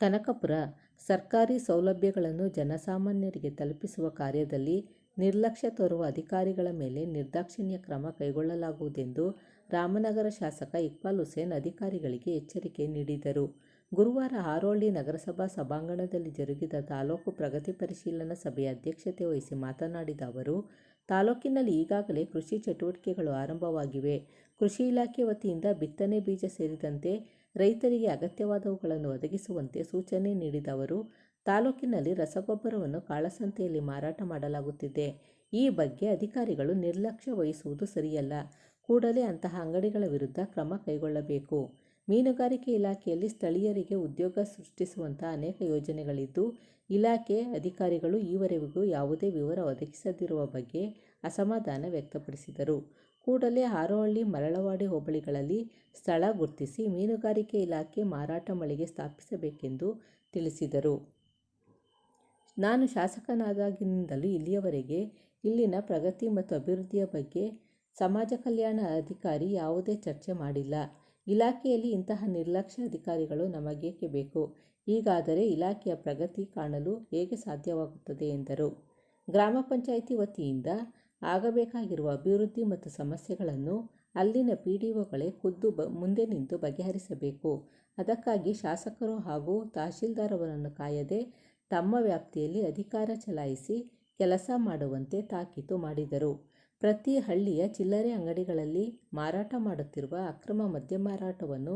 ಕನಕಪುರ ಸರ್ಕಾರಿ ಸೌಲಭ್ಯಗಳನ್ನು ಜನಸಾಮಾನ್ಯರಿಗೆ ತಲುಪಿಸುವ ಕಾರ್ಯದಲ್ಲಿ ನಿರ್ಲಕ್ಷ್ಯ ತೋರುವ ಅಧಿಕಾರಿಗಳ ಮೇಲೆ ನಿರ್ದಾಕ್ಷಿಣ್ಯ ಕ್ರಮ ಕೈಗೊಳ್ಳಲಾಗುವುದೆಂದು ರಾಮನಗರ ಶಾಸಕ ಇಕ್ಬಾಲ್ ಹುಸೇನ್ ಅಧಿಕಾರಿಗಳಿಗೆ ಎಚ್ಚರಿಕೆ ನೀಡಿದರು. ಗುರುವಾರ ಹಾರೋಹಳ್ಳಿ ನಗರಸಭಾ ಸಭಾಂಗಣದಲ್ಲಿ ಜರುಗಿದ ತಾಲೂಕು ಪ್ರಗತಿ ಪರಿಶೀಲನಾ ಸಭೆಯ ಅಧ್ಯಕ್ಷತೆ ವಹಿಸಿ ಮಾತನಾಡಿದ ಅವರು, ತಾಲೂಕಿನಲ್ಲಿ ಈಗಾಗಲೇ ಕೃಷಿ ಚಟುವಟಿಕೆಗಳು ಆರಂಭವಾಗಿವೆ. ಕೃಷಿ ಇಲಾಖೆ ವತಿಯಿಂದ ಬಿತ್ತನೆ ಬೀಜ ಸೇರಿದಂತೆ ರೈತರಿಗೆ ಅಗತ್ಯವಾದವುಗಳನ್ನು ಒದಗಿಸುವಂತೆ ಸೂಚನೆ ನೀಡಿದ ಅವರು, ತಾಲೂಕಿನಲ್ಲಿ ರಸಗೊಬ್ಬರವನ್ನು ಕಾಳಸಂತೆಯಲ್ಲಿ ಮಾರಾಟ ಮಾಡಲಾಗುತ್ತಿದೆ. ಈ ಬಗ್ಗೆ ಅಧಿಕಾರಿಗಳು ನಿರ್ಲಕ್ಷ್ಯ ವಹಿಸುವುದು ಸರಿಯಲ್ಲ. ಕೂಡಲೇ ಅಂತಹ ಅಂಗಡಿಗಳ ವಿರುದ್ಧ ಕ್ರಮ ಕೈಗೊಳ್ಳಬೇಕು. ಮೀನುಗಾರಿಕೆ ಇಲಾಖೆಯಲ್ಲಿ ಸ್ಥಳೀಯರಿಗೆ ಉದ್ಯೋಗ ಸೃಷ್ಟಿಸುವಂತಹ ಅನೇಕ ಯೋಜನೆಗಳಿದ್ದು, ಇಲಾಖೆ ಅಧಿಕಾರಿಗಳು ಈವರೆಗೂ ಯಾವುದೇ ವಿವರ ಒದಗಿಸದಿರುವ ಬಗ್ಗೆ ಅಸಮಾಧಾನ ವ್ಯಕ್ತಪಡಿಸಿದರು. ಕೂಡಲೇ ಹಾರೋಹಳ್ಳಿ, ಮರಳವಾಡಿ ಹೋಬಳಿಗಳಲ್ಲಿ ಸ್ಥಳ ಗುರುತಿಸಿ ಮೀನುಗಾರಿಕೆ ಇಲಾಖೆ ಮಾರಾಟ ಮಳಿಗೆ ಸ್ಥಾಪಿಸಬೇಕೆಂದು ತಿಳಿಸಿದರು. ನಾನು ಶಾಸಕನಾದಾಗಿನಿಂದಲೂ ಇಲ್ಲಿಯವರೆಗೆ ಇಲ್ಲಿನ ಪ್ರಗತಿ ಮತ್ತು ಅಭಿವೃದ್ಧಿಯ ಬಗ್ಗೆ ಸಮಾಜ ಕಲ್ಯಾಣ ಅಧಿಕಾರಿ ಯಾವುದೇ ಚರ್ಚೆ ಮಾಡಿಲ್ಲ. ಇಲಾಖೆಯಲ್ಲಿ ಇಂತಹ ನಿರ್ಲಕ್ಷ್ಯ ಅಧಿಕಾರಿಗಳು ನಮಗೇಕೆ ಬೇಕು? ಹೀಗಾದರೆ ಇಲಾಖೆಯ ಪ್ರಗತಿ ಕಾಣಲು ಹೇಗೆ ಸಾಧ್ಯವಾಗುತ್ತದೆ ಎಂದರು. ಗ್ರಾಮ ಪಂಚಾಯಿತಿ ವತಿಯಿಂದ ಆಗಬೇಕಾಗಿರುವ ಅಭಿವೃದ್ಧಿ ಮತ್ತು ಸಮಸ್ಯೆಗಳನ್ನು ಅಲ್ಲಿನ ಪಿಡಿಒಗಳೇ ಖುದ್ದು ಮುಂದೆ ನಿಂತು ಬಗೆಹರಿಸಬೇಕು. ಅದಕ್ಕಾಗಿ ಶಾಸಕರು ಹಾಗೂ ತಹಶೀಲ್ದಾರ್ ಅವರನ್ನು ಕಾಯದೆ ತಮ್ಮ ವ್ಯಾಪ್ತಿಯಲ್ಲಿ ಅಧಿಕಾರ ಚಲಾಯಿಸಿ ಕೆಲಸ ಮಾಡುವಂತೆ ತಾಕೀತು ಮಾಡಿದರು. ಪ್ರತಿ ಹಳ್ಳಿಯ ಚಿಲ್ಲರೆ ಅಂಗಡಿಗಳಲ್ಲಿ ಮಾರಾಟ ಮಾಡುತ್ತಿರುವ ಅಕ್ರಮ ಮದ್ಯ ಮಾರಾಟವನ್ನು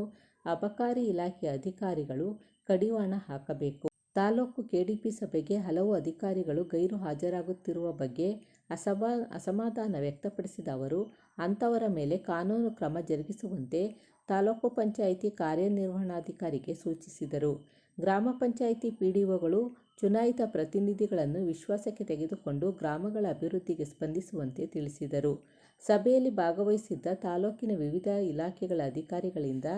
ಅಬಕಾರಿ ಇಲಾಖೆಯ ಅಧಿಕಾರಿಗಳು ಕಡಿವಾಣ ಹಾಕಬೇಕು. ತಾಲೂಕು ಕೆಡಿಪಿ ಸಭೆಗೆ ಹಲವು ಅಧಿಕಾರಿಗಳು ಗೈರು ಹಾಜರಾಗುತ್ತಿರುವ ಬಗ್ಗೆ ಅಸಮಾಧಾನ ವ್ಯಕ್ತಪಡಿಸಿದ ಅವರು, ಅಂಥವರ ಮೇಲೆ ಕಾನೂನು ಕ್ರಮ ಜರುಗಿಸುವಂತೆ ತಾಲೂಕು ಪಂಚಾಯಿತಿ ಕಾರ್ಯನಿರ್ವಹಣಾಧಿಕಾರಿಗೆ ಸೂಚಿಸಿದರು. ಗ್ರಾಮ ಪಂಚಾಯಿತಿ ಪಿಡಿಒಗಳು ಚುನಾಯಿತ ಪ್ರತಿನಿಧಿಗಳನ್ನು ವಿಶ್ವಾಸಕ್ಕೆ ತೆಗೆದುಕೊಂಡು ಗ್ರಾಮಗಳ ಅಭಿವೃದ್ಧಿಗೆ ಸ್ಪಂದಿಸುವಂತೆ ತಿಳಿಸಿದರು. ಸಭೆಯಲ್ಲಿ ಭಾಗವಹಿಸಿದ್ದ ತಾಲೂಕಿನ ವಿವಿಧ ಇಲಾಖೆಗಳ ಅಧಿಕಾರಿಗಳಿಂದ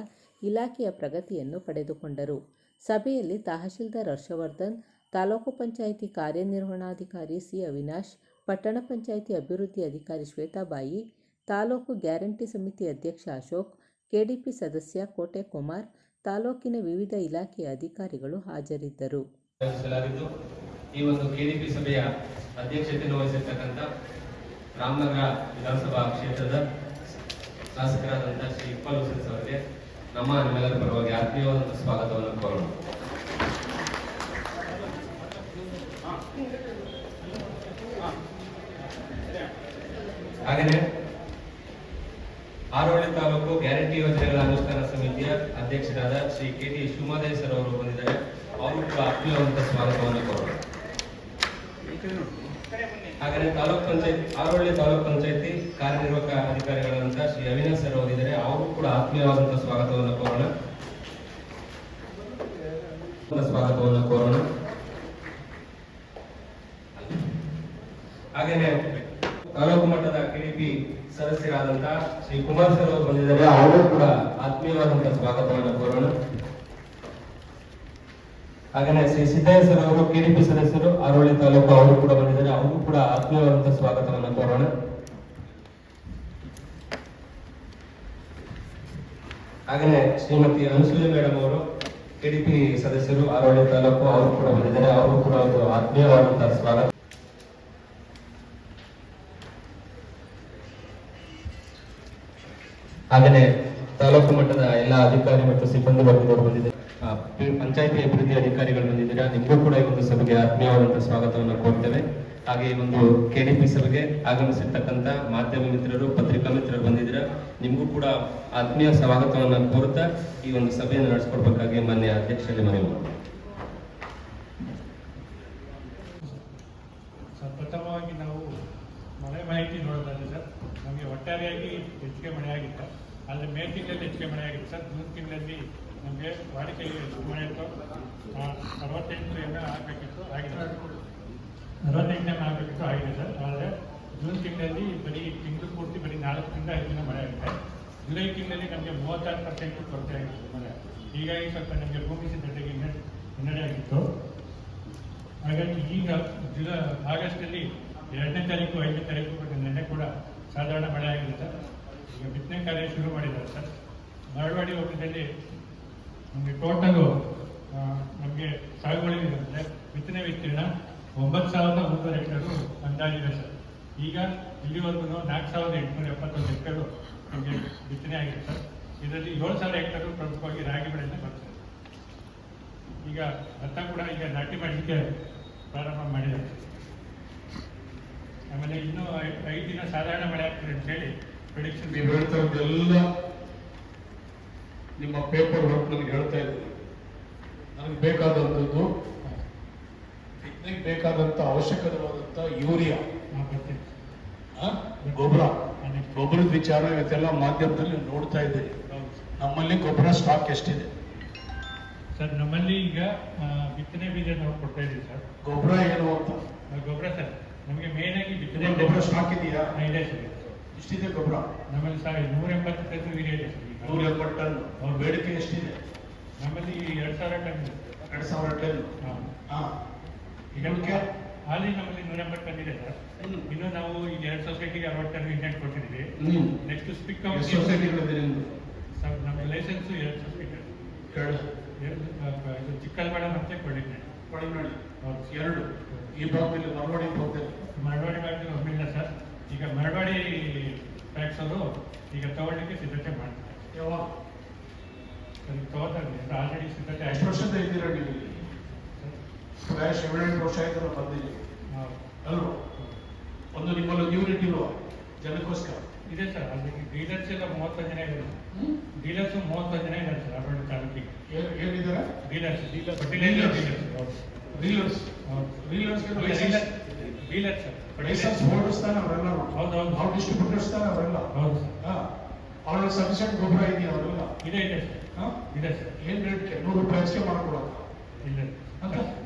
ಇಲಾಖೆಯ ಪ್ರಗತಿಯನ್ನು ಪಡೆದುಕೊಂಡರು. ಸಭೆಯಲ್ಲಿ ತಹಶೀಲ್ದಾರ್ ಹರ್ಷವರ್ಧನ್, ತಾಲೂಕು ಪಂಚಾಯಿತಿ ಕಾರ್ಯನಿರ್ವಹಣಾಧಿಕಾರಿ ಸಿ. ಅವಿನಾಶ್, ಪಟ್ಟಣ ಪಂಚಾಯಿತಿ ಅಭಿವೃದ್ಧಿ ಅಧಿಕಾರಿ ಶ್ವೇತಾಬಾಯಿ, ತಾಲೂಕು ಗ್ಯಾರಂಟಿ ಸಮಿತಿ ಅಧ್ಯಕ್ಷ ಅಶೋಕ್, ಕೆಡಿಪಿ ಸದಸ್ಯ ಕೋಟೆ ಕುಮಾರ್, ತಾಲೂಕಿನ ವಿವಿಧ ಇಲಾಖೆಯ ಅಧಿಕಾರಿಗಳು ಹಾಜರಿದ್ದರು. ಈ ಒಂದು ಕೆಡಿಪಿ ಸಭೆಯ ಅಧ್ಯಕ್ಷತೆಯನ್ನು ವಹಿಸಿರ್ತಕ್ಕಂಥ ರಾಮನಗರ ವಿಧಾನಸಭಾ ಕ್ಷೇತ್ರದ ಶಾಸಕರಾದಂತಹ ಶ್ರೀ ಇಕ್ಬಾಲ್ ಹುಸೇನ್ ಅವರಿಗೆ ನಮ್ಮ ನಿಮ್ಮೆಲ್ಲರ ಪರವಾಗಿ ಆತ್ಮೀಯವಾದ ಸ್ವಾಗತವನ್ನು ಕೋರೋಣ. ಹಾಗೆಯೇ ಹಾರೋಹಳ್ಳಿ ತಾಲೂಕು ಗ್ಯಾರಂಟಿ ಯೋಜನೆಗಳ ಅನುಷ್ಠಾನ ಸಮಿತಿಯ ಅಧ್ಯಕ್ಷರಾದ ಶ್ರೀ ಕೆ.ಟಿ. ಶಿವಮಾದೇವ್ ಸರ್ ಅವರು ಬಂದಿದ್ದಾರೆ. ಅವರು ಕೂಡ ಆತ್ಮೀಯವಾದಂತಹ ಸ್ವಾಗತವನ್ನು ಕೋರೋಣ. ಹಾಗೆಯೇ ಹಾರೋಹಳ್ಳಿ ತಾಲೂಕ್ ಪಂಚಾಯತಿ ಕಾರ್ಯನಿರ್ವಾಹಕ ಅಧಿಕಾರಿಗಳಾದಂತಹ ಶ್ರೀ ಅವಿನಾಶ್ ಸರ್ ಅವರಿದ್ದಾರೆ. ಅವರು ಕೂಡ ಆತ್ಮೀಯವಾದಂತಹ ಸ್ವಾಗತವನ್ನು ಕೋರೋಣ. ಹಾಗೆಯೇ ತಾಲೂಕು ಮಟ್ಟದ ಕೆಡಿಪಿ ಸದಸ್ಯರಾದಂತಹ ಶ್ರೀ ಕುಮಾರ್ ಸರ್ ಅವರು ಬಂದಿದ್ದಾರೆ. ಅವರು ಕೂಡ ಆತ್ಮೀಯವಾದಂತಹ ಸ್ವಾಗತವನ್ನು ಕೋರೋಣ. ಹಾಗೆಯೇ ಶ್ರೀ ಸಿದ್ದಯ್ಯ ಸರ್ ಅವರು ಕೆಡಿಪಿ ಸದಸ್ಯರು ಹಾರೋಹಳ್ಳಿ ತಾಲೂಕು, ಅವರು ಕೂಡ ಬಂದಿದ್ದಾರೆ. ಅವರು ಕೂಡ ಆತ್ಮೀಯವಾದಂತಹ ಸ್ವಾಗತವನ್ನು ಕೋರೋಣ. ಹಾಗೆಯೇ ಶ್ರೀಮತಿ ಅನುಸೂಯ ಮೇಡಮ್ ಅವರು ಕೆಡಿಪಿ ಸದಸ್ಯರು ಹಾರೋಹಳ್ಳಿ ತಾಲೂಕು, ಅವರು ಕೂಡ ಬಂದಿದ್ದಾರೆ. ಅವರು ಕೂಡ ಒಂದು ಆತ್ಮೀಯವಾದಂತಹ ಸ್ವಾಗತ. ಹಾಗೆಯೇ ತಾಲೂಕು ಮಟ್ಟದ ಎಲ್ಲ ಅಧಿಕಾರಿ ಮತ್ತು ಸಿಬ್ಬಂದಿ ವರ್ಗದವರು ಬಂದಿದ್ದಾರೆ. ಪಂಚಾಯತಿ ಅಭಿವೃದ್ಧಿ ಅಧಿಕಾರಿಗಳು ಬಂದಿದ್ದೀರಾ. ನಿಮಗೂ ಕೂಡ ಈ ಒಂದು ಸಭೆಗೆ ಆತ್ಮೀಯವಾದಂತಹ ಸ್ವಾಗತವನ್ನು ಕೋರ್ತೇವೆ. ಹಾಗೆ ಈ ಒಂದು ಕೆಡಿಪಿ ಸಭೆಗೆ ಆಗಮಿಸಿರ್ತಕ್ಕಂಥ ಮಾಧ್ಯಮ ಮಿತ್ರರು, ಪತ್ರಿಕಾ ಮಿತ್ರರು ಬಂದಿದ್ದೀರಾ. ನಿಮಗೂ ಕೂಡ ಆತ್ಮೀಯ ಸ್ವಾಗತವನ್ನು ಕೋರುತ್ತಾ ಈ ಒಂದು ಸಭೆಯನ್ನು ನಡೆಸಿಕೊಡ್ಬೇಕಾಗಿ ಮಾನ್ಯ ಅಧ್ಯಕ್ಷರಿಗೆ ಮನವಿ ಮಾಡಿ. ಪ್ರಥಮವಾಗಿ ನಾವು ಮಳೆ ಮಾಹಿತಿ ನೋಡೋದಾದ್ರೆ ಸರ್, ನಮಗೆ ಒಟ್ಟಾರೆಯಾಗಿ ಹೆಚ್ಚಿಗೆ ಮಳೆಯಾಗಿತ್ತು. ಆದರೆ ಮೇ ತಿಂಗಳಲ್ಲಿ ಹೆಚ್ಚಿಗೆ ಮಳೆಯಾಗಿತ್ತು ಸರ್. ಜೂನ್ ತಿಂಗಳಲ್ಲಿ ನಮಗೆ ವಾಡಿಕೆಗೆ ಮಳೆ ಇತ್ತು. 68 ಎಮ್ ಆಗಬೇಕಿತ್ತು, ಆಗಿದೆ. 68 ಎಮ್ ಆಗಬೇಕಿತ್ತು, ಆಗಿದೆ ಸರ್. ಆದರೆ ಜೂನ್ ತಿಂಗಳಲ್ಲಿ ಬರೀ ತಿಂಗಳು ಪೂರ್ತಿ ಬರೀ 4 ರಿಂದ 5 ದಿನ ಮಳೆ ಆಗುತ್ತೆ. ಜುಲೈ ತಿಂಗಳಲ್ಲಿ ನಮಗೆ 36% ಕೊರತೆ ಆಗಿತ್ತು ಮಳೆ. ಹೀಗಾಗಿ ಸ್ವಲ್ಪ ನಮಗೆ ಭೂಮಿ ಸಿದ್ಧತೆಗೆ ಹಿನ್ನಡೆ ಆಗಿತ್ತು. ಹಾಗಾಗಿ ಈಗ ಆಗಸ್ಟಲ್ಲಿ 2ನೇ ತಾರೀಕು 5ನೇ ತಾರೀಕು ನೆನ್ನೆ ಕೂಡ ಸಾಧಾರಣ ಮಳೆ ಆಗಿದೆ ಸರ್. ಈಗ ಬಿತ್ತನೆ ಕಾರ್ಯ ಶುರು ಮಾಡಿದ್ದಾರೆ ಸರ್. ಮರಳವಾಡಿ ಹೋಬಳಿಯಲ್ಲಿ ನಮಗೆ ಟೋಟಲು ನಮಗೆ ಇದೆ ಅಂದರೆ ಬಿತ್ತನೆ ವಿಸ್ತೀರ್ಣ 9,300 ಹೆಕ್ಟೇರು ಅಂದಾಜಿದೆ ಸರ್. ಈಗ ಇಲ್ಲಿವರೆಗೂ 4,871 ಹೆಕ್ಟೇರು ನಮಗೆ ಬಿತ್ತನೆ ಆಗಿದೆ ಸರ್. ಇದರಲ್ಲಿ 7,000 ಹೆಕ್ಟೇರು ಪ್ರಮುಖವಾಗಿ ರಾಗಿ ಬೆಳೆಯನ್ನು ಬರ್ತದೆ. ಈಗ ಭತ್ತ ಕೂಡ ಈಗ ನಾಟಿ ಮಾಡಲಿಕ್ಕೆ ಪ್ರಾರಂಭ ಮಾಡಿದ್ದಾರೆ. ಆಮೇಲೆ ಇನ್ನೂ 5 ದಿನ ಸಾಧಾರಣ ಮಳೆ ಆಗ್ತದೆ ಅಂತ ಹೇಳಿ ಪ್ರಿಡಿಕ್ಷನ್. ನೀವು ಹೇಳ್ತಾ ಇದ್ದೆಲ್ಲ ನಿಮ್ಮ ಪೇಪರ್ ವರ್ಕ್ ನನಗೆ ಹೇಳ್ತಾ ಇದ್ದೀನಿ. ನನಗೆ ಬೇಕಾದಂಥದ್ದು ಬಿತ್ತನೆಗೆ ಬೇಕಾದಂಥ ಅವಶ್ಯಕವಾದಂಥ ಯೂರಿಯಾ, ಗೊಬ್ಬರದ ವಿಚಾರ ಇವತ್ತೆಲ್ಲ ಮಾಧ್ಯಮದಲ್ಲಿ ನೋಡ್ತಾ ಇದ್ದೀರಿ. ನಮ್ಮಲ್ಲಿ ಗೊಬ್ಬರ ಸ್ಟಾಕ್ ಎಷ್ಟಿದೆ ಸರ್? ನಮ್ಮಲ್ಲಿ ಈಗ ಬಿತ್ತನೆ ಬೀಜ ನಾವು ಕೊಡ್ತಾ ಇದ್ದೀವಿ ಸರ್. ಗೊಬ್ಬರ ಏನು ಅಂತ ಗೊಬ್ಬರ ಸರ್ ನಮಗೆ ಮೇನ್ ಆಗಿ ಬಿತ್ತನೆ ಗೊಬ್ಬರ ಸ್ಟಾಕ್ ಇದೆಯಾ? ಇದೆ ಸರ್. ಇಷ್ಟಿದೆ ಗೊಬ್ಬರ ನಮ್ಮಲ್ಲಿ 180 ಟನ್ ವೀರ್ಯ ಇದೆ ಸರ್. 180 ಟನ್. ಅವ್ರ ಬೇಡಿಕೆ ಎಷ್ಟಿದೆ? ನಮ್ಮಲ್ಲಿ 2,000 ಟನ್ ಇದೆ. 2,000 ಟನ್. ಈಗ ಹಾಲಿ ನಮ್ಮಲ್ಲಿ 180 ಟನ್ ಇದೆ ಸರ್. ಇನ್ನು ನಾವು ಈಗ 2 ಸೊಸೈಟಿಗೆ 60 ಟನ್ ಇಂಜೆಕ್ಟ್ ಕೊಟ್ಟಿದ್ದೀವಿ. ನೆಕ್ಸ್ಟ್ ಸ್ಪಿಕ್ ಸೊಸೈಟಿಗಳಿದೆ ನಿಮ್ದು? ನಮ್ಮ ಲೈಸೆನ್ಸ್ 2 ಸೊಸೈಟಿ, ಚಿಕ್ಕಲ್ವಾಡ ಮತ್ತೆ ಕೊಡಿನಾಡಿ. ಎರಡು ಈ ಭಾಗದಲ್ಲಿ ಮರವಾಡಿ ಹೋಗ್ತಾರೆ. ಮರವಾಡಿ ಭಾಗದಲ್ಲಿ ಒಮ್ಮಿಲ್ಲ ಸರ್. ಈಗ ಮರವಾಡಿ ಟ್ಯಾಕ್ಸ್ ಅವರು ಈಗ ತಗೊಳ್ಳಿಕ್ಕೆ ಸಿದ್ಧತೆ ಮಾಡ್ತಾರೆ. ಯಾವಾಗ ತಗೋತಾರೆ ಆಲ್ರೆಡಿ ಸಿದ್ಧತೆ ಎಷ್ಟು ವರ್ಷದ ಇದ್ದೀರಾ ನೀವು? ಪ್ರಾಯ 7-8 ವರ್ಷ ಆಯ್ತು ಬಂದಿದ್ದೀವಿ ಅಲ್ವಾ? ಒಂದು ನಿಮ್ಮಲ್ಲಿ ಯೂನಿಟ್ ಇಲ್ವಾ ಜನಕ್ಕೋಸ್ಕರ? ಇದೆ ಸರ್. ಅದಕ್ಕೆ ಡೀಲರ್ಸ್ ಎಲ್ಲ 30 ಜನ ಇದ್ದಾರೆ. ಡೀಲರ್ಸ್ 30 ಜನ ಇದ್ದಾರೆ ಸರ್ ಆರೋಗ್ಯ ತಾಲೂಕಿಗೆ. ಏನಿದ್ದಾರೆ? ಡೀಲರ್ಸ್ ಡೀಲರ್ಸ್ ಲೈಸೆನ್ಸ್ ಹೋಲ್ಡರ್ಸ್ ತಾನೆ ಅವರೆಲ್ಲ? ಹೌದು. ನಾವು ಡಿಸ್ಟ್ರಿಬ್ಯೂಟರ್ಸ್ ತಾನೆ ಅವರೆಲ್ಲ? ಹೌದು ಸರ್. ಅವ್ರಿಗೆ ಸಫಿಷಿಯಂಟ್ ಗೊಬ್ಬರ ಇದೆಯಾ ಅವರೆಲ್ಲ? ಇದೆ ಸರ್. ಇದೆ ಸರ್. ಏನ್ ರೇಟ್ಗೆ? 100 ರೂಪಾಯಿ ಅಷ್ಟೇ ಮಾಡ್ಕೊಡೋದು? ಇಲ್ಲ ಅಂತ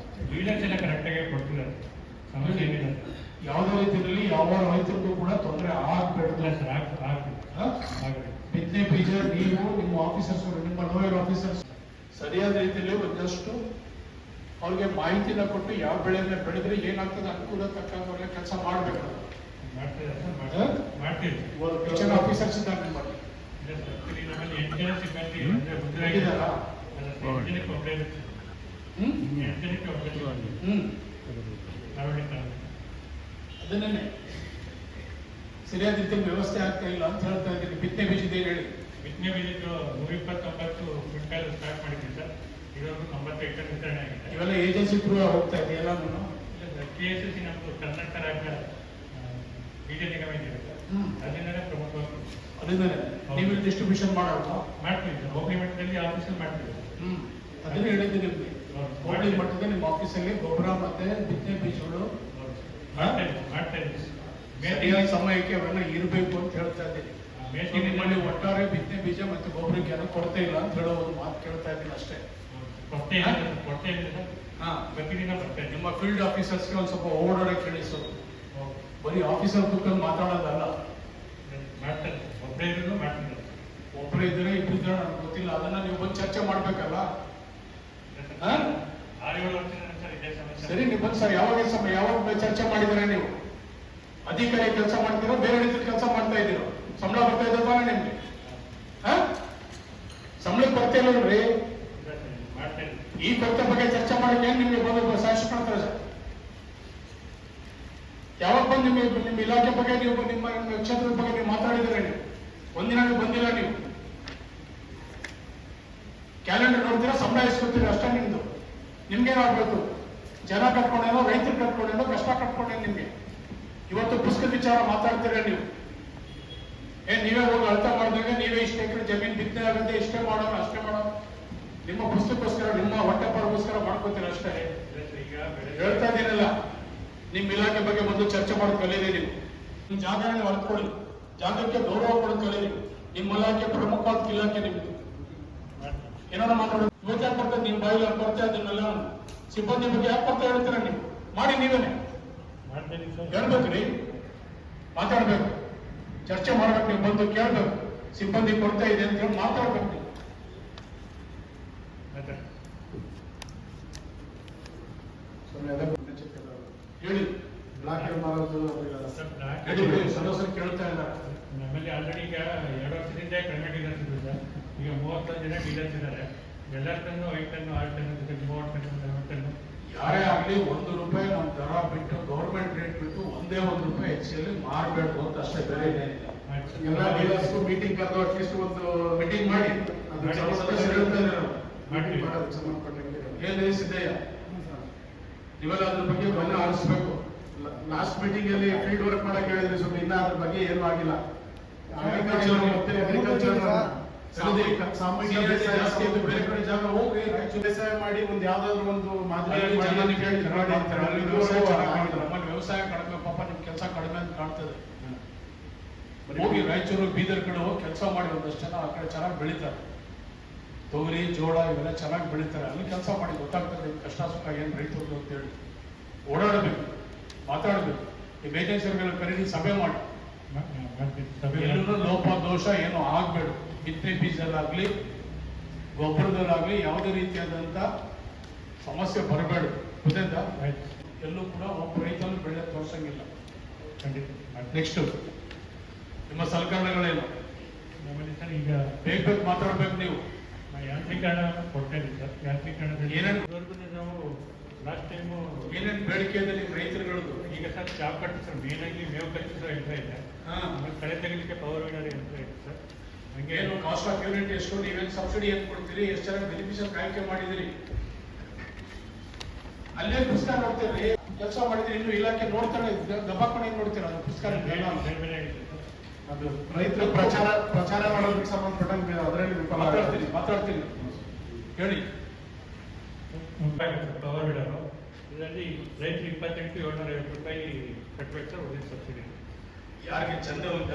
ಡೀಲರ್ಸ್ ಎಲ್ಲ ಕರೆಕ್ಟಾಗಿ ಕೊಡ್ತಿದ್ದಾರೆ. ಸಮಸ್ಯೆ ಏನಿಲ್ಲ ಸರ್. ಯಾವುದೇ ರೀತಿಯಲ್ಲಿ ಯಾವ ರೈತರಿಗೂ ಕೂಡ ತೊಂದರೆ ಆಗಬೇಡ ಸರ್. ಆಗಲಿ. ಬಿತ್ತನೆ ಬೀಜ ನೀವು ನಿಮ್ಮ ಆಫೀಸರ್ಸ್, ನಿಮ್ಮ ಲೋಯರ್ ಆಫೀಸರ್ಸ್ ಸರಿಯಾದ ರೀತಿಯಲ್ಲಿ ಒಂದಷ್ಟು ಅವ್ರಿಗೆ ಮಾಹಿತಿನ ಕೊಟ್ಟು ಯಾವ ಬೆಳೆಯನ್ನ ಬೆಳೆದ್ರೆ ಏನಾಗ್ತದೆ ಅನುಕೂಲ ತಕ್ಕಂಗೆ ಕೆಲಸ ಮಾಡಬೇಕು. ಕಿಚನ್ ಆಫೀಸರ್ಸ್ ಇದ್ದಾರೆ ನಿಮ್ಮಲ್ಲಿ? ನಮ್ಮಲ್ಲಿ 8 ಜನ ಸಿಬ್ಬಂದಿ ಇದ್ದಾರಾ? ಅದನ್ನೇ ಸರಿಯಾದ ರೀತಿಯಲ್ಲಿ ವ್ಯವಸ್ಥೆ ಆಗ್ತಾ ಇಲ್ಲ ಅಂತ ಹೇಳ್ತಾ ಇದ್ದೀನಿ. ಬಿತ್ತನೆ ಬೀಜದ ಏನು ಹೇಳಿ? ಬಿತ್ತನೆ ಬೀಜದ್ದು 129 ಕ್ವಿಂಟಲ್ ಸ್ಟಾರ್ಟ್ ಮಾಡಿದ್ವಿ ಸರ್. ಇದೊಂದು 95 ಟನ್ ವಿತರಣೆ ಆಗಿದೆ. ಇವೆಲ್ಲ ಏಜೆನ್ಸಿ ಥ್ರೂ ಹೋಗ್ತಾ ಇದೆ ಎಲ್ಲ? KSSC ನಮ್ಮದು ಕರ್ನಾಟಕ ರಾಜ್ಯ ಬೀಜ ನಿಗಮ ಇದೆ ಸರ್. ಅದನ್ನೇ ಪ್ರಮುಖವಾಗಿ ಅದನ್ನೇ ನೀವು ಡಿಸ್ಟ್ರಿಬ್ಯೂಷನ್ ಮಾಡೋದು ಮಾಡ್ತೀವಿ ಸರ್. ಹೋಬಳಿ ಮಟ್ಟದಲ್ಲಿ ಆಫೀಸಲ್ಲಿ ಮಾಡ್ತೀವಿ. ಅದನ್ನೇ ಹೇಳಿದ್ದೆ ನಿಮ್ಗೆ. ಹೋಬಳಿ ಮಟ್ಟದಲ್ಲಿ ನಿಮ್ಮ ಆಫೀಸಲ್ಲಿ ಗೊಬ್ಬರ ಮತ್ತೆ ಬಿತ್ತನೆ ಬೀಜಗಳು ಮಾಡ್ತಾ ಇದ್ದೀವಿ. ಸರಿಯಾದ ಸಮಯಕ್ಕೆ ಅವೆಲ್ಲ ಇರಬೇಕು ಅಂತ ಹೇಳ್ತಾ ಇದ್ದೀನಿ. ನಿಮ್ಮಲ್ಲಿ ಒಟ್ಟಾರೆ ಬಿತ್ತನೆ ಬೀಜ ಮತ್ತು ಗೊಬ್ಬರಕ್ಕೆ ಏನೋ ಕೊರತೆ ಇಲ್ಲ ಅಂತ ಹೇಳೋ ಒಂದು ಮಾತು ಕೇಳ್ತಾ ಇದ್ದೀನಿ ಅಷ್ಟೇ. ಕೊರತೆ ಇದೆ ಸರ್. ಪ್ರತಿದಿನ ಬರ್ತೇನೆ. ನಿಮ್ಮ ಫೀಲ್ಡ್ ಆಫೀಸರ್ಸ್ಗೆ ಒಂದು ಸ್ವಲ್ಪ ಓಡಾಡಕ್ಕೆ ಹೇಳಿಸು. ಬರೀ ಆಫೀಸರ್ ಕುತ್ಕೊಂಡು ಮಾತಾಡೋದಲ್ಲ. ಮಾಡ್ತಾರೆ. ಒಬ್ಬರೇ ಇದ್ರು ಮಾಡ್ತಿದ್ದಾರೆ. ಒಬ್ಬರೇ ಇದ್ರೆ ಇಬ್ಬರಿದ್ರೆ ನನಗೆ ಗೊತ್ತಿಲ್ಲ. ಅದನ್ನ ನೀವು ಬಂದು ಚರ್ಚೆ ಮಾಡ್ಬೇಕಲ್ಲ. 6-7 ವರ್ಷದಿಂದ ಸರ್ ಇದೇ ಸಮಸ್ಯೆ. ಸರಿ, ನೀವು ಬಂದು ಸರ್ ಯಾವಾಗ ಚರ್ಚೆ ಮಾಡಿದ್ರೆ ನೀವು ಅಧಿಕಾರಿ ಕೆಲಸ ಮಾಡ್ತೀರೋ ಬೇರೆ ರೀತಿ ಕೆಲಸ ಮಾಡ್ತಾ ಇದ್ದೀರೋ? ಸಂಬಳ ಬರ್ತಾ ಇದೆ ತಾನೇ ನಿಮ್ಗೆ? ಸಂಬಳಕ್ಕೆ ಕೊರತೆ ಇಲ್ಲರಿ. ಈ ಕೊರತೆ ಬಗ್ಗೆ ಚರ್ಚೆ ಮಾಡಕ್ಕೆ ಏನ್ ನಿಮ್ಗೆ ಬಂದು ಸಾಕ್ಷಿ ಮಾಡ್ತಾರೆ ಸರ್? ಯಾವಾಗ ಬಂದು ನಿಮ್ಮ ಇಲಾಖೆ ಬಗ್ಗೆ ನೀವು ನಿಮ್ಮ ಕ್ಷೇತ್ರದ ಬಗ್ಗೆ ನೀವು ಮಾತಾಡಿದ್ರೆ ನೀವು ಒಂದಿನ ಬಂದಿಲ್ಲ. ನೀವು ಕ್ಯಾಲೆಂಡರ್ ನೋಡ್ತೀರಾ, ಸಂಬಳ ಇಸ್ಕೊತೀರಾ ಅಷ್ಟೇ ನಿಮ್ದು. ನಿಮ್ಗೇನಾಗ್ಬೇಕು? ಜನ ಕಟ್ಕೊಂಡೇನೋ, ರೈತರು ಕಟ್ಕೊಂಡೇನೋ, ಕಷ್ಟ ಕಟ್ಕೊಂಡೇನೋ ನಿಮ್ಗೆ. ಇವತ್ತು ಪುಸ್ತಕದ ವಿಚಾರ ಮಾತಾಡ್ತೀರಾ ನೀವು. ನೀವೇ ಹೋಗಿ ಅರ್ಥ ಮಾಡಿದಾಗ ನೀವೇ ಇಷ್ಟು ಎಕರೆ ಜಮೀನು ಬಿತ್ತನೆ ಆಗುತ್ತೆ, ಇಷ್ಟೇ ಮಾಡೋಣ ಅಷ್ಟೇ ಮಾಡೋಣ, ನಿಮ್ಮ ಪುಸ್ತಕಕ್ಕೋಸ್ಕರ ನಿಮ್ಮ ಹೊಟ್ಟೆಪಾಡಿಗೋಸ್ಕರ ಮಾಡ್ಕೋತೀರ ಅಷ್ಟೇ. ಹೇಳ್ತಾ ಇದ್ದೀನಲ್ಲ, ನಿಮ್ಮ ಇಲಾಖೆ ಬಗ್ಗೆ ಮೊದಲು ಚರ್ಚೆ ಮಾಡೋದು ಕಲೀರಿ. ನೀವು ನಿಮ್ಮ ಜಾಗಗಳನ್ನ ಹೊರತ್ಕೊಳ್ಳಿ, ಜಾಗಕ್ಕೆ ಗೌರವ ಕೊಡೋದು ಕಲೀರಿ. ನಿಮ್ಮ ಇಲಾಖೆ ಪ್ರಮುಖವಾದ ಇಲಾಖೆ ನಿಮ್ದು. ಏನಾದ್ರು ಮಾತಾಡೋದು ಇವತ್ತು ಯಾಕೆ ಬರ್ತದೆ ನಿಮ್ಮ ಬಾಯಿಗೆ ಬರ್ತಾ ಇದನ್ನೆಲ್ಲ ಸಿಬ್ಬಂದಿ ಬಗ್ಗೆ ಯಾಕೆ ಬರ್ತಾ ಹೇಳ್ತೀರ ನೀವು? ಮಾಡಿ ನೀವೇನೆ ಹೇಳ್ಬೇಕ್ರಿ, ಮಾತಾಡ್ಬೇಕು, ಚರ್ಚೆ ಮಾಡ್ಬೇಕು. ನೀವು ಬಂದು ಕೇಳ್ಬೇಕು, ಸಿಬ್ಬಂದಿ ಕೊಡ್ತಾ ಇದೆ ಅಂತ ಹೇಳಿ ಮಾತಾಡ್ಬೇಕು ನೀವು. ಹೇಳಿ ಸದಸ್ಯರು ಕೇಳ್ತಾ ಇದ್ದಾರೆ. ನಮ್ಮಲ್ಲಿ ಆಲ್ರೆಡಿ ಈಗ 2 ವರ್ಷದಿಂದ ಕಡಿಮೆ ಡೀಲರ್ಸ್ ಇದ್ರು ಸರ್. ಈಗ 31 ಜನ ಡೀಲರ್ಸ್ ಇದ್ದಾರೆ. ಎಲ್ಲರ ton 5 ton 6 ton 30 ton 40 ton ಖಾಲಿ 1 ರೂಪಾಯಿ ನಮ್ಮ ದರ ಬಿಟ್ಟು ಗೌರ್ಮೆಂಟ್ ರೇಟ್ ಬಿಟ್ಟು ಒಂದೇ 1 ರೂಪಾಯಿ ಹೆಚ್ಚಲ್ಲಿ ಮಾರಬೇಕು ಅಂತ ಅಷ್ಟೇ, ಬೇರೆ ಏನಿಲ್ಲ. ಎಲ್ಲ ಡೀಲರ್ಸ್ಗೂ ಮೀಟಿಂಗ್ ಕರೆದು ಅಟ್ಲೀಸ್ಟ್ ಒಂದು ಮೀಟಿಂಗ್ ಮಾಡಿ ಏನೇ ಸಿದ್ದಯ್ಯ, ನೀವೆಲ್ಲ ಅದ್ರ ಬಗ್ಗೆ ಗಮನ ಹರಿಸ್ಬೇಕು. ಲಾಸ್ಟ್ ಮೀಟಿಂಗ್ ಅಲ್ಲಿ ಫೀಲ್ಡ್ ವರ್ಕ್ ಮಾಡಕ್ ಹೇಳಿದ್ರಿ, ಸ್ವಲ್ಪ ಇನ್ನ ಅದ್ರ ಬಗ್ಗೆ ಏನೂ ಆಗಿಲ್ಲ. ಅಗ್ರಿಕಲ್ಚರ್ ಮತ್ತೆ ಅಗ್ರಿಕಲ್ಚರ್ ಸಾಮೂಹಿಕ ಬೇಸಾಯ ಜಾಸ್ತಿ ಇದ್ದು ಬೇರೆ ಕಡೆ ಜಾಗ ಹೋಗಿ ರಾಯಚೂರು ಬೇಸಾಯ ಮಾಡಿ ಒಂದು ಯಾವ್ದಾದ್ರು ಒಂದು ಮಾದರಿ ನಮ್ಮಲ್ಲಿ ವ್ಯವಸಾಯ ಕಡಿಮೆ, ಪಾಪ ನಿಮ್ ಕೆಲಸ ಕಡಿಮೆ ಅಂತ ಕಾಣ್ತದೆ. ಹೋಗಿ ರಾಯಚೂರು ಬೀದರ್ ಕಡೆ ಹೋಗಿ ಕೆಲಸ ಮಾಡಿ, ಒಂದಷ್ಟು ಜನ ಆ ಕಡೆ ಚೆನ್ನಾಗಿ ಬೆಳಿತಾರೆ, ತೊಗರಿ ಜೋಳ ಇವೆಲ್ಲ ಚೆನ್ನಾಗಿ ಬೆಳಿತಾರೆ, ಅಲ್ಲಿ ಕೆಲಸ ಮಾಡಿ ಗೊತ್ತಾಗ್ತದೆ ನಿಮ್ ಕಷ್ಟ ಸುಖ ಏನ್ ರೈತರು ಅಂತ ಹೇಳಿ. ಓಡಾಡಬೇಕು, ಮಾತಾಡಬೇಕು, ಈ ಮೇಜೆನ್ಸಿಗಳ ಕರೀದಿ ಸಭೆ ಮಾಡಿ, ಎಲ್ಲರೂ ಲೋಪ ದೋಷ ಏನು ಆಗ್ಬೇಡ. ಬಿತ್ತನೆ ಬೀಜದಲ್ಲಾಗ್ಲಿ ಗೊಬ್ಬರದಲ್ಲಾಗ್ಲಿ ಯಾವುದೇ ರೀತಿಯಾದಂತ ಸಮಸ್ಯೆ ಬರಬೇಡ. ಗೊತ್ತಾಯ್ತಾ? ಎಲ್ಲೂ ಕೂಡ ಒಬ್ಬ ರೈತನು ಬೆಳೆ ತೋರ್ಸಂಗಿಲ್ಲ. ನೆಕ್ಸ್ಟ್ ನಿಮ್ಮ ಸಲಕರಣೆಗಳೇನು? ನಮ್ಮಲ್ಲಿ ಸರ್ ಈಗ ಬೇಗ ಮಾತಾಡ್ಬೇಕು ನೀವು. ಯಾಂತ್ರೀಕರಣ ಕೊಡ್ತಾ ಇದ್ದೀವಿ ಸರ್. ಯಾಂತ್ರೀಕರಣದಲ್ಲಿ ಏನೇನು ನಾವು ಲಾಸ್ಟ್ ಟೈಮು ಏನೇನು ಬೇಡಿಕೆ ಇದೆ ನಿಮ್ಮ ರೈತರುಗಳದ್ದು? ಈಗ ಸರ್ ಚಾಪ್ ಕಟ್ಟು ಸರ್, ಮೇನ್ ಆಗಿ ಮೇವು ಕಟ್ಟಿಸೋ ಯಂತ್ರ ಇದೆ, ಆಮೇಲೆ ಕಳೆ ತೆಗಿಲಿಕ್ಕೆ ಪವರ್ ವೀಡರ್ ಯಂತ್ರ ಇದೆ ಸರ್. ಹಂಗೆ ಏನು ಕಾಸ್ಟ್ ಆಫ್ ಯೂನಿಟ್ ಎಷ್ಟು, ನೀವೇನು ಸಬ್ಸಿಡಿ ಏನು ಕೊಡ್ತೀರಿ, ಎಷ್ಟು ಚೆನ್ನಾಗಿ ಬೆನಿಫಿಷಿಯಲ್ ಆಯ್ಕೆ ಮಾಡಿದಿರಿ, ಅಲ್ಲೇ ಪುಸ್ತಕ ನೋಡ್ತೀರಿ, ಕೆಲಸ ಮಾಡಿದ್ರಿ, ಇನ್ನು ಇಲಾಖೆ ನೋಡ್ತಾನೆ ದಬ್ಬಾಕೊಂಡು ಏನ್ ನೋಡ್ತೀರ? ಅದು ಪುಸ್ತಕ ಬೇರೆ ಬೇರೆ ಆಗಿದೆ ಸರ್. ಅದು ರೈತರು ಪ್ರಚಾರ ಮಾಡೋದಕ್ಕೆ ಸಂಬಂಧಪಟ್ಟಂಗೆ ಅದರಲ್ಲಿ ಮಾತಾಡ್ತೀನಿ ಹೇಳಿ. ಪವರ್ ವೀಡರು ಇದರಲ್ಲಿ ರೈತರು 28,750 ರೂಪಾಯಿ ಕಟ್ಟಬೇಕು ಸರ್, ಒಂದೇ ಸಬ್ಸಿಡಿ. ಯಾರಿಗೆ ಜನರಲ್ಗ,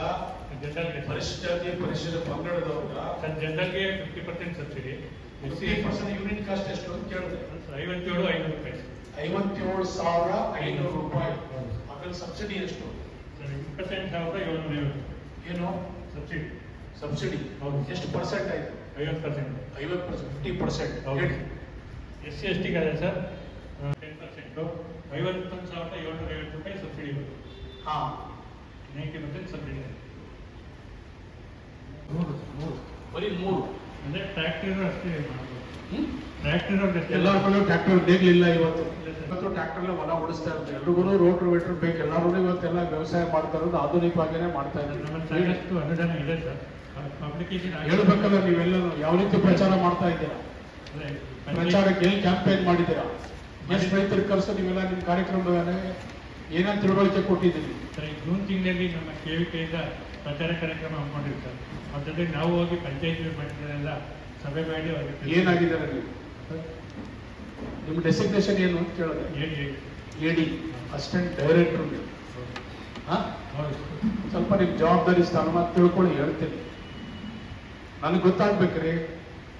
ಜನರಲ್ಗೆ ಪರಿಶಿಷ್ಟ ಜಾತಿ ಪರಿಶಿಷ್ಟ ಪಂಗಡದವ್ರಗ ಸರ್, ಜನರಲ್ಗೆ 50% ಸಬ್ಸಿಡಿ. 50% ಯೂನಿಟ್ ಕಾಸ್ಟ್ ಎಷ್ಟು ಅಂತ ಕೇಳಿದೆ. 57,500 ರೂಪಾಯಿ. 57,500 ರೂಪಾಯಿ. ಅದ್ರಲ್ಲಿ ಸಬ್ಸಿಡಿ ಎಷ್ಟು? ಸರ್ 27,750 ಏನು ಸಬ್ಸಿಡಿ. ಸಬ್ಸಿಡಿ ಹೌದು. ಎಷ್ಟು ಪರ್ಸೆಂಟ್ ಆಯ್ತು? 50%. 50%, 50%. ಹೌದು. SC ST ಗಾದ್ರೆ ಸರ್ 10%. 51,750 ರೂಪಾಯಿ ಸಬ್ಸಿಡಿ ಬರುತ್ತೆ. ಹಾ, 90% ಸಬ್ಸಿಡಿ. ಬರೀ 3 ಅಂದ್ರೆ ಟ್ರ್ಯಾಕ್ಟರ್ ಅಷ್ಟೇ ಮಾಡ್ಬೋದು. ಟ್ರ್ಯಾಕ್ಟರ್ ಅಷ್ಟೇ ಎಲ್ಲರ ಕಡೆ ಟ್ರ್ಯಾಕ್ಟರ್ ಬೇಕಲಿಲ್ಲ ಇವತ್ತು. ಇವತ್ತು ಟ್ರ್ಯಾಕ್ಟರ್ ಹೊಲ ಓಡಿಸ್ತಾ ಇರ್ತಾರೆ, ಎಲ್ರಿಗೂ ರೋಟ್ರ್ ವೇಟ್ರ್ ಬೇಕು. ಎಲ್ಲರೂ ಇವತ್ತೆಲ್ಲ ವ್ಯವಸಾಯ ಮಾಡ್ತಾ ಇರೋದು ಆಧುನಿಕವಾಗಿನೇ ಮಾಡ್ತಾ ನಮ್ಮಲ್ಲಿ ಇದ್ದಾರೆ. ಸಾಕಷ್ಟು ಅನುದಾನ ಇದೆ ಸರ್. ಅಪ್ಲಿಕೇಶನ್ ಹೇಳ್ಬೇಕಲ್ಲ, ನೀವೆಲ್ಲ ಯಾವ ರೀತಿ ಪ್ರಚಾರ ಮಾಡ್ತಾ ಇದ್ದೀರಾ? ಪ್ರಚಾರಕ್ಕೆ ಎಲ್ಲಿ ಕ್ಯಾಂಪೇನ್ ಮಾಡಿದ್ದೀರಾ? ಎಷ್ಟು ರೈತರ ಕರ್ಸೋ ನೀವೆಲ್ಲ ನಿಮ್ಮ ಕಾರ್ಯಕ್ರಮದಲ್ಲಿ ಏನೇನು ತಿಳುವಳಿಕೆ ಕೊಟ್ಟಿದ್ದೀರಿ? ಸರ್, ಜೂನ್ ತಿಂಗಳಲ್ಲಿ ನಮ್ಮ KVKಯಿಂದ ಪ್ರಚಾರ ಕಾರ್ಯಕ್ರಮ ಹಮ್ಮಿಕೊಂಡಿರ್ತಾರೆ. ಅದ್ರ ಜೊತೆಗೆ ನಾವು ಹೋಗಿ ಪಂಚಾಯತ್ ಮಟ್ಟದಲ್ಲೆಲ್ಲ ಸಭೆ ಮಾಡಿ ಅವ್ರಿಗೆ ಏನಾಗಿದ್ದಾರೆ ನೀವು? ನಿಮ್ಮ ಡೆಸಿಗ್ನೇಷನ್ ಏನು ಅಂತ ಕೇಳಿದೆ. AD, assistant director. ಹೌದು. ಸ್ವಲ್ಪ ನಿಮ್ಮ ಜವಾಬ್ದಾರಿ ಸ್ಥಾನ ತಿಳ್ಕೊಳ್ಳಿ, ಹೇಳ್ತೀನಿ. ನನಗೆ ಗೊತ್ತಾಗ್ಬೇಕ್ರಿ,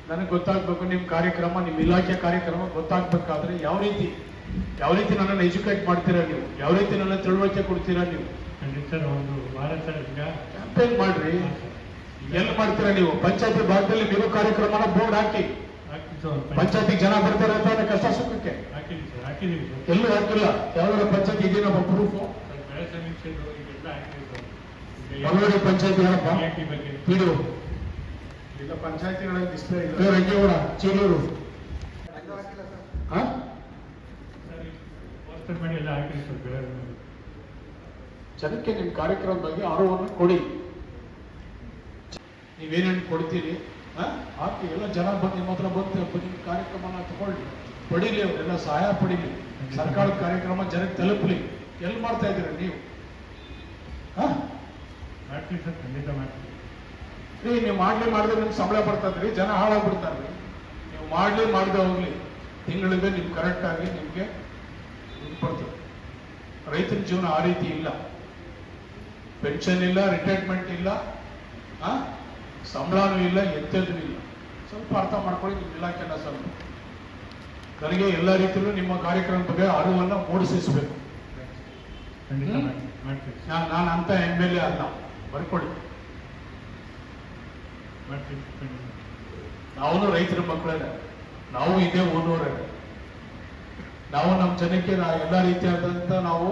ನನಗೆ ಗೊತ್ತಾಗ್ಬೇಕು ನಿಮ್ಮ ಕಾರ್ಯಕ್ರಮ, ನಿಮ್ಮ ಇಲಾಖೆ ಕಾರ್ಯಕ್ರಮ ಗೊತ್ತಾಗ್ಬೇಕಾದ್ರೆ ಯಾವ ರೀತಿ ನನ್ನನ್ನು ಎಜುಕೇಟ್ ಮಾಡ್ತೀರಾ ನೀವು, ಯಾವ ರೀತಿ ನನ್ನ ತಿಳುವಳಿಕೆ ಕೊಡ್ತೀರಾ ನೀವು? ಖಂಡಿತ ಸರ್, ಒಂದು ವಾರ ಸರ್ ಈಗ ಕ್ಯಾಂಪೇನ್ ಮಾಡ್ರಿ. ಎಲ್ಲಿ ಮಾಡ್ತೀರಾ ನೀವು? ಪಂಚಾಯತಿ ಭಾಗದಲ್ಲಿ ನೀವು ಕಾರ್ಯಕ್ರಮನ ಬೋರ್ಡ್ ಹಾಕಿ, ಪಂಚಾಯತಿಗೆ ಜನ ಬರ್ತಾರೆ ಅಂತ ಕಷ್ಟ ಸುಖಕ್ಕೆ ಹಾಕಿದ್ದೀವಿ ಸರ್, ಹಾಕಿದ್ದೀವಿ ಸರ್. ಎಲ್ಲೂ ಹಾಕಿಲ್ಲ. ಯಾವ್ದಾರ ಪಂಚಾಯತಿ ಇದೆಯಾ ಪ್ರೂಫ್? ಬೆಳೆ ಸಮೀಕ್ಷೆ ಇವೆಲ್ಲ ಹಾಕಿದ್ದೀವಿ ಸರ್. ಮಂಗಳೂರು ಪಂಚಾಯತಿ ಯಾರಪ್ಪ? BIT ಬಗ್ಗೆ ಪಿಡು ಇಲ್ಲ, ಪಂಚಾಯತಿಗಳಲ್ಲಿ ಡಿಸ್ಪ್ಲೇ ಇದೆ. ರಂಗೇಗೌಡ, ಚೀಲೂರು. ಪೋಸ್ಟರ್ ಮಾಡಿ ಎಲ್ಲ ಹಾಕಿದ್ದೀವಿ ಸರ್. ಬೆಳೆ ಜನಕ್ಕೆ ನಿಮ್ಮ ಕಾರ್ಯಕ್ರಮದ ಬಗ್ಗೆ ಅರಿವನ್ನು ಕೊಡಿ. ನೀವೇನೇನು ಕೊಡ್ತೀರಿ ಹಾಕಿ, ಎಲ್ಲ ಜನ ಬಂದು ನಿಮ್ಮ ಹತ್ರ ಬಂದು ನಿಮ್ಮ ಕಾರ್ಯಕ್ರಮನ ತಗೊಳ್ಳಿ, ಪಡೀಲಿ, ಅವರೆಲ್ಲ ಸಹಾಯ ಪಡೀಲಿ, ಸರ್ಕಾರದ ಕಾರ್ಯಕ್ರಮ ಜನಕ್ಕೆ ತಲುಪಲಿ. ಎಲ್ಲಿ ಮಾಡ್ತಾ ಇದ್ದೀರಾ ನೀವು? ಮಾಡ್ತೀವಿ ಸರ್, ಖಂಡಿತ ಮಾಡ್ತೀವಿ. ನೀವು ಮಾಡಿದ್ರೆ ನಿಮ್ಗೆ ಸಂಬಳ ಬರ್ತದ್ರಿ, ಜನ ಹಾಳಾಗ್ಬಿಡ್ತಾರ್ರಿ. ನೀವು ಮಾಡದೆ ಹೋಗ್ಲಿ, ತಿಂಗಳಿಗೆ ನಿಮ್ಗೆ ಕರೆಕ್ಟಾಗಿ ನಿಮಗೆ ದುಡ್ಡು ಬರ್ತದೆ. ರೈತರ ಜೀವನ ಆ ರೀತಿ ಇಲ್ಲ. ಪೆನ್ಷನ್ ಇಲ್ಲ, ರಿಟೈರ್ಮೆಂಟ್ ಇಲ್ಲ, ಸಂಬಳನೂ ಇಲ್ಲ, ಎತ್ತದೂ ಇಲ್ಲ. ಸ್ವಲ್ಪ ಅರ್ಥ ಮಾಡ್ಕೊಳ್ಳಿ ನಿಮ್ಮ ಇಲಾಖೆನ. ಸ್ವಲ್ಪ ನನಗೆ ಎಲ್ಲ ರೀತಿಯಲ್ಲೂ ನಿಮ್ಮ ಕಾರ್ಯಕ್ರಮದ ಬಗ್ಗೆ ಅರಿವನ್ನು ಮೂಡಿಸಬೇಕು. ಖಂಡಿತ ಮಾಡ್ತೀವಿ. ನಾನು ಅಂತ MLA ಅಲ್ಲ, ಬರ್ಕೊಳ್ಳಿ. ಮಾಡ್ತೀವಿ ಖಂಡಿತ. ನಾವು ರೈತರ ಮಕ್ಕಳೇ, ನಾವು ಇದೇ ಓದುವರೇ. ನಾವು ನಮ್ಮ ಜನಕ್ಕೆ ಎಲ್ಲ ರೀತಿಯಾದಂತ ನಾವು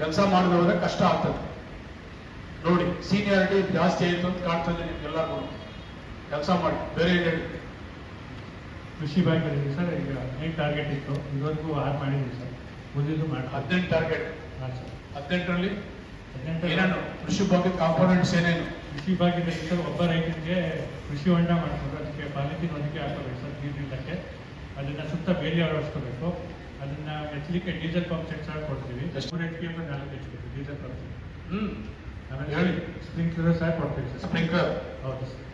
ಕೆಲಸ ಮಾಡಿದವರೆ ಕಷ್ಟ ಆಗ್ತದೆ. ನೋಡಿ, ಸೀನಿಯಾರಿಟಿ ಜಾಸ್ತಿ ಆಯಿತು ಅಂತ ಕಾಣ್ತದೆ ನಿಮ್ಗೆಲ್ಲರಿಗೂ. ಕೆಲಸ ಮಾಡಿ, ಬೇರೆ ಏನು ಹೇಳಿ. ಕೃಷಿ ಭಾಗ್ಯದಲ್ಲಿ ಸರ್ ಈಗ 18 ಟಾರ್ಗೆಟ್ ಇತ್ತು, ಇದುವರೆಗೂ 6 ಮಾಡಿದ್ದೀವಿ ಸರ್. ಮುಂದಿದ್ದು ಮಾಡ್ತಾರೆ. 18 ಟಾರ್ಗೆಟ್. ಹಾಂ ಸರ್. 18ರಲ್ಲಿ 18 ಏನೇನು ಕೃಷಿ ಭಾಗ್ಯ ಕಾಂಪೋನೆಂಟ್ಸ್ ಏನೇನು? ಕೃಷಿ ಭಾಗ್ಯದಲ್ಲಿ ಸರ್ ಒಬ್ಬ ರೈತರಿಗೆ ಕೃಷಿ ಹೊಂಡ ಮಾಡಿಕೊಂಡು ಅದಕ್ಕೆ ಪಾಲಿಥೀನ್ ಹೊದಿಕೆ ಹಾಕಬೇಕು ಸರ್ ನೀರಿಲ್ಲಕ್ಕೆ. ಅದನ್ನು ಸುತ್ತ ಬೇಲಿ ಅಳವಡಿಸ್ಕೋಬೇಕು. ಅದನ್ನು ಹೆಚ್ಚಲಿಕ್ಕೆ ಡೀಸೆಲ್ ಪಂಪ್ ಸೆಟ್ ಸಹ ಕೊಡ್ತೀವಿ. 3 HP 4 HP diesel pump set. ಆಮೇಲೆ ಹೇಳಿ. ಸ್ಪ್ರಿಂಕ್ಲರ್ ಸಹ ಕೊಡ್ತೀವಿ ಸರ್. ಸ್ಪ್ರಿಂಕ್ಲರ್. ಹೌದು ಸರ್.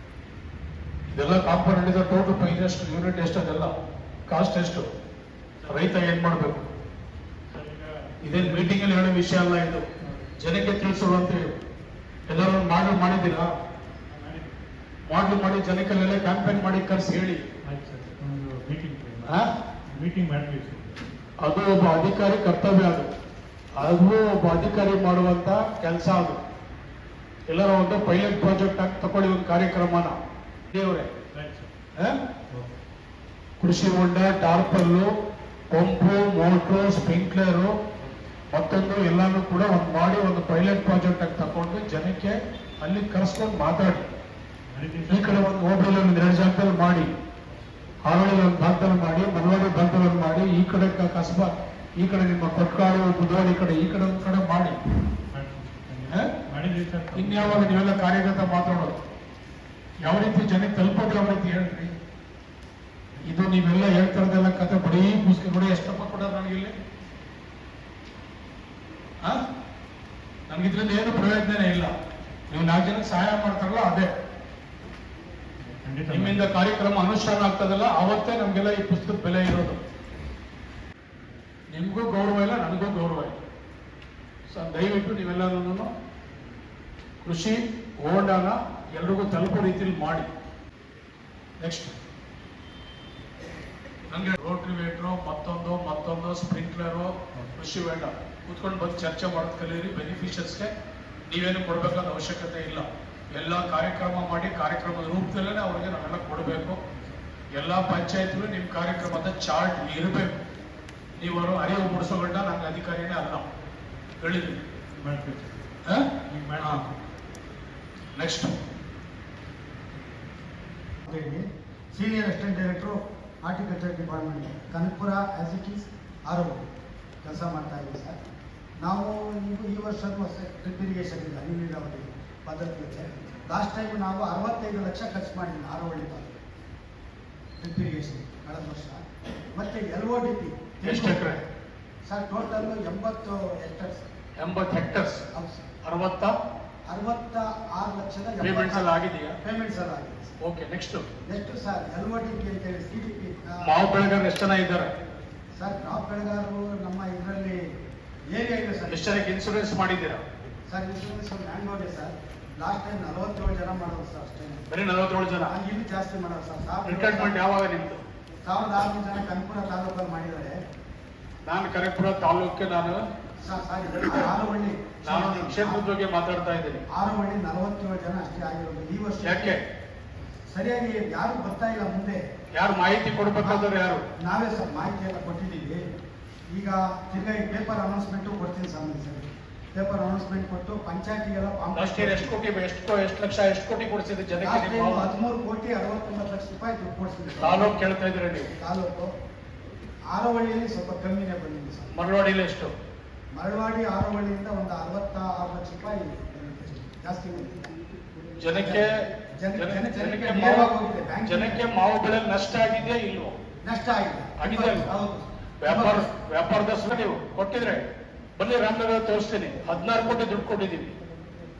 ಇದೆಲ್ಲ ಕಾಂಪೋನೆಂಟ್ ಇದೆ. ಟೋಟಲ್ ಪ್ರೈಸ್ ಎಷ್ಟು, ಯೂನಿಟ್ ಎಷ್ಟು, ಅದೆಲ್ಲ ಕಾಸ್ಟ್ ಎಷ್ಟು, ರೈತ ಏನ್ ಮಾಡಬೇಕು? ಸರ್ ಈಗ ಇದೇನು ಮೀಟಿಂಗ್ ಅಲ್ಲಿ ಹೇಳೋ ವಿಷಯ ಅಲ್ಲ, ಇದು ಜನಕ್ಕೆ ತಿಳಿಸುವಂತ. ಎಲ್ಲರೂ ಮಾಡಿದ್ದೀರಾ? ಮಾಡಿ ಮಾಡಿ ಜನಕ್ಕೆಲ್ಲ ಕ್ಯಾಂಪೇನ್ ಮಾಡಿ ಕರ್ಸಿ ಹೇಳಿ. ಆಯ್ತು ಸರ್. ಒಂದು ಆ? ಮೀಟಿಂಗ್ ಮಾಡ್ತೀವಿ ಸರ್. ಅದು ಒಬ್ಬ ಅಧಿಕಾರಿ ಕರ್ತವ್ಯ. ಅದು ಒಬ್ಬ ಅಧಿಕಾರಿ ಮಾಡುವಂತ ಕೆಲಸ. ಅದು ಎಲ್ಲರ ಒಂದು ಪೈಲಟ್ ಪ್ರಾಜೆಕ್ಟ್ ಆಗಿ ತಗೊಳ್ಳಿ ಒಂದು ಕಾರ್ಯಕ್ರಮನ. ದೇವ್ರೆ, ಆಯ್ತು ಸರ್. ಕೃಷಿ ಹೊಂಡ, ಟಾರ್ಪಲ್ಲು, ಪಂಪು, ಮೋಟ್ರು, ಸ್ಪ್ರಿಂಕ್ಲರು, ಮತ್ತೊಂದು ಎಲ್ಲಾನು ಕೂಡ ಮಾಡಿ ಒಂದು ಪೈಲಟ್ ಪ್ರಾಜೆಕ್ಟ್ ಆಗಿ ತಗೊಂಡು ಜನಕ್ಕೆ ಅಲ್ಲಿ ಕರೆಸ್ಕೊಂಡು ಮಾತಾಡಿ. ಈ ಕಡೆ ಒಂದು ಹೋಬಳಿಯಲ್ಲಿ ಒಂದು 2 ಜಾಗದಲ್ಲಿ ಮಾಡಿ, ಹಾರೋಳಿ ಒಂದು ಭಾಗದಲ್ಲಿ ಮಾಡಿ, ಮನವಾಡಿ ಭಾಗದಲ್ಲಿ ಮಾಡಿ, ಈ ಕಡೆ ಕಸಬಾ, ಈ ಕಡೆ ನಿಮ್ಮ ಕೊಟ್ಕಾಡು, ಬುಧವಾಡಿ ಈ ಕಡೆ ಒಂದು ಕಡೆ ಮಾಡಿ. ಮಾಡಿದ್ದೀವಿ ಸರ್. ಇನ್ಯಾವಾಗ ನೀವೆಲ್ಲ ಕಾರ್ಯಗತ ಮಾತಾಡೋದು? ಯಾವ ರೀತಿ ಜನಕ್ಕೆ ತಲುಪೋದು, ಯಾವ ರೀತಿ ಹೇಳ್ರಿ. ಇದು ನೀವೆಲ್ಲ ಹೇಳ್ತಾರದೆಲ್ಲ ಕತೆ ಬರೀ ಪುಸ್ತಕ ನೋಡಿ. ಎಷ್ಟಪ್ಪ ಕೊಡೋದು ನನಗಿಲ್ಲಿ? ನನ್ಗಿದ್ರಿಂದ ಏನು ಪ್ರಯೋಜನನೇ ಇಲ್ಲ. ನೀವು 4 ಜನಕ್ಕೆ ಸಹಾಯ ಮಾಡ್ತಾರಲ್ಲ, ಅದೇ ಖಂಡಿತ ನಿಮ್ಮಿಂದ ಕಾರ್ಯಕ್ರಮ ಅನುಷ್ಠಾನ ಆಗ್ತದಲ್ಲ, ಅವತ್ತೇ ನಮ್ಗೆಲ್ಲ ಈ ಪುಸ್ತಕದ ಬೆಲೆ ಇರೋದು. ನಿಮ್ಗೂ ಗೌರವ ಇಲ್ಲ, ನನಗೂ ಗೌರವ ಇಲ್ಲ. ಸೊ ದಯವಿಟ್ಟು ನೀವೆಲ್ಲರೂ ಕೃಷಿ ಹೋಂಡಾನ ಎಲ್ರಿಗೂ ತಲುಪೋ ರೀತಿಯಲ್ಲಿ ಮಾಡಿ. ನೆಕ್ಸ್ಟ್ ನಂಗೆ ರೋಟ್ರಿವೇಟ್ರು, ಮತ್ತೊಂದು ಸ್ಪ್ರಿಂಕ್ಲರು, ಕೃಷಿ ಹೊಂಡ ಕೂತ್ಕೊಂಡು ಬಂದು ಚರ್ಚೆ ಮಾಡೋದು ಕಲೀರಿ. ಬೆನಿಫಿಷಿಯರ್ಸ್ಗೆ ನೀವೇನು ಕೊಡಬೇಕಾದ ಅವಶ್ಯಕತೆ ಇಲ್ಲ. ಎಲ್ಲ ಕಾರ್ಯಕ್ರಮ ಮಾಡಿ ಕಾರ್ಯಕ್ರಮದ ರೂಪದಲ್ಲೇ ಅವ್ರಿಗೆ ನಾವೆಲ್ಲ ಕೊಡಬೇಕು. ಎಲ್ಲ ಪಂಚಾಯತ್ಗಳು ನಿಮ್ಮ ಕಾರ್ಯಕ್ರಮದ ಚಾರ್ಟ್ ಇರಬೇಕು. ನೀವು ಅರಿವು ಮೂಡಿಸೋ ಗಂಟ ನಂಗೆ ಅಧಿಕಾರಿನೇ ಅಲ್ಲ, ಹೇಳಿದ್ರಿ. ಮಾಡ್ತೀವಿ ಸರ್. ಈಗ ಮಾಡ್ತೀವಿ. Next senior assistant director horticulture department Kanakapura as it is ಆರೋಗ್ಯ ಕೆಲಸ ಮಾಡ್ತಾ ಇದ್ದೀವಿ ಸರ್. ನಾವು ಈ ವರ್ಷದ ಡ್ರಿಪ್ ಇರಿಗೇಷನ್ ಇಲ್ಲ, ಹನಿ ನೀರಾವರಿ ಪದ್ಧತಿಗೆ ಲಾಸ್ಟ್ ಟೈಮ್ ನಾವು 65 ಲಕ್ಷ ಖರ್ಚು ಮಾಡಿದ್ವಿ ಆರೋಗ್ಯ ಡ್ರಿಪ್ ಇರಿಗೇಷನ್ ಕಳೆದ ವರ್ಷ. ಮತ್ತೆ LODP ಎಷ್ಟು ಎಕರೆ ಸರ್? Total 80 hectares. 80 ಹೆಕ್ಟರ್ಸ್. ಹೌದು ಸರ್. 66 ಲಕ್ಷದ ಪೇಮೆಂಟ್ಸ್ ಎಲ್ಲ ಆಗಿದೆಯಾ? ಪೇಮೆಂಟ್ಸ್ ಎಲ್ಲ ಆಗಿದೆ. Okay, next next sir LODP ಅಂತ ಹೇಳಿ CDP. ಮಾವು ಬೆಳೆಗಾರರು ಎಷ್ಟು ಜನ ಇದ್ದಾರೆ ಸರ್? ಕ್ರಾಪ್ ಬೆಳೆಗಾರರು ನಮ್ಮ ಇದರಲ್ಲಿ ಏರಿಯಾ ಇದೆ ಸರ್. ಎಷ್ಟು ಜನಕ್ಕೆ ಇನ್ಸೂರೆನ್ಸ್ ಮಾಡಿದ್ದೀರಾ ಸರ್? ಇನ್ಶೂರೆನ್ಸ್ ಲ್ಯಾಂಡ್ ನೋಡಿ ಸರ್. ಲಾಸ್ಟ್ ಟೈಮ್ 47 ಜನ ಮಾಡೋದು ಸರ್, ಅಷ್ಟೇ. ಬರೀ 47 ಜನ. ಇಲ್ಲಿ ಜಾಸ್ತಿ ಮಾಡೋದು ಸರ್. ರಿಟೈರ್ಮೆಂಟ್ ಯಾವಾಗ ನಿಮ್ದು? 1600 ಜನ ಕನಕಪುರ ತಾಲೂಕಲ್ಲಿ ಮಾಡಿದ್ದಾರೆ. ನಾನು ಕನಕಪುರ ತಾಲೂಕಿಗೆ ನಾನು ಆರೋಹಳ್ಳಿ ಕ್ಷೇತ್ರದ ಬಗ್ಗೆ ಮಾತಾಡ್ತಾ ಇದ್ದೀನಿ. ಆರೋಹಳ್ಳಿ 47 ಜನ ಅಷ್ಟೇ ಆಗಿರೋದು ಈ ವರ್ಷ. ಯಾಕೆ ಸರಿಯಾಗಿ ಯಾರು ಬರ್ತಾ ಇಲ್ಲ ಮುಂದೆ. ಯಾರು ಮಾಹಿತಿ ಕೊಡ್ಬೇಕಾದ್ರೆ ಯಾರು? ನಾವೇ ಸರ್ ಮಾಹಿತಿ ಎಲ್ಲ ಕೊಟ್ಟಿದ್ದೀವಿ. ಈಗ ತಿರ್ಗಾ ಈ ಪೇಪರ್ ಅನೌನ್ಸ್ಮೆಂಟು ಕೊಡ್ತೀನಿ ಸರ್. ಪೇಪರ್ ಅನೌನ್ಸ್ಮೆಂಟ್ ಕೊಟ್ಟು ಪಂಚಾಯತಿಗೆಲ್ಲ ಲಾಸ್ಟ್ ಇಯರ್ ಎಷ್ಟು ಲಕ್ಷ ಎಷ್ಟು ಕೋಟಿ ಕೊಡಿಸಿದ್ರೆ ಜನಕ್ಕೆ? 13 ಕೋಟಿ 69 ಲಕ್ಷ ರೂಪಾಯಿ ದುಡ್ಡು ಕೊಡಿಸಿದ್ವಿ. ತಾಲೂಕು ಕೇಳ್ತಾ ಇದ್ರೆ ನೀವು? ತಾಲೂಕು ಆರೋಹಳ್ಳಿಯಲ್ಲಿ ಸ್ವಲ್ಪ ಕಮ್ಮಿನೇ ಬಂದಿದೆ ಸರ್. ಮರವಾಡಿಲಿ ಎಷ್ಟು? ಮರವಾಡಿ ಆರೋಹಳ್ಳಿಯಿಂದ ಒಂದು 66 ಲಕ್ಷ ರೂಪಾಯಿ ಜಾಸ್ತಿ ಬಂದಿದೆ. ಜನಕ್ಕೆ ಮಾವು ಬೆಳೆ ನಷ್ಟ ಆಗಿದೆಯಾ ಇಲ್ವೋ? ನಷ್ಟ ಆಗಿದೆ. ಹೌದು. ವ್ಯಾಪಾರದಷ್ಟು ನೀವು ಕೊಟ್ಟಿದ್ರೆ ಬನ್ನಿ, ರಾಮನಗರ ತೋರಿಸ್ತೀನಿ. 16 ಕೋಟಿ ದುಡ್ಡು ಕೊಟ್ಟಿದ್ದೀವಿ.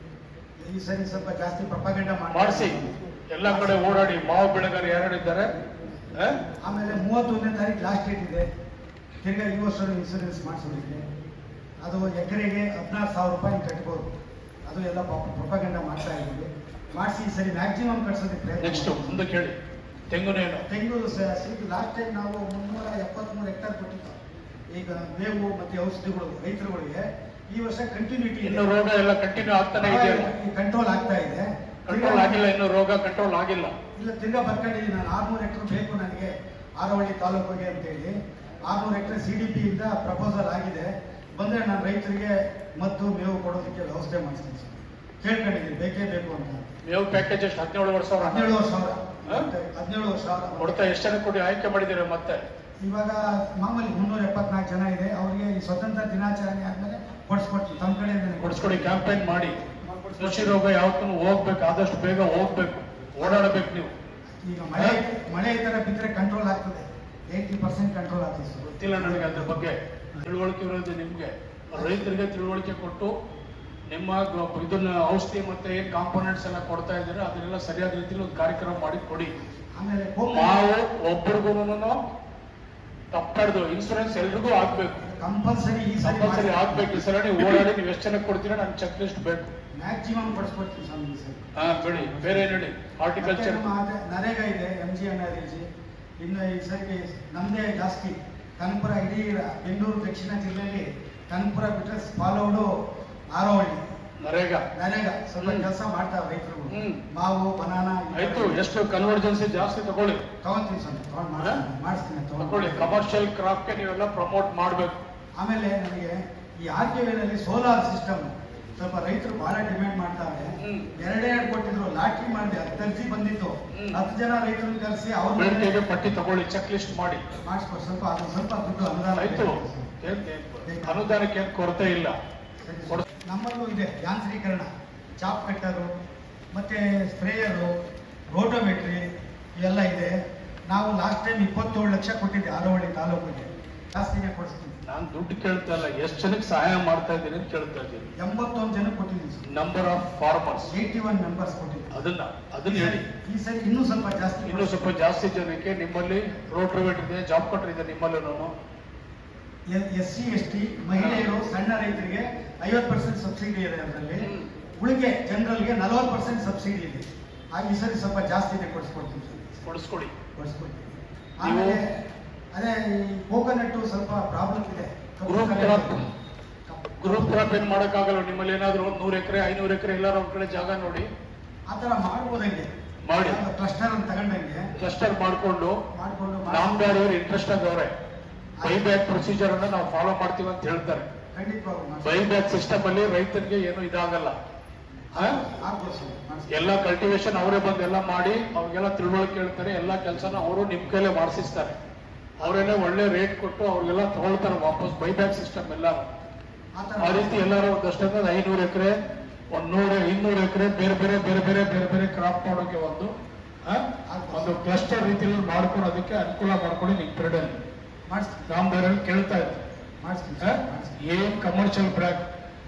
ಈ ಸರಿ ಸ್ವಲ್ಪ ಜಾಸ್ತಿ ಪ್ರಪಗಂಡ ಮಾಡಿಸಿ ಎಲ್ಲ ಕಡೆ ಓಡಾಡಿ. ಮಾವು ಬೆಳೆಗಾರರು ಯಾರ್ಯಾರಿದ್ದಾರೆ? ಆಮೇಲೆ 31ನೇ ತಾರೀಕು ಲಾಸ್ಟ್ ಡೇಟ್ ಇದೆ. ತಿರ್ಗಾ ಈ ವರ್ಷ ಇನ್ಸೂರೆನ್ಸ್ ಮಾಡಿಸೋದಿದೆ. ಅದು ಎಕರೆಗೆ 16,000 ರೂಪಾಯಿ ಕಟ್ಬೋದು. ಅದು ಎಲ್ಲ ಪ್ರಪಗಂಡ ಮಾಡ್ತಾ ಇದ್ದೀವಿ. ಮಾಡಿಸಿ ಈ ಸರಿ ಮ್ಯಾಕ್ಸಿಮಮ್ ಕಟ್ಸೋದಕ್ಕೆ ನೆಕ್ಸ್ಟ್ ಮುಂದೆ ಕೇಳಿ. ತೆಂಗುನೇನು? ತೆಂಗು ಲಾಸ್ಟ್ ಟೈಮ್ ನಾವು 373 ಹೆಕ್ಟರ್ ಕೊಟ್ಟಿದ್ದು. ಈಗ ಬೇವು ಮತ್ತೆ ಔಷಧಿಗಳು ರೈತರುಗಳಿಗೆ ಈ ವರ್ಷ ಕಂಟಿನ್ಯೂಟಿ. ಇನ್ನು ರೋಗ ಎಲ್ಲ ಕಂಟಿನ್ಯೂ ಆಗ್ತಾನೆ ಇದೆಯಲ್ಲ? ಕಂಟ್ರೋಲ್ ಆಗ್ತಾ ಇದೆ. ಕಂಟ್ರೋಲ್ ಆಗಿಲ್ಲ, ಇನ್ನು ರೋಗ ಕಂಟ್ರೋಲ್ ಆಗಿಲ್ಲ. ಇಲ್ಲ, ತಿರ್ಗಾ ಬರ್ಕೊಂಡಿದ್ದೀನಿ ನಾನು. 600 ಹೆಕ್ಟರ್ ಬೇಕು ನನಗೆ ಆರೋಹಳ್ಳಿ ತಾಲೂಕಿಗೆ ಅಂತೇಳಿ. 600 ಹೆಕ್ಟರ್ CDP ಇಂದ ಪ್ರಪೋಸಲ್ ಆಗಿದೆ. ಬಂದ್ರೆ ನಾನು ರೈತರಿಗೆ ಮತ್ತು ಮೇವು ಕೊಡೋದಕ್ಕೆ ವ್ಯವಸ್ಥೆ ಮಾಡಿಸ್ತೀನಿ ಸರ್. ಕೇಳ್ಕೊಂಡಿದ್ದೀನಿ, ಬೇಕೇ ಬೇಕು ಅಂತ. ಮೇವು ಪ್ಯಾಕೇಜ್ ಎಷ್ಟು? 17,000. 17,000. 17 ವರ್ಷ ಕೊಡ್ತಾ ಎಷ್ಟು ಜನ ಕೊಡಿ ಆಯ್ಕೆ ಮಾಡಿದ್ದೀರಾ ಮತ್ತೆ? ಇವಾಗ ಮಾಮೂಲಿ 374 ಜನ ಇದೆ. ಅವರಿಗೆ ಈ ಸ್ವತಂತ್ರ ದಿನಾಚರಣೆ ಆದ್ಮೇಲೆ ಕೊಡಿಸ್ಕೊಡ್ತೀವಿ, ತಮ್ಮ ಕಡೆಯಿಂದ ಕೊಡಿಸ್ಕೊಡಿ, ಕ್ಯಾಂಪೇನ್ ಮಾಡಿ. ಕೃಷಿ ರೋಗ ಯಾವತ್ತೂ ಹೋಗ್ಬೇಕು, ಆದಷ್ಟು ಬೇಗ ಹೋಗ್ಬೇಕು, ಓಡಾಡಬೇಕು ನೀವು. ಈಗ ಮಳೆ ಈ ತರ ಬಿದ್ದರೆ ಕಂಟ್ರೋಲ್ ಆಗ್ತದೆ, 80% ಕಂಟ್ರೋಲ್ ಆಗ್ತದೆ ಸರ್. ಗೊತ್ತಿಲ್ಲ ನನಗೆ ಅದ್ರ ಬಗ್ಗೆ ತಿಳುವಳಿಕೆ ಇರೋದು ನಿಮ್ಗೆ. ರೈತರಿಗೆ ತಿಳುವಳಿಕೆ ಕೊಟ್ಟು ನಿಮ್ಮ ಇದನ್ನ ಔಷಧಿ ಮತ್ತೆ ಏನ್ ಕಾಂಪೋನೆಂಟ್ಸ್ ಎಲ್ಲ ಕೊಡ್ತಾ ಇದ್ದೀರಾ ಅದನ್ನೆಲ್ಲ ಸರಿಯಾದ ರೀತಿಯಲ್ಲಿ ಒಂದು ಕಾರ್ಯಕ್ರಮ ಮಾಡಿ ಕೊಡಿ. ಆಮೇಲೆ ನಾವು ಒಬ್ಬರಿಗೂ ತಪ್ಪಾಡ್ದು ಇನ್ಸೂರೆನ್ಸ್ ಎಲ್ರಿಗೂ ಆಗ್ಬೇಕು, ಕಂಪಲ್ಸರಿ ಕಂಪಲ್ಸರಿ ಆಗ್ಬೇಕು. ಈ ಸಲ ನೀವು ಓಡಾಡಿ ನೀವು ಎಷ್ಟು ಜನಕ್ಕೆ ಕೊಡ್ತೀರಾ ನನ್ಗೆ ಚೆಕ್ ಲಿಸ್ಟ್ ಬೇಕು. ಮ್ಯಾಕ್ಸಿಮಮ್ ಕೊಡಿಸ್ಕೊಡ್ತೀವಿ ಸ್ವಾಮಿ ಸರ್. ಬಿಡಿ, ಬೇರೆ ಏನ್ ಹೇಳಿ. ಹಾರ್ಟಿಕಲ್ಚರ್ ನರೇಗಾ ಇದೆ, MGNREG. ಇನ್ನು ಈ ಸರಿ ನಮ್ದೇ ಜಾಸ್ತಿ. ಕನಕಪುರ ಇಡೀ ಬೆಂಗಳೂರು ದಕ್ಷಿಣ ಜಿಲ್ಲೆಯಲ್ಲಿ ಕನಕಪುರ ಬಿಟ್ಟರೆ ಫಾಲೋಡು ಆರೋಹಳ್ಳಿ ನರೇಗಾ ಸ್ವಲ್ಪ ಕೆಲಸ ಮಾಡ್ತಾರೆ ರೈತರು. ಮಾವು ಬನಾನಾ ಆಯ್ತು. ಎಷ್ಟು ಕನ್ವರ್ಜೆನ್ಸಿ ಜಾಸ್ತಿ ತಗೊಳ್ಳಿ, ತಗೊಂತೀವಿ ಸರ್, ಮಾಡಿಸ್ತೀನಿ ತಗೊಳ್ಳಿ. ಕಮರ್ಷಿಯಲ್ ಕ್ರಾಪ್ಗೆ ನೀವೆಲ್ಲ ಪ್ರಮೋಟ್ ಮಾಡ್ಬೇಕು. ಆಮೇಲೆ ನನಗೆ ಈ RKVನಲ್ಲಿ ಸೋಲಾರ್ ಸಿಸ್ಟಮ್ ಸ್ವಲ್ಪ ರೈತರು ಬಹಳ ಡಿಮ್ಯಾಂಡ್ ಮಾಡ್ತಾರೆ. 2 ಕೊಟ್ಟಿದ್ರು, ಲಾಟ್ರಿ ಮಾಡಿದೆ, 10 ಅರ್ಜಿ ಬಂದಿತ್ತು. 10 ಜನ ರೈತರನ್ನು ಕರೆಸಿ ಅವ್ರ ಬೇಡಿಕೆಗೆ ಪಟ್ಟಿ ತಗೊಳ್ಳಿ, ಚೆಕ್ ಲಿಸ್ಟ್ ಮಾಡಿ ಮಾಡಿಸ್ಕೊಡಿ. ಸ್ವಲ್ಪ ದುಡ್ಡು ಅನುದಾನ ಆಯ್ತು. ಅನುದಾನಕ್ಕೆ ಏನು ಕೊರತೆ ಇಲ್ಲ. ನಮ್ಮಲ್ಲೂ ಇದೆ ಯಾಂತ್ರೀಕರಣ, ಚಾಪ್ ಕಟ್ಟರು ಮತ್ತೆ ಸ್ಪ್ರೇಯರು, ರೋಟೋಮೆಟ್ರಿ ಇವೆಲ್ಲ ಇದೆ. ನಾವು ಲಾಸ್ಟ್ ಟೈಮ್ 27 ಲಕ್ಷ ಕೊಟ್ಟಿದ್ದೆ ಆರೋಹಳ್ಳಿ ತಾಲೂಕಿಗೆ. ಜಾಸ್ತಿನೇ ಕೊಡಿಸ್ತೀನಿ. ನಾನು ದುಡ್ಡು ಕೇಳ್ತಾ ಇಲ್ಲ, ಎಷ್ಟು ಜನಕ್ಕೆ ಸಹಾಯ ಮಾಡ್ತಾ ಇದ್ದೀನಿ ಅಂತ ಕೇಳ್ತಾ ಇದ್ದೀನಿ. 81 ಜನಕ್ಕೆ ಕೊಟ್ಟಿದ್ದೀನಿ. ನಂಬರ್ ಆಫ್ ಫಾರ್ಮರ್ಸ್ 81 ಮೆಂಬರ್ಸ್ ಕೊಟ್ಟಿದ್ದೀನಿ. ಅದನ್ನ ಹೇಳಿ. ಈ ಸರಿ ಇನ್ನೂ ಸ್ವಲ್ಪ ಜಾಸ್ತಿ ಜನಕ್ಕೆ ನಿಮ್ಮಲ್ಲಿ ರೋಟೋವೇಟರ್ ಇದೆ, ಜಾಬ್ ಕಟ್ರ್ ಇದೆ ನಿಮ್ಮಲ್ಲಿ. SC ST ಮಹಿಳೆಯರು, ಸಣ್ಣ ರೈತರಿಗೆ 50% ಸಬ್ಸಿಡಿ ಇದೆ. ಅದರಲ್ಲಿ ಉಳಿಗೆ ಜನರಲ್ಗೆ 40% ಸಬ್ಸಿಡಿ ಇದೆ. ಹಾಗೆ ಈ ಸರಿ ಸ್ವಲ್ಪ ಜಾಸ್ತಿನೇ ಕೊಡಿಸ್ಕೊಡ್ತೀವಿ. ಆಮೇಲೆ ಅದೇ ಈ ಕೋಕೋನಟ್ ಸ್ವಲ್ಪ ಪ್ರಾಬ್ಲಮ್ ಇದೆ. ಗ್ರೂಪ್ ಕ್ರಾಪ್ ಏನ್ ಮಾಡಕ್ಕಾಗಲ್ಲ. ನಿಮ್ಮಲ್ಲಿ ಏನಾದ್ರು 100 ಎಕರೆ 500 ಎಕರೆ ಎಲ್ಲಾರು ಒಂದ್ ಕಡೆ ಜಾಗ ನೋಡಿ ಆ ತರ ಮಾಡ್ಬೋದಂಗೆ ಮಾಡಿ. ಕ್ಲಸ್ಟರ್ ಅಂತ ತಗೊಂಡಂಗೆ ಕ್ಲಸ್ಟರ್ ಮಾಡ್ಕೊಂಡು ನಾಮದಾರಿಯವರು ಇಂಟ್ರೆಸ್ಟ್ ಆಗವ್ರೆ. ಬೈಬ್ಯಾಕ್ ಪ್ರೊಸೀಜರ್ ಅನ್ನ ನಾವು ಫಾಲೋ ಮಾಡ್ತೀವಿ ಅಂತ ಹೇಳ್ತಾರೆ. ಬೈಬ್ಯಾಕ್ ಸಿಸ್ಟಮ್ ಅಲ್ಲಿ ರೈತರಿಗೆ ಏನು ಇದಾಗಲ್ಲ. ಎಲ್ಲ ಕಲ್ಟಿವೇಶನ್ ಅವರೇ ಬಂದು ಎಲ್ಲ ಮಾಡಿ ಅವ್ರಿಗೆಲ್ಲ ತಿಳುವಳಿಕೆ ಹೇಳ್ತಾರೆ. ಎಲ್ಲ ಕೆಲಸನ ಅವರು ನಿಮ್ ಕೈಲೇ ಮಾಡಿಸ್ತಾರೆ. ಅವರೆಲ್ಲ ಒಳ್ಳೆ ರೇಟ್ ಕೊಟ್ಟು ಅವ್ರಿಗೆಲ್ಲ ತಗೊಳ್ತಾರೆ ವಾಪಸ್. ಬೈಬ್ಯಾಕ್ ಸಿಸ್ಟಮ್ ಎಲ್ಲಾರು ಆ ರೀತಿ ಎಲ್ಲಾರು ಒಂದಷ್ಟು 500 ಎಕರೆ 100-200 ಎಕರೆ ಬೇರೆ ಕ್ರಾಪ್ ಮಾಡೋಕೆ ಒಂದು ಕ್ಲಸ್ಟರ್ ರೀತಿಯಲ್ಲಿ ಮಾಡ್ಕೊಂಡು ಅದಕ್ಕೆ ಅನುಕೂಲ ಮಾಡ್ಕೊಂಡು ನಿಮ್ ಪೀರಿಯಡ್ ಅಲ್ಲಿ ರಾಮದೇವರಲ್ಲಿ ಕೇಳ್ತಾ ಇದ್ದೆ. ಏನ್ ಕಮರ್ಷಿಯಲ್ ಬ್ರ್ಯಾಕ್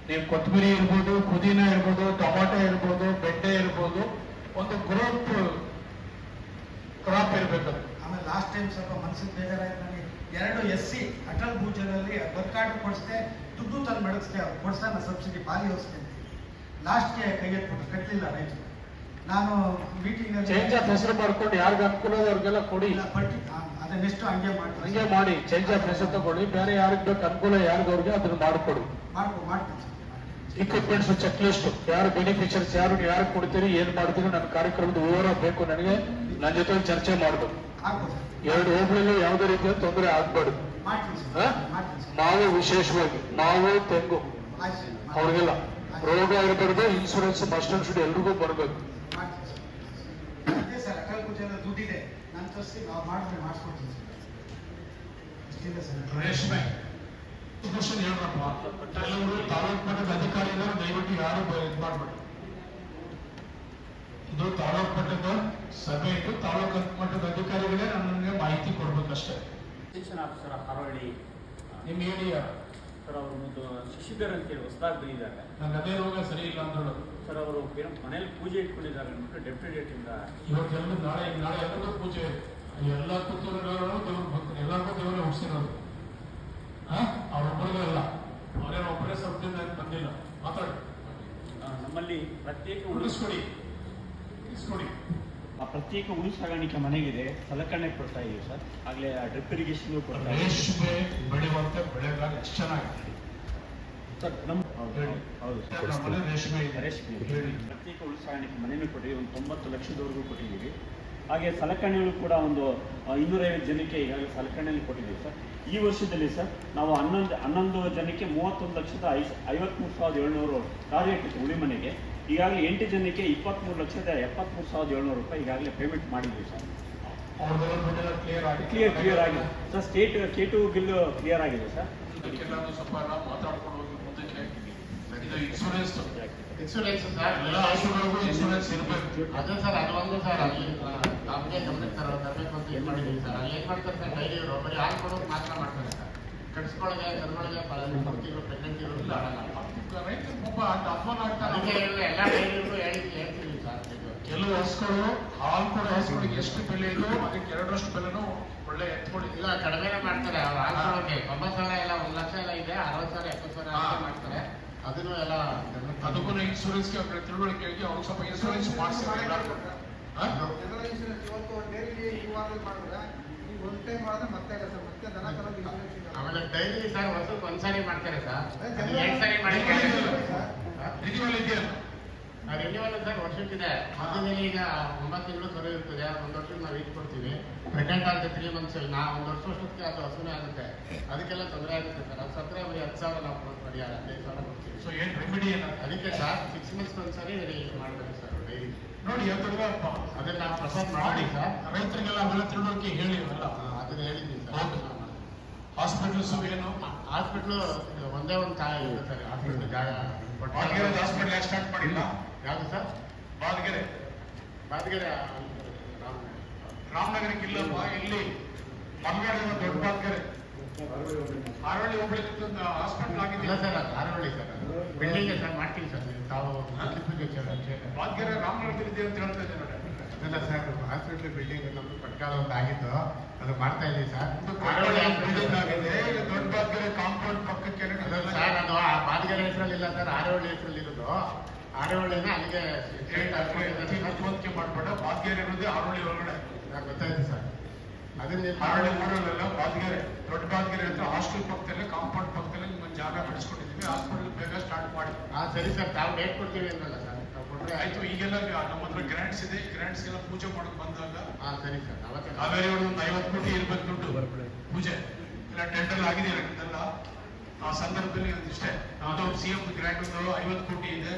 ನೀವು ಕೊತ್ತಂಬರಿ ಇರ್ಬೋದು, ಪುದೀನ ಇರ್ಬೋದು, ಟೊಮಾಟೊ ಇರ್ಬೋದು, ಬೆಂಡೆ ಇರ್ಬೋದು, ಒಂದು ಗ್ರೂಪ್ ಕ್ರಾಪ್ ಇರ್ಬೇಕು. ಆಮೇಲೆ ಲಾಸ್ಟ್ ಟೈಮ್ ಸ್ವಲ್ಪ ಮನಸ್ಸಿಗೆ ಬೇಜಾರಾಯ್ತು ನನಗೆ. 2 SC ಅಟಲ್ ಭೂಜಲಲ್ಲಿ ವರ್ಕಾರ್ಡ್ ಕೊಡಿಸ್ದೆ, ದುಡ್ಡು ತಂದು ಮಡಗಿಸ್ದೆ. ಅವ್ರು ಕೊಡ್ಸಾನ ಸಬ್ಸಿಡಿ ಪಾಲಿ ಹೊಸ್ತೆ ಲಾಸ್ಟ್ಗೆ ಕೈ ಎತ್ಬಿಟ್ಟು ಕಟ್ಟಲಿಲ್ಲ ರೈತರು. ನಾನು ಮೀಟಿಂಗ್ ಚೇಂಜ್ ಆಫ್ ಹೆಸರು ಮಾಡ್ಕೊಂಡು ಯಾರಿಗ ಅನುಕೂಲ ಅವ್ರಿಗೆಲ್ಲ ಕೊಡಿ. ಅದನ್ನೆಷ್ಟು ಹಂಗೆ ಮಾಡಿ ಚೇಂಜ್ ಆಫ್ ಹೆಸರು ತಗೊಳ್ಳಿ. ಬೇರೆ ಯಾರಿಗ್ ಬೇಕು ಅನುಕೂಲ ಯಾರಿಗವ್ರಿಗೆ ಅದನ್ನ ಮಾಡಿಕೊಡಿ. ಮಾಡ್ತೀನಿ. ಇಕ್ವಿಪ್ಮೆಂಟ್ಸ್ ಚೆಕ್ ಲಿಸ್ಟ್, ಯಾರು ಬೆನಿಫಿಷಿಯರ್ಸ್, ಯಾರು ಕೊಡ್ತೀರಿ, ಏನ್ ಮಾಡ್ತೀರಿ, ನನ್ನ ಕಾರ್ಯಕ್ರಮದ ವಿವರ ಬೇಕು ನನಗೆ. ನನ್ನ ಜೊತೆ ಚರ್ಚೆ ಮಾಡ್ಬೇಕು. 2 ಹೋಬಳಿಗೂ ಯಾವುದೇ ರೀತಿಯ ತೊಂದರೆ ಆಗ್ಬಾರ್ದು. ಮಾವು ವಿಶೇಷವಾಗಿ ಮಾವು, ತೆಂಗು ಅವ್ರಿಗೆಲ್ಲ ರೋಗ ಇರಬಾರ್ದು. ಇನ್ಸೂರೆನ್ಸ್ ಮಸ್ಟ್ ಅಂಡ್ ಶುಡ್ ಎಲ್ರಿಗೂ ಬರ್ಬೇಕು. ಅಟಲ್ ಭೂಜಲ ದುಡ್ಡಿದೆ, ನನ್ನ ತರಿಸಿ ನಾವು ಮಾಡಿಸ್ಕೊಡ್ತೀವಿ ಸರ್. ರೇಷ್ಮೆ ಹೇಳ್ರಪ್ಪ. ಕೆಲವರು ತಾಲೂಕು ಮಟ್ಟದ ಅಧಿಕಾರಿಗಳು ದಯವಿಟ್ಟು ಯಾರು ಇದು ಮಾಡ್ಬೇಡಿ. ಇದು ತಾಲೂಕು ಮಟ್ಟದ ಸಭೆ ಇಟ್ಟು ತಾಲೂಕು ಮಟ್ಟದ ಅಧಿಕಾರಿಗಳೇ ನನಗೆ ಮಾಹಿತಿ ಕೊಡ್ಬೇಕಷ್ಟೇ. ಎಕ್ಸ್ಟೆನ್ಷನ್ ಆಫೀಸರ್ ಹಾರೋಳಿ ನಿಮ್ ಏರಿಯಾ ಸರ್, ಅವರು ಒಂದು ಶಶಿಧರ್ ಅಂತೇಳಿ ಹೊಸದಾಗಿ ಬಂದಿದ್ದಾರೆ. ನನ್ನ ಅದೇ ರೋಗ ಸರಿ ಇಲ್ಲ ಅಂತ ಹೇಳೋದು ಸರ್. ಅವರು ಮನೇಲಿ ಪೂಜೆ ಇಟ್ಕೊಂಡಿದ್ದಾರೆ ಅಂದ್ಬಿಟ್ಟು ಡೆಪ್ಟಿ ಡೇಟ್ ಇಂದ ಇವತ್ತೆಲ್ಲ ನಾಳೆ ಎಲ್ಲರಿಗೂ ಪೂಜೆ, ಎಲ್ಲ ಪುತ್ತೂರುಗಳು ಎಲ್ಲರಿಗೂ ದೇವರೇ ಹುಡ್ಸಿರೋದು. ಅವ್ರೊಬ್ಬರಿಗೂ ಇಲ್ಲ, ಅವರೇನೋ ಒಬ್ಬರೇ ಸಬ್ದಿಂದ ಬಂದಿಲ್ಲ. ಮಾತಾಡಿ. ನಮ್ಮಲ್ಲಿ ಪ್ರತ್ಯೇಕ ಉಳಿಸ್ಕೊಡಿ. ಪ್ರತ್ಯೇಕ ಉಳು ಸಾಗಾಣಿಕೆ ಮನೆಗಿದೆ, ಸಲಕರಣೆ ಕೊಡ್ತಾ ಇದೀವಿ ಸರ್. ಆಗ್ಲೇ ಡ್ರಿಪ್ ಇರಿಗೇಷನ್ ಕೊಡ್ತಾ ಇದೀವಿ. ರೇಷ್ಮೆ ಬೆಳೆಯುವಂತೆ ಬೆಳೆಗಾಲ ಎಷ್ಟು ಚೆನ್ನಾಗಿದೆ ಸರ್. ನಮ್ಮಲ್ಲಿ ರೇಷ್ಮೆ ಹೇಳಿ. ಪ್ರತ್ಯೇಕ ಉಳು ಸಾಗಾಣಿಕೆ ಮನೆಯೂ ಕೊಟ್ಟಿದ್ದೀವಿ. ಒಂದು 90 ಲಕ್ಷದವರೆಗೂ ಕೊಟ್ಟಿದ್ದೀವಿ. ಹಾಗೆ ಸಲಕರಣೆಗಳು ಕೂಡ ಒಂದು 250 ಜನಕ್ಕೆ ಈಗಾಗಲೇ ಸಲಕರಣೆಯಲ್ಲಿ ಕೊಟ್ಟಿದ್ದೀವಿ ಸರ್. ಈ ವರ್ಷದಲ್ಲಿ ಸರ್ ನಾವು 11 ಜನಕ್ಕೆ 31,53,700 ಟಾರ್ಗೆಟ್ ಇತ್ತು ಉಳಿ ಮನೆಗೆ. ಈಗಾಗಲೇ 8 ಜನಕ್ಕೆ 23,73,700 ರೂಪಾಯಿ ಈಗಾಗಲೇ ಪೇಮೆಂಟ್ ಮಾಡಿದ್ದೀವಿ ಸರ್. ಅವ್ರದ್ದೆಲ್ಲ ಕ್ಲಿಯರ್ ಆಗಿ ಕ್ಲಿಯರ್ ಆಗಿದೆ sir. State K2 bill clear ಆಗಿದೆ ಸರ್. ಇದಕ್ಕೆಲ್ಲಾನು ಸ್ವಲ್ಪ ಮಾತಾಡ್ಕೊಂಡು ಹೋಗಿ ಮುಂದಕ್ಕೆ ಇದು ಇನ್ಶೂರೆನ್ಸ್ ಸರ್ ಎಲ್ಲ ಹಸುಗಳಿಗೂ ಇನ್ಶೂರೆನ್ಸ್ ಇರಬೇಕು. ಅದೇ ಸರ್ ಅದು ಒಂದು ಸರ್ ಅಲ್ಲಿ ನಮಗೆ ಗಮನಕ್ಕೆ ತರಬೇಕು ಅಂತ ಇದು ಮಾಡಿದ್ದೀವಿ ಸರ್. ಅಲ್ಲಿ ಏನು ಮಾಡ್ತಾರೆ ಸರ್ ಡೈಲಿ ಇವರು ಬರೀ ಹಾಲು ಕೊಡೋದು ಮಾತ್ರ ಮಾಡ್ತಾರೆ ಸರ್. ಕಟ್ಸ್ಕೊಳಗೆ ಕರ್ಗಳಿಗೆ ತಿಂಗಳು ಪ್ರೆಗ್ನೆಂಟ್ ಇರೋದಿಲ್ಲ ರೈತರು ಪಾಪ ಅಪಮಾನ ಆಗ್ತಾರೆ. ಅದಕ್ಕೆ ಎಲ್ಲ ಡೈಲಿಗಳು ಹೇಳ್ತೀವಿ ಸರ್. ಕೆಲವು ಹಸುಗಳು ಹಾಲು ಕೊಡೋ ಹಸುಗಳಿಗೆ ಎಷ್ಟು ಬೆಲೆ ಇದೋ ಅದಕ್ಕೆ 2ರಷ್ಟು ಬೆಲೆನೂ ಒಳ್ಳೆ ಎತ್ಕೊಳ್ಳಿ. ಇಲ್ಲ ಕಡಿಮೆನೇ ಮಾಡ್ತಾರೆ ಅವ್ರು ಹಾಲು ಕೊಡೋಕೆ 90,000 ಎಲ್ಲ 1,00,000 ಎಲ್ಲ ಇದೆ, 60,000 70,000 ಮಾಡ್ತಾರೆ. ಅದನ್ನು ಎಲ್ಲ ಅದಕ್ಕೂ ಇನ್ಶೂರೆನ್ಸ್ಗೆ ಅವ್ರ ತಿಳುವಳಿಕೆಗೆ ಅವ್ರಿಗೆ ಸ್ವಲ್ಪ ಇನ್ಶೂರೆನ್ಸ್ ಮಾಡಿಸಿದ್ರೆ ಆಮೇಲೆ ಡೈಲಿ ಸರ್ ವರ್ಷಕ್ಕೆ ಒಂದ್ಸಾರಿ ಮಾಡ್ತಾರೆ ಸರ್. 2 ಸಾರಿ ಮಾಡಿ ರಿನ್ಯೂವಲ್ ಇದೆಯಲ್ಲ ರಿನ್ಯೂವಲ್ ಸರ್ ವರ್ಷಕ್ಕಿದೆ. ಮಧ್ಯದಲ್ಲಿ ಈಗ 9 ತಿಂಗಳು ಸರಿ ಇರ್ತದೆ. 1 ವರ್ಷಕ್ಕೆ ನಾವು ಇದು ಕೊಡ್ತೀವಿ. ಪ್ರೆಗ್ನೆಂಟ್ ಆಗುತ್ತೆ 3 months ನಾ 1 ವರ್ಷಕ್ಕೆ ಅದು ಹಸುನೇ ಆಗುತ್ತೆ. ಅದಕ್ಕೆಲ್ಲ ತೊಂದರೆ ಆಗುತ್ತೆ ಸರ್. ಅದು ಸತ್ತರೆ ಬರೀ 10,000 ನಾವು ಪರಿಹಾರ 15,000 ಕೊಡ್ತೀವಿ. ಸೊ ಏನ್ ರೆಮಿಡಿ ಏನ ಅದಕ್ಕೆ ಸರ್ 6 months ಒಂದ್ಸರಿ ಮಾಡ್ಬೇಕು ಸರ್ ಡೈಲಿ. ನೋಡಿ ಯಾಕಂದ್ರೆ ಅದನ್ನ ನಾವು ಪ್ರಪೋಸ್ ಮಾಡಿ ಸರ್. ರೈತರಿಗೆಲ್ಲ ಅವೆಲ್ಲ ತಿಳುವಳಿಕೆ ಹೇಳಿ ಅವೆಲ್ಲ ಅದನ್ನ ಹೇಳಿದ್ದೀವಿ ಸರ್. ಹಾಸ್ಪಿಟಲ್ಸ್ ಏನು ಹಾಸ್ಪಿಟ್ಲು ಒಂದೇ ಒಂದು ತಾಯಿ ಇದೆ ಸರ್. ಹಾಸ್ಪಿಟ್ಲ್ ಜಾಗ ಬಾದ್ಗೆರೆ ಹಾಸ್ಪಿಟಲ್ ಯಾಕೆ ಸ್ಟಾರ್ಟ್ ಮಾಡಿಲ್ಲ? ಯಾವುದು ಸರ್? ಬಾದ್ಗೆರೆ ಬಾದ್ಗೆರೆ ರಾಮನಗರಕ್ಕೆ ಇಲ್ಲಪ್ಪ, ಇಲ್ಲಿ ಮಲ್ನಾಡಿನ ದೊಡ್ಡ ಬಾದ್ಗೆರೆ ಹಾರೋಳ್ಳಿ ಹೋಗ್ಲಿಕ್ಕೆ ಒಂದು ಹಾಸ್ಪಿಟಲ್ ಇಲ್ಲ ಆಗಿದೆ ಸರ್. ಅದು ಆರೋಳಿ ಸರ್. ಬಿಲ್ಡಿಂಗ್ ಸರ್ ಮಾಡ್ತೀವಿ ಸರ್. ತಾವು ಬಾದ್ಗೆರೆ ರಾಮನಗರದಲ್ಲಿದೆ ಅಂತ ಹೇಳ್ತಾ ಇದ್ದೆ ನೋಡಿ. ಅದಲ್ಲ ಸರ್ ಹಾಸ್ಪಿಟ್ಲ್ ಬಿಲ್ಡಿಂಗ್ ನಮ್ದು ಪಟ್ಕಾಲ ಒಂದು ಆಗಿತ್ತು, ಅದು ಮಾಡ್ತಾ ಇದ್ದೀವಿ ಸರ್. ಬಿಲ್ಡಿಂಗ್ ಆಗಿದೆ. ಈಗ ದೊಡ್ಡ ಬಾದ್ಗೆರೆ ಕಾಂಪೌಂಡ್ ಪಕ್ಕಕ್ಕೆ ಅದಲ್ಲ ಸರ್, ಅದು ಆ ಬಾದ್ಗೆರೆ ಹೆಸರಲ್ಲಿ ಇಲ್ಲ ಸರ್, ಆರೋಳಿ ಹೆಸರಲ್ಲಿ ಇರೋದು. ಆರೋಳಿನ ಅಲ್ಲಿಗೆ ಹೋಲಿಕೆ ಮಾಡ್ಬೇಡ. ಬಾದ್ಗೆರೆ ಇರೋದೇ ಹಾರೋಳ್ಳಿ ಒಳಗಡೆ. ಗೊತ್ತಾಯ್ತು ಸರ್. ಅದನ್ನ ಹಾರೋಳ್ಳಿ ಊರಲ್ಲೆಲ್ಲ ಬಾದ್ಗೆರೆ, ದೊಡ್ಡ ಬಾದ್ಗೆರೆ ಹತ್ರ ಹಾಸ್ಟೆಲ್ ಪಕ್ಕದಲ್ಲೇ ಕಾಂಪೌಂಡ್ ಪಕ್ಕದಲ್ಲೇ ನಿಮ್ಮ ಜಾಗ ಬಿಡಿಸ್ಕೊಂಡಿದ್ದೀವಿ. ಹಾಸ್ಪಿಟಲ್ ಬೇಗ ಸ್ಟಾರ್ಟ್ ಮಾಡಿ. ಸರಿ ಸರ್. ತಾವು ಡೇಟ್ ಕೊಡ್ತೀವಿ ಅಂದಲ್ಲ ಸರ್. ತಾವು ಕೊಟ್ಟರೆ ಆಯ್ತು. ಈಗೆಲ್ಲ ನಮ್ಮ ಹತ್ರ ಗ್ರಾಂಟ್ಸ್ ಇದೆ. ಗ್ರಾಂಟ್ಸ್ ಎಲ್ಲ ಪೂಜೆ ಮಾಡಕ್ ಬಂದಾಗ ಸರಿ ಸರ್. ಅವತ್ತು ಕಾವೇರಿ ಒಂದು 50 ಕೋಟಿ ಇರ್ಬೇಕು ದುಡ್ಡು ಪೂಜೆ ಇಲ್ಲ ಟೆಂಡರ್ ಆಗಿದೆ ಇದೆಲ್ಲ. ಆ ಸಂದರ್ಭದಲ್ಲಿ ಒಂದಿಷ್ಟೇ ಯಾವುದೋ CM ಗ್ರಾಂಟ್ ಒಂದು 50 ಕೋಟಿ ಇದೆ,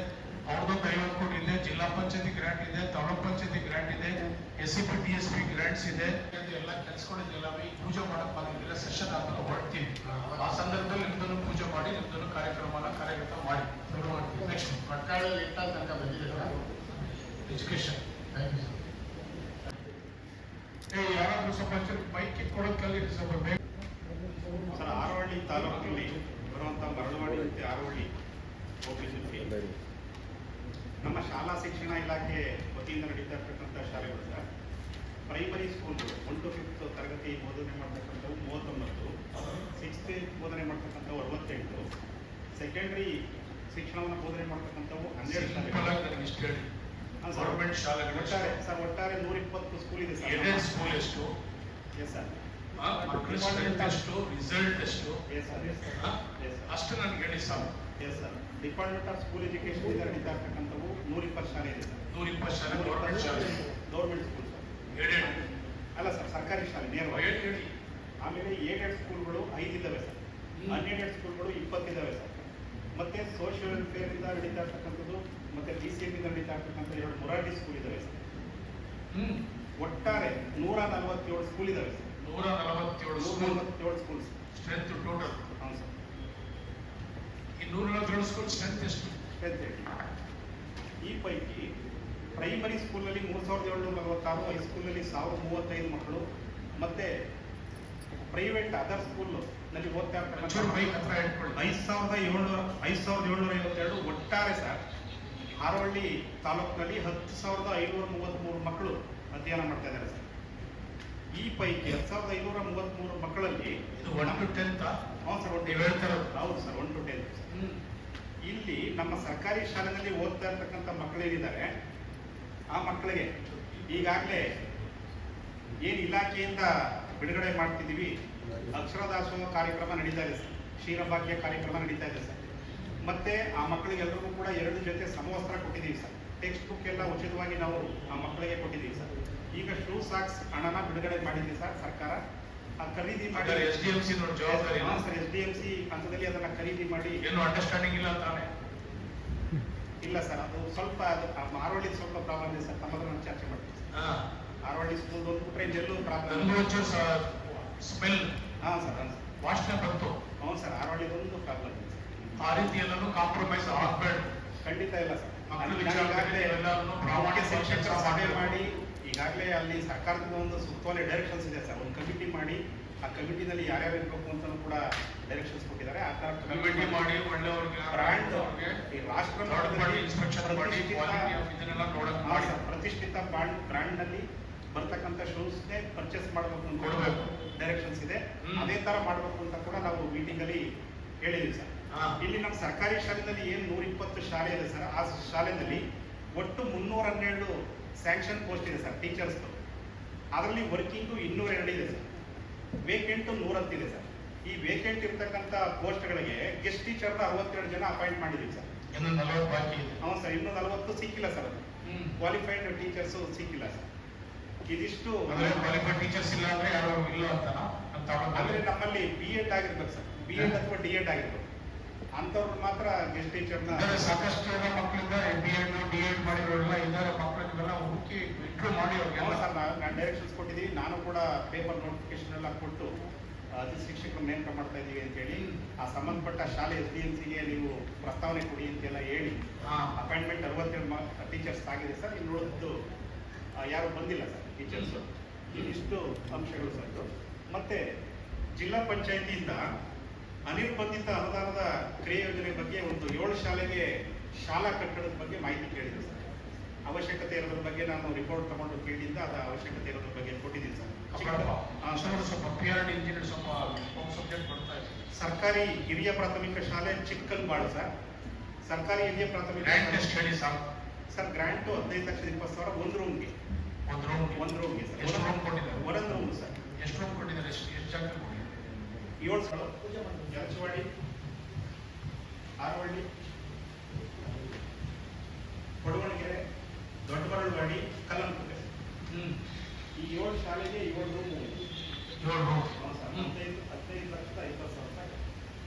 ಅವ್ರದ್ದೊಂದು 50 ಕೋಟಿ ಇದೆ, ಜಿಲ್ಲಾ ಪಂಚಾಯತಿ ಗ್ರಾಂಟ್ ಇದೆ, ತಾಲೂಕ್ ಪಂಚಾಯತಿ ಗ್ರಾಂಟ್ ಇದೆ, SCP TSP ಗ್ರಾಂಟ್ಸ್ ಇದೆ. ಎಲ್ಲ ಕೆಲಸಗಳಿದೆಲ್ಲ ಈ ಪೂಜೆ ಮಾಡಕ್ ಬಂದಿಲ್ಲ. ಸೆಷನ್ ಆದ್ಮೇಲೆ ಹೊರಡ್ತೀವಿ. ಆ ಸಂದರ್ಭದಲ್ಲಿ ನಿಮ್ದನ್ನು ಪೂಜೆ ಮಾಡಿ ನಿಮ್ದನ್ನು ಕಾರ್ಯಕ್ರಮನ ಕಾರ್ಯಗತ ಮಾಡಿ ಶುರು ಮಾಡ್ತೀವಿ. ನೆಕ್ಸ್ಟ್ ಪಟ್ಕಾಳಲ್ಲಿ ಇಟ್ಟ ತನಕ ಬಂದಿದೆ sir. Education. Thank you sir. ಯಾರಾದ್ರೂ ಸ್ವಲ್ಪ ಬೈಕ್ ಕೊಡೋದ್ ಕಲಿ ಸ್ವಲ್ಪ ಬೇಗ. ಸರ್, ಹಾರೋಹಳ್ಳಿ ತಾಲೂಕಿನಲ್ಲಿ ಬರುವಂಥ ಮರಳವಾಡಿ ಮತ್ತು ಹಾರೋಹಳ್ಳಿ ಹೋಬಳಿಯಲ್ಲಿ ನಮ್ಮ ಶಾಲಾ ಶಿಕ್ಷಣ ಇಲಾಖೆ ವತಿಯಿಂದ ನಡೀತಾ ಇರ್ತಕ್ಕಂಥ ಶಾಲೆಗಳು ಸರ್, ಪ್ರೈಮರಿ ಸ್ಕೂಲ್ಗಳು 1 to 5th ತರಗತಿ ಬೋಧನೆ ಮಾಡ್ತಕ್ಕಂಥವು 39, 6th ಬೋಧನೆ ಮಾಡ್ತಕ್ಕಂಥವು 68, ಸೆಕೆಂಡ್ರಿ ಶಿಕ್ಷಣವನ್ನು ಬೋಧನೆ ಮಾಡ್ತಕ್ಕಂಥವು 12 ಶಾಲೆಗಳು. ಇಷ್ಟು ಹೇಳಿ. ಹಾಂ ಸರ್. ಗೌರ್ಮೆಂಟ್ ಶಾಲೆಗಳು ಒಟ್ಟಾರೆ 120 ಸ್ಕೂಲ್ ಇದೆ ಸರ್. ಎಡೆಡ್ ಸ್ಕೂಲ್ ಎಷ್ಟು? Yes sir. ಮಕ್ಕಳ ಸ್ಟ್ರೆಂತ್ ಎಷ್ಟು? ರಿಸಲ್ಟ್ ಎಷ್ಟು? Yes sir. Yes sir. Yes sir. ಅಷ್ಟು ನನಗೆ ಹೇಳಿ ಸಾಕು. Yes sir. Department of school education ಇಂದ ನಡೀತಾ ಇರ್ತಕ್ಕಂಥವು 120 ಶಾಲೆ ಇದೆ ಸರ್. 120 ಶಾಲೆ ಗೌರ್ಮೆಂಟ್ ಶಾಲೆ. Government school sir. ಎಡೆಡ್ ಅಲ್ಲ ಸರ್, ಸರ್ಕಾರಿ ಶಾಲೆ ನೇರವಾಗಿ. ಹೇಳಿ. ಆಮೇಲೆ ಏಡೆಡ್ ಸ್ಕೂಲ್ಗಳು 5 ಇದ್ದಾವೆ ಸರ್. ಅನ್ಏಡೆಡ್ ಸ್ಕೂಲ್ಗಳು 20 ಇದ್ದಾವೆ ಸರ್. ಮತ್ತೆ ಸೋಷಿಯಲ್ ವೆಲ್ಫೇರ್ ಇಂದ ನಡೀತಾ ಇರ್ತಕ್ಕಂಥದ್ದು ಮತ್ತೆ DCM ಇಂದ ನಡೀತಾ ಇರ್ತಕ್ಕಂಥ 2 ಮೊರಾರ್ಜಿ ಸ್ಕೂಲ್ ಇದ್ದಾವೆ ಸರ್. ಒಟ್ಟಾರೆ 147 ಸ್ಕೂಲ್ ಇದ್ದಾವೆ sir. 147 school. 147 schools strength total. ಹೌದು ಸರ್. ಈ 147 ಸ್ಕೂಲ್ ಸ್ಟ್ರೆಂತ್ ಎಷ್ಟು? ಈ ಪೈಕಿ ಪ್ರೈಮರಿ ಸ್ಕೂಲಲ್ಲಿ 3,746, ಹೈಸ್ಕೂಲಲ್ಲಿ 1,035 ಮಕ್ಕಳು, ಮತ್ತೆ ಪ್ರೈವೇಟ್ ಅದರ್ ಸ್ಕೂಲ್ ನಲ್ಲಿ ಓದ್ತಾ ಇರ್ತಕ್ಕಂಥ ಬೈಕ್ ಹತ್ರ ಇಟ್ಕೊಳ್ಳಿ. 5,752 ಒಟ್ಟಾರೆ ಸರ್. ಹಾರೋಹಳ್ಳಿ ತಾಲೂಕಿನಲ್ಲಿ 10,533 ಮಕ್ಕಳು ಅಧ್ಯಯನ ಮಾಡ್ತಾ ಇದ್ದಾರೆ ಸರ್. ಈ ಪೈಕಿ 10,533 ಮಕ್ಕಳಲ್ಲಿ ಇದು 1 to 10th. ಹೌದು ಸರ್. ನೀವು ಹೇಳ್ತಾರೆ. ಹೌದು ಸರ್, 1 to 10. ಇಲ್ಲಿ ನಮ್ಮ ಸರ್ಕಾರಿ ಶಾಲೆಯಲ್ಲಿ ಓದ್ತಾ ಇರ್ತಕ್ಕಂಥ ಮಕ್ಕಳೇನಿದ್ದಾರೆ ಆ ಮಕ್ಕಳಿಗೆ ಈಗಾಗಲೇ ಏನು ಇಲಾಖೆಯಿಂದ ಬಿಡುಗಡೆ ಮಾಡ್ತಿದ್ದೀವಿ, ಅಕ್ಷರ ದಾಸೋಹ ಕಾರ್ಯಕ್ರಮ ನಡೀತಾ ಇದೆ ಸರ್. ಕ್ಷೀರಭಾಗ್ಯ ಕಾರ್ಯಕ್ರಮ ನಡೀತಾ ಇದೆ ಸರ್. ಮತ್ತೆ ಆ ಮಕ್ಕಳಿಗೆಲ್ಲರಿಗೂ ಕೂಡ 2 ಜೊತೆ ಸಮವಸ್ತ್ರ ಕೊಟ್ಟಿದ್ದೀವಿ ಸರ್. ಟೆಕ್ಸ್ಟ್ ಬುಕ್ ಎಲ್ಲ ಉಚಿತವಾಗಿ ನಾವು ಆ ಮಕ್ಕಳಿಗೆ ಕೊಟ್ಟಿದ್ದೀವಿ ಸರ್. ಈಗ ಶೂ ಸಾಕ್ಸ್ ಹಣನ ಬಿಡುಗಡೆ ಮಾಡಿದ್ದೀವಿ ಸರ್ ಸರ್ಕಾರ. ಆ ಖರೀದಿ ಮಾಡಿ SDMC ಜವಾಬ್ದಾರಿ ಸರ್. SDMC ಹಂತದಲ್ಲಿ ಅದನ್ನ ಖರೀದಿ ಮಾಡಿ ಏನು ಅಂಡರ್ಸ್ಟ್ಯಾಂಡಿಂಗ್ ಇಲ್ಲ ತಾನೆ? ಇಲ್ಲ ಸರ್, ಅದು ಸ್ವಲ್ಪ ಅದು ಆರೋಳ್ಳಿ ಸ್ವಲ್ಪ ಪ್ರಾಬ್ಲಮ್ ಇದೆ ಸರ್. ತಮ್ಮ ಹತ್ರ ನಾನು ಚರ್ಚೆ ಮಾಡ್ತೀನಿ. ಆರೋಳ್ಳಿ ಸ್ಕೂಲ್ ಒಂದು ಬಿಟ್ರೆ ಇನ್ನೆಲ್ಲೂ ಪ್ರಾಬ್ಲಮ್. ಸ್ಮೆಲ್ ಹಾಂ ಸರ್, ವಾಸನೆ ಬಂತು. ಹೌದು ಸರ್, ಆರೋಳ್ಳಿದೊಂದು ಪ್ರಾಬ್ಲಮ್ ಇದೆ ಸರ್. ಆ ರೀತಿ ಎಲ್ಲರೂ ಕಾಂಪ್ರಮೈಸ್ ಆಗಬೇಡ. ಖಂಡಿತ ಇಲ್ಲ ಸರ್. ಮಕ್ಕಳ ವಿಚಾರದಲ್ಲಿ ಎಲ್ಲರನ್ನೂ ಪ್ರಾಮಾಣಿಕ ಶಿಕ್ಷಕರ ಸಭೆ ಮಾಡಿ ಈಗಾಗಲೇ ಅಲ್ಲಿ ಸರ್ಕಾರದ ಒಂದು ಸುತ್ತೋಲೆ ಡೈರೆಕ್ಷನ್ಸ್ ಇದೆ ಸರ್. ಒಂದು ಕಮಿಟಿ ಮಾಡಿ ಆ ಕಮಿಟಿನಲ್ಲಿ ಯಾರ್ಯಾರು ಇರಬೇಕು ಅಂತ ಕೂಡ ಡೈರೆಕ್ಷನ್ಸ್ ಕೊಟ್ಟಿದ್ದಾರೆ. ಆ ತರ ಕಮಿಟಿ ಮಾಡಿ ಒಳ್ಳೆಯವ್ರಿಗೆ ಬ್ರ್ಯಾಂಡ್ ಈ ರಾಷ್ಟ್ರ ಇನ್ಸ್ಪೆಕ್ಷನ್ ಮಾಡಿ ಇದನ್ನೆಲ್ಲ ನೋಡಕ್ ಮಾಡಿ ಪ್ರತಿಷ್ಠಿತ ಬ್ರ್ಯಾಂಡ್ ನಲ್ಲಿ ಬರ್ತಕ್ಕಂಥ ಶೂಸ್ನೇ ಪರ್ಚೇಸ್ ಮಾಡಬೇಕು ಅಂತ ಕೊಡಬೇಕು ಡೈರೆಕ್ಷನ್ಸ್ ಇದೆ. ಅದೇ ತರ ಮಾಡಬೇಕು ಅಂತ ಕೂಡ ನಾವು ಮೀಟಿಂಗ್ ಅಲ್ಲಿ ಹೇಳಿದ್ವಿ ಸರ್. ಇಲ್ಲಿ ನಮ್ಮ ಸರ್ಕಾರಿ ಶಾಲೆಯಲ್ಲಿ ಏನು 120 ಶಾಲೆ ಇದೆ ಸರ್. ಆ ಶಾಲೆಯಲ್ಲಿ ಒಟ್ಟು 312 ಸ್ಯಾಂಕ್ಷನ್ ಪೋಸ್ಟ್ ಇದೆ ಸರ್, ಟೀಚರ್ಸ್. ಅದರಲ್ಲಿ ವರ್ಕಿಂಗು 202 ಇದೆ ಸರ್. ವೇಕೆಂಟ್ 110 ಇದೆ ಸರ್. ಈ ವೇಕೆಂಟ್ ಇರ್ತಕ್ಕಂಥ ಪೋಸ್ಟ್ಗಳಿಗೆ ಗೆಸ್ಟ್ ಟೀಚರ್ನ 62 ಜನ ಅಪಾಯಿಂಟ್ ಮಾಡಿದ್ದೀವಿ ಸರ್. ಇನ್ನು 40 ಬಾಕಿ ಇದೆ. ಹೌದು ಸರ್, ಇನ್ನೂ 40 ಸಿಕ್ಕಿಲ್ಲ ಸರ್. ಅದು ಕ್ವಾಲಿಫೈಡ್ ಟೀಚರ್ಸ್ ಸಿಕ್ಕಿಲ್ಲ ಸರ್. ಇದಿಷ್ಟು ಕ್ವಾಲಿಫೈಡ್ ಟೀಚರ್ಸ್ ಇಲ್ಲ ಅಂದ್ರೆ ಯಾರು ಇಲ್ಲ ಅಂತ ಅಂದ್ರೆ ನಮ್ಮಲ್ಲಿ BEd ಆಗಿರ್ಬೇಕು ಸರ್. BEd ಅಥವಾ DEd ಆಗಿರ್ಬೇಕು. ಅಂತವ್ರು ಮಾತ್ರ ಗೆಸ್ಟ್ ಟೀಚರ್ನ ಸಾಕಷ್ಟು ಜನ ಮಕ್ಕಳಿಂದ BEd DEd ಮಾಡಿರೋರೆಲ್ಲ ಇದ್ದಾರೆ. ಮಕ್ಕಳಿಗೆಲ್ಲ ಹುಡುಕಿ ಇಂಟ್ರೂ ಮಾಡಿ ಅವ್ರಿಗೆಲ್ಲ ಸರ್ ನಾನು ಡೈರೆಕ್ಷನ್ಸ್ ಕೊಟ್ಟಿದ್ದೀವಿ. ನಾನು ಕೂಡ ಪೇಪರ್ ನೋಟಿಫಿಕೇಶನ್ ಎಲ್ಲ ಕೊಟ್ಟು ಶಿಕ್ಷಕರು ನೇಮಕ ಮಾಡ್ತಾ ಇದ್ದೀವಿ ಅಂತ ಹೇಳಿ ಆ ಸಂಬಂಧಪಟ್ಟ ಶಾಲೆ SDMCಗೆ ನೀವು ಪ್ರಸ್ತಾವನೆ ಕೊಡಿ ಅಂತೆಲ್ಲ ಹೇಳಿ ಅಪಾಯಿಂಟ್ಮೆಂಟ್ 62 ಟೀಚರ್ಸ್ ಆಗಿದೆ ಸರ್. ಇನ್ನು ಉಳಿದು ಯಾರು ಬಂದಿಲ್ಲ ಸರ್ ಟೀಚರ್ಸ್. ಇದಿಷ್ಟು ಅಂಶಗಳು ಸರ್. ಮತ್ತೆ ಜಿಲ್ಲಾ ಪಂಚಾಯಿತಿಯಿಂದ ಅನಿರ್ಬಂಧಿತ ಅನುದಾನದ ಕ್ರಿಯೆ ಯೋಜನೆ ಬಗ್ಗೆ ಒಂದು 7 ಶಾಲೆಗೆ ಶಾಲಾ ಕಟ್ಟಡದ ಬಗ್ಗೆ ಮಾಹಿತಿ ಕೇಳಿದ್ರು ಸರ್. ಅವಶ್ಯಕತೆ ಇರೋದ್ರ ಬಗ್ಗೆ ನಾನು ರಿಪೋರ್ಟ್ ತಗೊಂಡು ಫೀಲ್ಡಿಂದ ಅದ ಅವಶ್ಯಕತೆ ಇರೋದ್ರ ಬಗ್ಗೆ ಕೊಟ್ಟಿದ್ದೀನಿ ಸರ್. ಸ್ವಲ್ಪ PRD ಇಂಜಿನಿಯರ್ ಸ್ವಲ್ಪ ಸಬ್ಜೆಕ್ಟ್ ಬರ್ತಾ ಇದೆ. ಸರ್ಕಾರಿ ಹಿರಿಯ ಪ್ರಾಥಮಿಕ ಶಾಲೆ ಚಿಕ್ಕಲ್ಬಾಳು ಸರ್. ಸರ್ಕಾರಿ ಹಿರಿಯ ಪ್ರಾಥಮಿಕ ಹೇಳಿ ಸರ್, ಗ್ರಾಂಟ್ 15,20,000 ಒಂದು ರೂಮ್ಗೆ. ಒಂದು ರೂಮ್ಗೆ ಸರ್. ಎಷ್ಟು ರೂಮ್ ಕೊಟ್ಟಿದ್ದಾರೆ? ಒಂದೊಂದು ರೂಮ್ ಸರ್. ಎಷ್ಟು ರೂಮ್ ಕೊಟ್ಟಿದ್ದಾರೆ? ಎಷ್ಟು ಜಾಗ ಕೊಟ್ಟಿದ್ದಾರೆ? 7 ಸ್ಥಳ. ಯಲಚವಾಡಿ, ಆರವಳ್ಳಿ, ಕೊಡವಣಗೆರೆ, ದೊಡ್ಡಮರಳವಾಡಿ, ಕಲ್ಲಂಪುಟೆ. ಈ 7 ಶಾಲೆಗೆ 7 ರೂಮ್. 7 ರೂಮ್ 15,50,000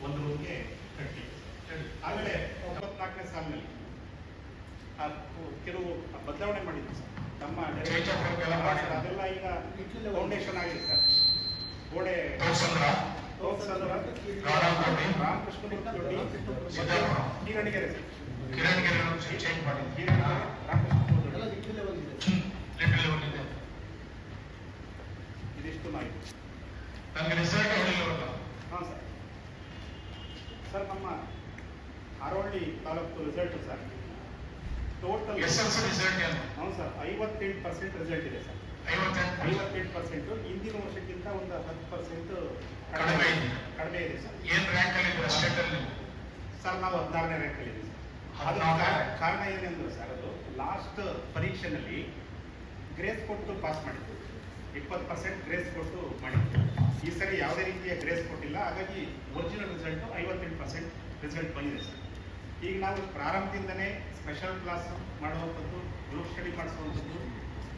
ಒಂದು ರೂಮ್ಗೆ ಕಟ್ಟಿ. ಆಮೇಲೆ 94ನೇ ಸಾಲಿನಲ್ಲಿ ಕೆಲವು ಬದಲಾವಣೆ ಮಾಡಿದ್ವಿ ಸರ್. ನಮ್ಮ ಅದೆಲ್ಲ ಈಗ ಫೌಂಡೇಶನ್ ಆಗಿದೆ ಸರ್. ಗೋಡೆ ರಾಮಕೃಷ್ಣ ಕಿರಣಿಗೆರೆ ಚೇಂಜ್ ಮಾಡಿ ಇದಿಷ್ಟು ಮಾಹಿತಿ. ನನಗೆ ರಿಸಲ್ಟ್ ಹೇಳಿಲ್ಲ. ಹಾಂ ಸರ್. ಸರ್, ನಮ್ಮ Harohalli taluk result sir total SSLC result ಏನು? ಹೌದು ಸರ್, 58% ರಿಸಲ್ಟ್ ಇದೆ ಸರ್. 58%. ಹಿಂದಿನ ವರ್ಷಕ್ಕಿಂತ ಒಂದು 10% ಕಡಿಮೆ ಇದೆ ಸರ್. ಏನ್ ರ್ಯಾಂಕ್ ಅಲ್ಲಿ ಇದ್ರೆ ಸ್ಟೇಟ್ ಅಲ್ಲಿ? ಸರ್, ನಾವು 16ನೇ ರ್ಯಾಂಕ್ ಅಲ್ಲಿ ಇದ್ದೀವಿ ಸರ್. ಅದು ಕಾರಣ ಏನೆಂದ್ರೆ ಸರ್, ಅದು ಲಾಸ್ಟ್ ಪರೀಕ್ಷೆನಲ್ಲಿ ಗ್ರೇಸ್ ಕೊಟ್ಟು ಪಾಸ್ ಮಾಡಿದ್ದು. 20% ಗ್ರೇಸ್ ಕೊಟ್ಟು ಮಾಡಿದ್ದು. ಈ ಸರಿ ಯಾವುದೇ ರೀತಿಯ ಗ್ರೇಸ್ ಕೊಟ್ಟಿಲ್ಲ. ಹಾಗಾಗಿ ಒರಿಜಿನಲ್ ರಿಸಲ್ಟ್ 58% ರಿಸಲ್ಟ್ ಬಂದಿದೆ ಸರ್. ಈಗ ನಾವು ಪ್ರಾರಂಭದಿಂದನೇ ಸ್ಪೆಷಲ್ ಕ್ಲಾಸ್ ಮಾಡುವಂಥದ್ದು, ಗ್ರೂಪ್ ಸ್ಟಡಿ ಮಾಡಿಸುವಂಥದ್ದು,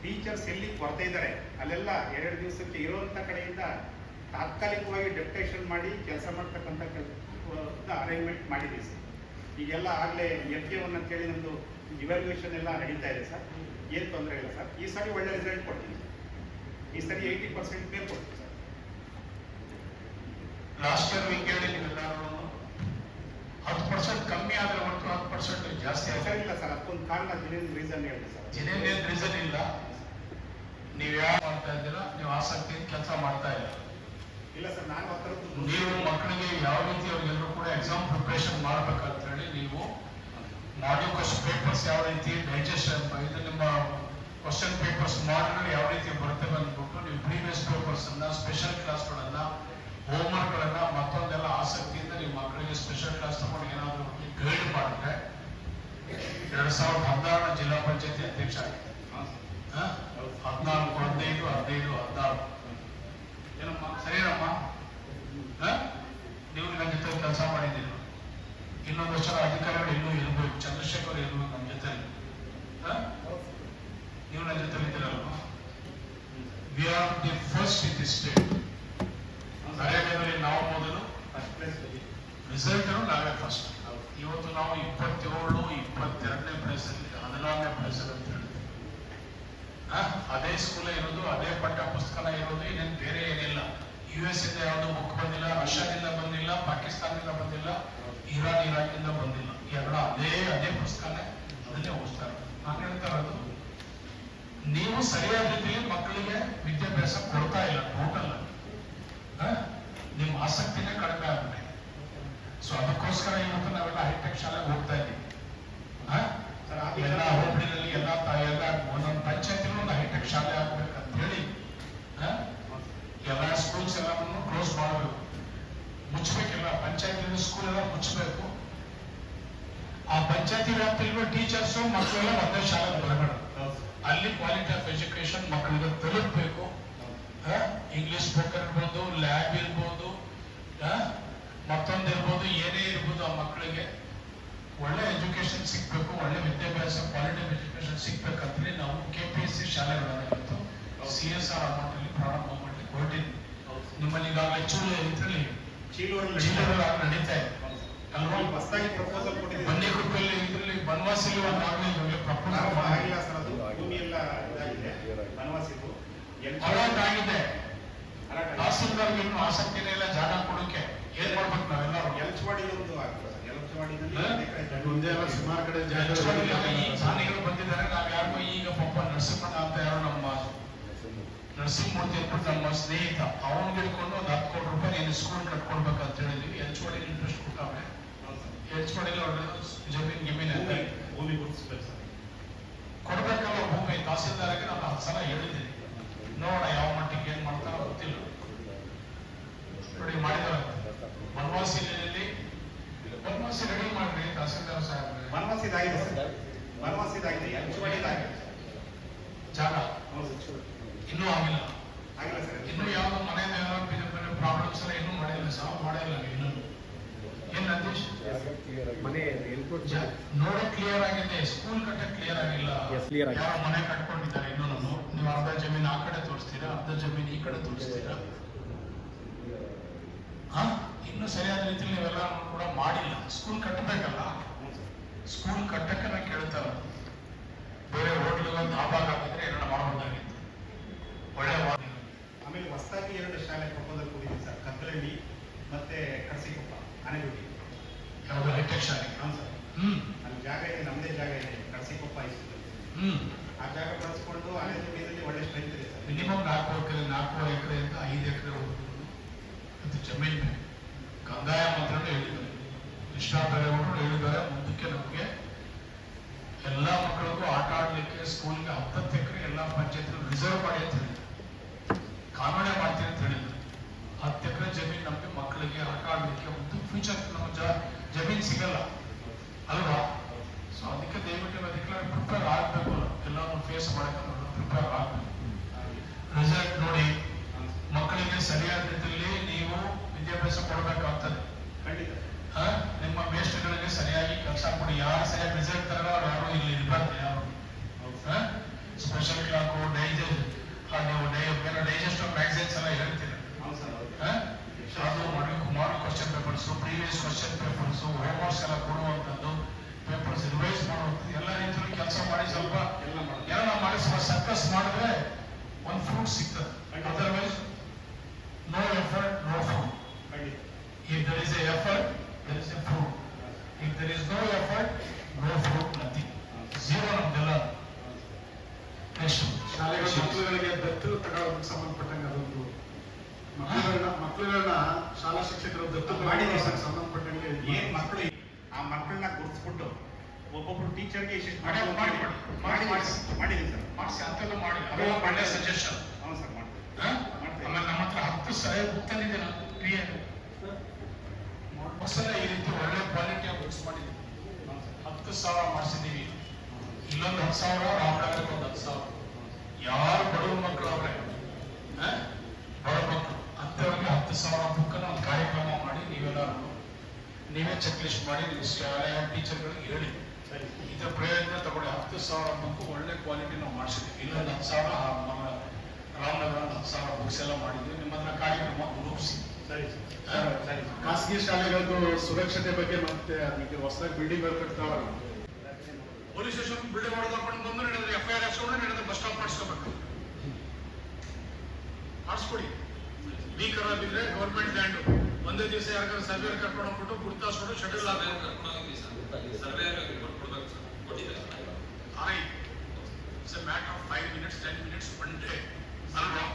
ಟೀಚರ್ಸ್ ಎಲ್ಲಿ ಕೊರತೆ ಇದ್ದಾರೆ ಅಲ್ಲೆಲ್ಲ 2 ದಿವಸಕ್ಕೆ ಇರುವಂಥ ಕಡೆಯಿಂದ ತಾತ್ಕಾಲಿಕವಾಗಿ ಡೆಪ್ಟೇಷನ್ ಮಾಡಿ ಕೆಲಸ ಮಾಡ್ತಕ್ಕಂಥ ಅರೇಂಜ್ಮೆಂಟ್ ಮಾಡಿದ್ದೀವಿ ಸರ್. ಈಗೆಲ್ಲ ಆಗಲೇ FA1 ಅಂತೇಳಿ ನಮ್ಮದು ಇವ್ಯಾಲ್ಯೂಯೇಷನ್ ಎಲ್ಲ ನಡೀತಾ ಇದೆ ಸರ್. ಏನು ತೊಂದರೆ ಇಲ್ಲ ಸರ್. ಈ ಸಾರಿ ಒಳ್ಳೆ ರಿಸಲ್ಟ್ ಕೊಡ್ತೀವಿ. ಈ ಸರಿ 80% ಮೇಲೆ ಕೊಡ್ತೀವಿ ಸರ್. ಲಾಸ್ಟ್ ಇಯರ್ ವಿಂಗೇಳಿ ನೀವೆಲ್ಲರೂ 10% ಕಮ್ಮಿ ಆದ್ರೆ ಹೊರತು 10% ಜಾಸ್ತಿ ಸರ್ ಇಲ್ಲ ಸರ್. ಅದಕ್ಕೊಂದು ಕಾರಣ ಜಿನೇನ್ ರೀಸನ್ ಹೇಳಿದೆ ಸರ್. ಜಿನೇನ್ ರೀಸನ್ ಇಲ್ಲ. ನೀವು ಯಾವ ಮಾಡ್ತಾ ಇದ್ದೀರಾ? ನೀವು ಆಸಕ್ತಿಯಿಂದ ಕೆಲಸ ಮಾಡ್ತಾ ಇಲ್ಲ. ಇಲ್ಲ ಸರ್, ನಾನು ಆ ಥರದ್ದು ನೀವು ಮಕ್ಕಳಿಗೆ ಯಾವ ರೀತಿ ಅವ್ರಿಗೆಲ್ಲರೂ ಕೂಡ ಎಕ್ಸಾಮ್ ಪ್ರಿಪರೇಷನ್ ಮಾಡ್ಬೇಕಂತ ಹೇಳಿ ನೀವು ಮಾಡ್ಯೂಲ್ ಕ್ವಶನ್ ಪೇಪರ್ಸ್ ಯಾವ ರೀತಿ ಡೈಜೆಷನ್ ಇದು ನಿಮ್ಮ ಕ್ವಶನ್ ಪೇಪರ್ಸ್ ಮಾಡ್ಯೂಲ್ ಯಾವ ರೀತಿ ಬರ್ತವೆ ಅಂದ್ಬಿಟ್ಟು ನೀವು ಪ್ರೀವಿಯಸ್ ಪೇಪರ್ಸ್ ಅನ್ನ, ಸ್ಪೆಷಲ್ ಕ್ಲಾಸ್ಗಳನ್ನ, ಹೋಮ್ವರ್ಕ್ ಗಳನ್ನ ಮತ್ತೊಂದೆಲ್ಲ ಆಸಕ್ತಿಯಿಂದ ನೀವು ಮಕ್ಕಳಿಗೆ ಸ್ಪೆಷಲ್ ಕ್ಲಾಸ್ ತಗೊಂಡು ಏನಾದರೂ ಗೈಡ್ ಮಾಡಿದ್ರೆ 2016 ಜಿಲ್ಲಾ ಪಂಚಾಯತಿ ಅಧ್ಯಕ್ಷ ಆಗಿದೆ. 14, 15, 15, 16 ಏನಮ್ಮ ಸರಿನಮ್ಮ? ನೀವು ನನ್ನ ಜೊತೆ ಕೆಲಸ ಮಾಡಿದ್ದೀರಿ. ಇನ್ನೊಂದು ವರ್ಷ ಅಧಿಕಾರಿಗಳು ಇನ್ನೂ ಇರಬೇಕು. ಚಂದ್ರಶೇಖರ್ ಇರಬೇಕು ನಮ್ಮ ಜೊತೆ. ನೀವು ನನ್ನ ಜೊತೆ ಇದ್ದೀರಲ್ವ? We are the first in the state. ಅರೇಬಿಯಾದಲ್ಲಿ ನಾವು ಮೊದಲು, ರಿಸಲ್ಟ್ ನಾವೇ ಫಸ್ಟ್. ಇವತ್ತು ನಾವು 27, 22ನೇ ಪ್ಲೇಸಲ್ಲಿ 14ನೇ ಪ್ಲೇಸಲ್ಲಿ ಅಂತ ಹೇಳಿದ್ರು. ಅದೇ ಸ್ಕೂಲೇ ಇರೋದು, ಅದೇ ಪಠ್ಯ ಪುಸ್ತಕ ಇರೋದು, ಇನ್ನೇನು ಬೇರೆ ಏನಿಲ್ಲ. US ಇಂದ ಯಾವುದು ಬುಕ್ ಬಂದಿಲ್ಲ, ರಷ್ಯಾದಿಂದ ಬಂದಿಲ್ಲ, ಪಾಕಿಸ್ತಾನದಿಂದ ಬಂದಿಲ್ಲ, ಇರಾಕಿಂದ ಬಂದಿಲ್ಲ. ಎಲ್ಲ ಅದೇ ಪುಸ್ತಕನೇ, ಅದನ್ನೇ ಓದಿಸ್ತಾರೆ. ನಾನು ಹೇಳ್ತಾ ಇರೋದು, ನೀವು ಸರಿಯಾದ ರೀತಿಯಲ್ಲಿ ಮಕ್ಕಳಿಗೆ ವಿದ್ಯಾಭ್ಯಾಸ ಕೊಡ್ತಾ ಇಲ್ಲ ಟೋಟಲ್. ನಿಮ್ಮ ಆಸಕ್ತಿನೇ ಕಡಿಮೆ ಆಗ್ಬಿಟ್ಟಿದೆ. ಸೊ ಅದಕ್ಕೋಸ್ಕರ ಇವತ್ತು ನಾವೆಲ್ಲ ಹೈಟೆಕ್ ಶಾಲೆಗೆ ಹೋಗ್ತಾ ಇದ್ದೀವಿ. ಎಲ್ಲ ಹೋಬಳಿನಲ್ಲಿ ಎಲ್ಲ ಒಂದೊಂದು ಪಂಚಾಯತಿಗೂ ಒಂದು ಹೈಟೆಕ್ ಶಾಲೆ ಆಗ್ಬೇಕಂತ ಹೇಳಿ ಎಲ್ಲ ಸ್ಕೂಲ್ಸ್ ಎಲ್ಲವನ್ನು ಕ್ಲೋಸ್ ಮಾಡಬೇಕು, ಮುಚ್ಚಬೇಕೆಲ್ಲ. ಪಂಚಾಯತಿ ಸ್ಕೂಲ್ ಎಲ್ಲ ಮುಚ್ಚಬೇಕು. ಆ ಪಂಚಾಯತಿ ವ್ಯಾಪ್ತಿಯಲ್ಲಿರುವ ಟೀಚರ್ಸು ಮಕ್ಕಳೆಲ್ಲ ಒಂದೇ ಶಾಲೆಗೆ ಬರಬೇಡ. ಅಲ್ಲಿ ಕ್ವಾಲಿಟಿ ಆಫ್ ಎಜುಕೇಶನ್ ಮಕ್ಕಳಿಗೆ ತಲುಪಬೇಕು. ಇಂಗ್ಲಿಷ್ ಸ್ಪೋಕನ್ ಇರ್ಬೋದು, ಲ್ಯಾಬ್ ಇರ್ಬೋದು, ಮತ್ತೊಂದು ಇರ್ಬೋದು, ಏನೇ ಇರ್ಬೋದು, ಆ ಮಕ್ಕಳಿಗೆ ಒಳ್ಳೆ ಎಜುಕೇಶನ್ ಸಿಗ್ಬೇಕು, ಒಳ್ಳೆ ವಿದ್ಯಾಭ್ಯಾಸ, ಕ್ವಾಲಿಟಿ ಆಫ್ ಎಜುಕೇಶನ್ ಸಿಗ್ಬೇಕಂತೇಳಿ ನಾವು KPSC ಶಾಲೆಗಳನ್ನು ಇವತ್ತು CSR ಅಮೌಂಟ್ ಅಲ್ಲಿ ಪ್ರಾರಂಭ ಮಾಡಲಿಕ್ಕೆ ಹೊರಟಿದ್ವಿ. ನಿಮ್ಮಲ್ಲಿ ಈಗಾಗಲೇ ಚೀಲೂರಲ್ಲಿ ನಡೀತಾ ಇದೆ ಅಲ್ವಾ? ಹೊಸದಾಗಿ ಪ್ರಪೋಸಲ್ ಕೊಟ್ಟಿದ್ದೀವಿ. ಬಂಡಿಗುಪ್ಪಲ್ಲಿ ಇದರಲ್ಲಿ ಬನವಾಸಿಲಿ ಒಂದು ಆಗಲಿ ಪ್ರಪೋಸಲ್ ಆಗಿಲ್ಲ ಸರ್, ಅದು ಭೂಮಿ ಎಲ್ಲ ಇದಾಗಿದೆ ಬನವಾಸಿದು. ಆಗಿದೆ. ತಹಸೀಲ್ದಾರ್ಗೆ ಇನ್ನೂ ಆಸಕ್ತಿನೇ ಇಲ್ಲ ಜಾಗ ಕೊಡೋಕೆ. ಏನ್ ಮಾಡ್ಬೇಕು ನಾವೆಲ್ಲರೂ? ಯಲಚವಾಡಿಲಿ ಒಂದು ಆಗ್ತದೆ ಸರ್. ಯಲಚವಾಡಿನಲ್ಲಿ ಸುಮಾರು ಕಡೆ ದಾನಿಗಳು ಬಂದಿದ್ದಾರೆ. ನಾವ್ ಯಾರಿಗೂ ಈಗ ಪಾಪ ನರಸಿಂಹಣ್ಣ ಅಂತ ಯಾರೋ ನಮ್ಮ ನರಸಿಂಹಮೂರ್ತಿ ಅಂದ್ಬಿಟ್ಟು ನಮ್ಮ ಸ್ನೇಹಿತ, ಅವನಿಗೆ ಹಿಡ್ಕೊಂಡು ಒಂದು 10 ಕೋಟಿ ರೂಪಾಯಿ ನೀನು ಸ್ಕೂಲ್ ಕಟ್ಕೊಡ್ಬೇಕಂತ ಹೇಳಿದ್ವಿ. ಯಲಚವಾಡಿಲಿ ಇಂಟ್ರೆಸ್ಟ್ ಕೊಟ್ಟಾವೆ. ಯಲಚವಾಡಿಲಿ ಜಮೀನ್ ಅಂತ ಭೂಮಿ ಗುರುತಿಸ್ಬೇಕು ಸರ್. ಕೊಡ್ಬೇಕಲ್ಲ ಭೂಮಿ. ತಹಸೀಲ್ದಾರ್ಗೆ ನಾನು 10 ಸಲ ಹೇಳಿದ್ದೀನಿ. ನೋಡ ಯಾವ ಮಟ್ಟಿಗೆ ಏನ್ ಮಾಡ್ತಾರೋ ಗೊತ್ತಿಲ್ಲ. ನೋಡಿ ಮಾಡಿದಾರೆ ಬನವಾಸಿ ರೆಡಿ ಮಾಡ್ರಿ ತಹಸೀಲ್ದಾರ್ ಸಾಹೇಬ್ರೆ. ಬನವಾಸಿದಾಗಿದೆ ಸರ್, ಬನವಾಸಿದಾಗಿದೆ, ಯಲಚವಾಡಿದಾಗಿದೆ ಜಾಗ ಇನ್ನೂ ಆಗಿಲ್ಲ ಸರ್. ಇನ್ನೂ ಯಾವ್ದು ಮನೆ ಪ್ರಾಬ್ಲಮ್ಸ್ ಎಲ್ಲ ಇನ್ನೂ ಮಾಡಿಲ್ಲ, ಸಾಲ್ವ್ ಮಾಡಿಲ್ಲ. ಇನ್ನೂ ಏನ್ ನಂದೀಶ್ ನೋಡ ಕ್ಲಿಯರ್ ಆಗಿದೆ, ಸ್ಕೂಲ್ ಕಟ್ಟ ಕ್ಲಿಯರ್ ಆಗಿಲ್ಲ. ಯಾರು ಮನೆ ಕಟ್ಕೊಂಡಿದ್ದಾರೆ ಇನ್ನೂ. ನೀವು ಅರ್ಧ ಜಮೀನ್ ಆ ಕಡೆ ತೋರಿಸ್ತೀರಾ, ಅರ್ಧ ಜಮೀನ್ ಈ ಕಡೆ ತೋರಿಸ್ತೀರಾ. ಇನ್ನು ಸರಿಯಾದ ರೀತಿಯಲ್ಲಿ ನೀವೆಲ್ಲ ಕೂಡ ಮಾಡಿಲ್ಲ. ಸ್ಕೂಲ್ ಕಟ್ಟಬೇಕಲ್ಲ, ಸ್ಕೂಲ್ ಕಟ್ಟಕ್ಕನ್ನ ಕೇಳ್ತಾರ. ಬೇರೆ ಹೋಟ್ಲಿಗೆ ಒಂದು ಆಭಾಗ ಆಗಿದ್ರೆ ಏನಾರ ಮಾಡಬಹುದಾಗಿತ್ತು. ಒಳ್ಳೆ ಆಮೇಲೆ ಹೊಸದಾಗಿ 2 ಶಾಲೆ ಪ್ರಪೋಸಲ್ ಕೊಟ್ಟಿದ್ದೀವಿ ಸರ್, ಕತ್ತಲಹಳ್ಳಿ ಮತ್ತೆ ಕಡಸಿಕೊಪ್ಪ, ಆನೆಗುಡ್ಡಿ. ಯಾವುದು ಹೈಟೆಕ್ ಶಾಲೆ? ಹೌದು ಸರ್. ಅಲ್ಲಿ ಜಾಗ ಇದೆ, ನಮ್ಮದೇ ಜಾಗ ಇದೆ, ಕಡಸಿಕೊಪ್ಪ ಹೈಸ್ಕೂಲ್. ಆ ಜಾಗ ಬಳಸ್ಕೊಂಡು ಆನೆಗುಡ್ಡಿಯಲ್ಲಿ ಒಳ್ಳೆ ಸ್ಟ್ರೆಂತ್ ಇದೆ ಸರ್. ಮಿನಿಮಮ್ 4 ಎಕರೆಯಿಂದ 5 ಎಕರೆ ಹೋಗ್ಬೋದು ಜಮೀನ್ ಬೇಕು. ಕಂದಾಯ ಮಂತ್ರಿಗಳು ಹೇಳಿದ್ದಾರೆ, ಕೃಷ್ಣಾಪೇರೇಗೌಡರು ಹೇಳಿದ್ದಾರೆ, ಮುಂದಕ್ಕೆ ನಮಗೆ ಎಲ್ಲ ಮಕ್ಕಳಿಗೂ ಆಟ ಆಡ್ಲಿಕ್ಕೆ ಸ್ಕೂಲ್ಗೆ 10 ಎಕರೆ ಎಲ್ಲ ಪಂಚಾಯತ್ ರಿಸರ್ವ್ ಮಾಡಿ ಅಂತ ಹೇಳಿದ್ರು. ಕಾನೂನೇ ಮಾಡ್ತೀನಿ ಅಂತ ಹೇಳಿದ್ರು. 10 ಎಕರೆ ಜಮೀನ್ ನಮಗೆ ಮಕ್ಕಳಿಗೆ ಆಟ ಆಡ್ಲಿಕ್ಕೆ ಒಂದು ಫ್ಯೂಚರ್ ನಮ್ಮ ಜಮೀನ್ ಸಿಗಲ್ಲ ಅಲ್ವಾ? ಸೊ ಅದಕ್ಕೆ ದಯವಿಟ್ಟು ಅದಕ್ಕೆ ಪ್ರಿಪೇರ್ ಆಗ್ಬೇಕು. ಎಲ್ಲಾನು ಫೇಸ್ ಮಾಡಕ್ಕೆ ಪ್ರಿಪೇರ್ ಆಗ್ಬೇಕು. ರಿಸಲ್ಟ್ ನೋಡಿ, ಮಕ್ಕಳಿಗೆ ಸರಿಯಾದ ರೀತಿಯಲ್ಲಿ ನೀವು ವಿದ್ಯಾಭ್ಯಾಸ ಕೊಡಬೇಕಾಗ್ತದೆ. ಖಂಡಿತ. ನಿಮ್ಮ ಮೇಷ್ಟ್ರುಗಳಿಗೆ ಸರಿಯಾಗಿ ಕೆಲಸ ಕೊಡಿ. ಯಾರು ಸರಿಯಾಗಿ ರಿಸಲ್ಟ್ ತರೋ ಅವ್ರು ಯಾರು ಇಲ್ಲಿ ಇರಬಾರ್ದು. ಯಾರು ಸ್ಪೆಷಲ್ ಕ್ಲಾಕು, ಡೈಜೆಸ್ಟ್ ಮ್ಯಾಗಝೈನ್ಸ್ ಎಲ್ಲ ಹೇಳ್ತೀರ. ಅದು model question papers, previous question papers, homeworks ಎಲ್ಲ ಕೊಡುವಂಥದ್ದು, ಪೇಪರ್ಸ್ ರಿವೈಸ್ ಮಾಡುವಂಥದ್ದು ಎಲ್ಲ ರೀತಿಯಲ್ಲಿ ಕೆಲಸ ಮಾಡಿ ಸ್ವಲ್ಪ ಎಲ್ಲ ಮಾಡಿ ಸಕ್ಸಸ್ ಮಾಡಿದ್ರೆ ಒಂದು ಫ್ರೂಟ್ ಸಿಗ್ತದೆ. Otherwise no effort no fruit. If there is a effort, there is a fruit. If there is no effort, no fruit, nothing. Zero ನಮ್ದೆಲ್ಲ. ನೆಕ್ಸ್ಟ್ ಶಾಲೆಗಳ ಮಕ್ಕಳುಗಳಿಗೆ ದತ್ತು ತಗೊಳ್ಳೋದಕ್ಕೆ ಸಂಬಂಧಪಟ್ಟಂಗೆ ಅದೊಂದು ಮಕ್ಕಳುಗಳನ್ನ ಶಾಲಾ ಶಿಕ್ಷಕರು ದತ್ತು ಮಾಡಿದ್ದೀವಿ ಸರ್. ಸಂಬಂಧಪಟ್ಟಂಗೆ ಏನ್ ಮಕ್ಕಳು ಆ ಮಕ್ಕಳನ್ನ ಗುರುತಿಸ್ಬಿಟ್ಟು ಒಬ್ಬೊಬ್ರು ಟೀಚರ್ಗೆ ಇಷ್ಟು ಮಾಡಿದ್ದೀವಿ ಸರ್. ಮಾಡಿಸಿ ಅಂತೆಲ್ಲ ಮಾಡಿ. ಅದು ಒಳ್ಳೆ ಸಜೆಷನ್. ಹೌದು ಸರ್, ಮಾಡ್ತೀವಿ. ಆಮೇಲೆ ನಮ್ಮ ಹತ್ರ 10 ಸಲ ಬುಕ್ ತಂದಿದೆ ನಾನು ಕ್ಲಿಯರ್. ಹೊಸಲ ಈ ರೀತಿ ಒಳ್ಳೆ ಕ್ವಾಲಿಟಿಯ ಬುಕ್ಸ್ ಮಾಡಿದ್ದೀವಿ. 10,000 ಮಾಡಿಸಿದ್ದೀವಿ. ಇಲ್ಲೊಂದು 10,000, ರಾಮನಗರಕ್ಕೆ ಒಂದು 10,000. ಯಾರು ಬಡವ್ರ ಮಕ್ಕಳು ಅವ್ರೆ, ಬಡ ಮಕ್ಕಳು ಅಂತವ್ರಿಗೆ 10,000 ಬುಕ್ ಒಂದು ಕಾರ್ಯಕ್ರಮ ಮಾಡಿ ನೀವೇ ಚೆಕ್ ಲಿಸ್ಟ್ ಮಾಡಿ ನೀವು ಶಾಲೆಯ ಟೀಚರ್ಗಳಿಗೆ ಹೇಳಿ ಇದರ ಪ್ರಯೋಜನ ತಗೊಳ್ಳಿ. 10,000 ಬುಕ್ ಒಳ್ಳೆ ಕ್ವಾಲಿಟಿ ನಾವು ಮಾಡಿಸಿದ್ದೀವಿ. ಇಲ್ಲೊಂದು 10,000 ರಾಮನಗರ 10,000 ಬುಕ್ಸ್ ಎಲ್ಲ ಮಾಡಿದ್ದೀವಿ. ನಿಮ್ಮ ಹತ್ರ ಕಾರ್ಯಕ್ರಮ ರೂಪಿಸಿ. ಸರಿ ಸರಿ. ಖಾಸಗಿ ಶಾಲೆಗಳದ್ದು ಸುರಕ್ಷತೆ ಬಗ್ಗೆ ಮತ್ತೆ ಅದಕ್ಕೆ ಹೊಸದಾಗಿ ಬಿಲ್ಡಿಂಗ್ ಕಟ್ತಾವ ಪೊಲೀಸ್ ಸ್ಟೇಷನ್ ಬಿಲ್ಡಿಂಗ್ ಹೊಡೆದಾಕೊಂಡು ಬಂದು ನಡೆದ್ರೆ FIR ಹಾಕ್ಸ್ಕೊಂಡು ನಡೆದ್ರೆ ಬಸ್ ಸ್ಟಾಪ್ ಮಾಡಿಸ್ಕೋಬೇಕು. ಮಾಡಿಸ್ಕೊಡಿ. ಭೀಕರ ಬಿದ್ರೆ ಗೌರ್ಮೆಂಟ್ ಲ್ಯಾಂಡ್ ಒಂದೇ ದಿವಸ ಯಾರಿಗಾರ ಸರ್ವೇರ್ ಕರ್ಕೊಂಡು ಹೋಗ್ಬಿಟ್ಟು ಗುರ್ತಾಸ್ಕೊಂಡು ಶೆಡ್ಯೂಲ್ ಆಗಬೇಕು. It's a matter of 5 minutes, 10 minutes, 1 day. ಅಲ್ವಾ?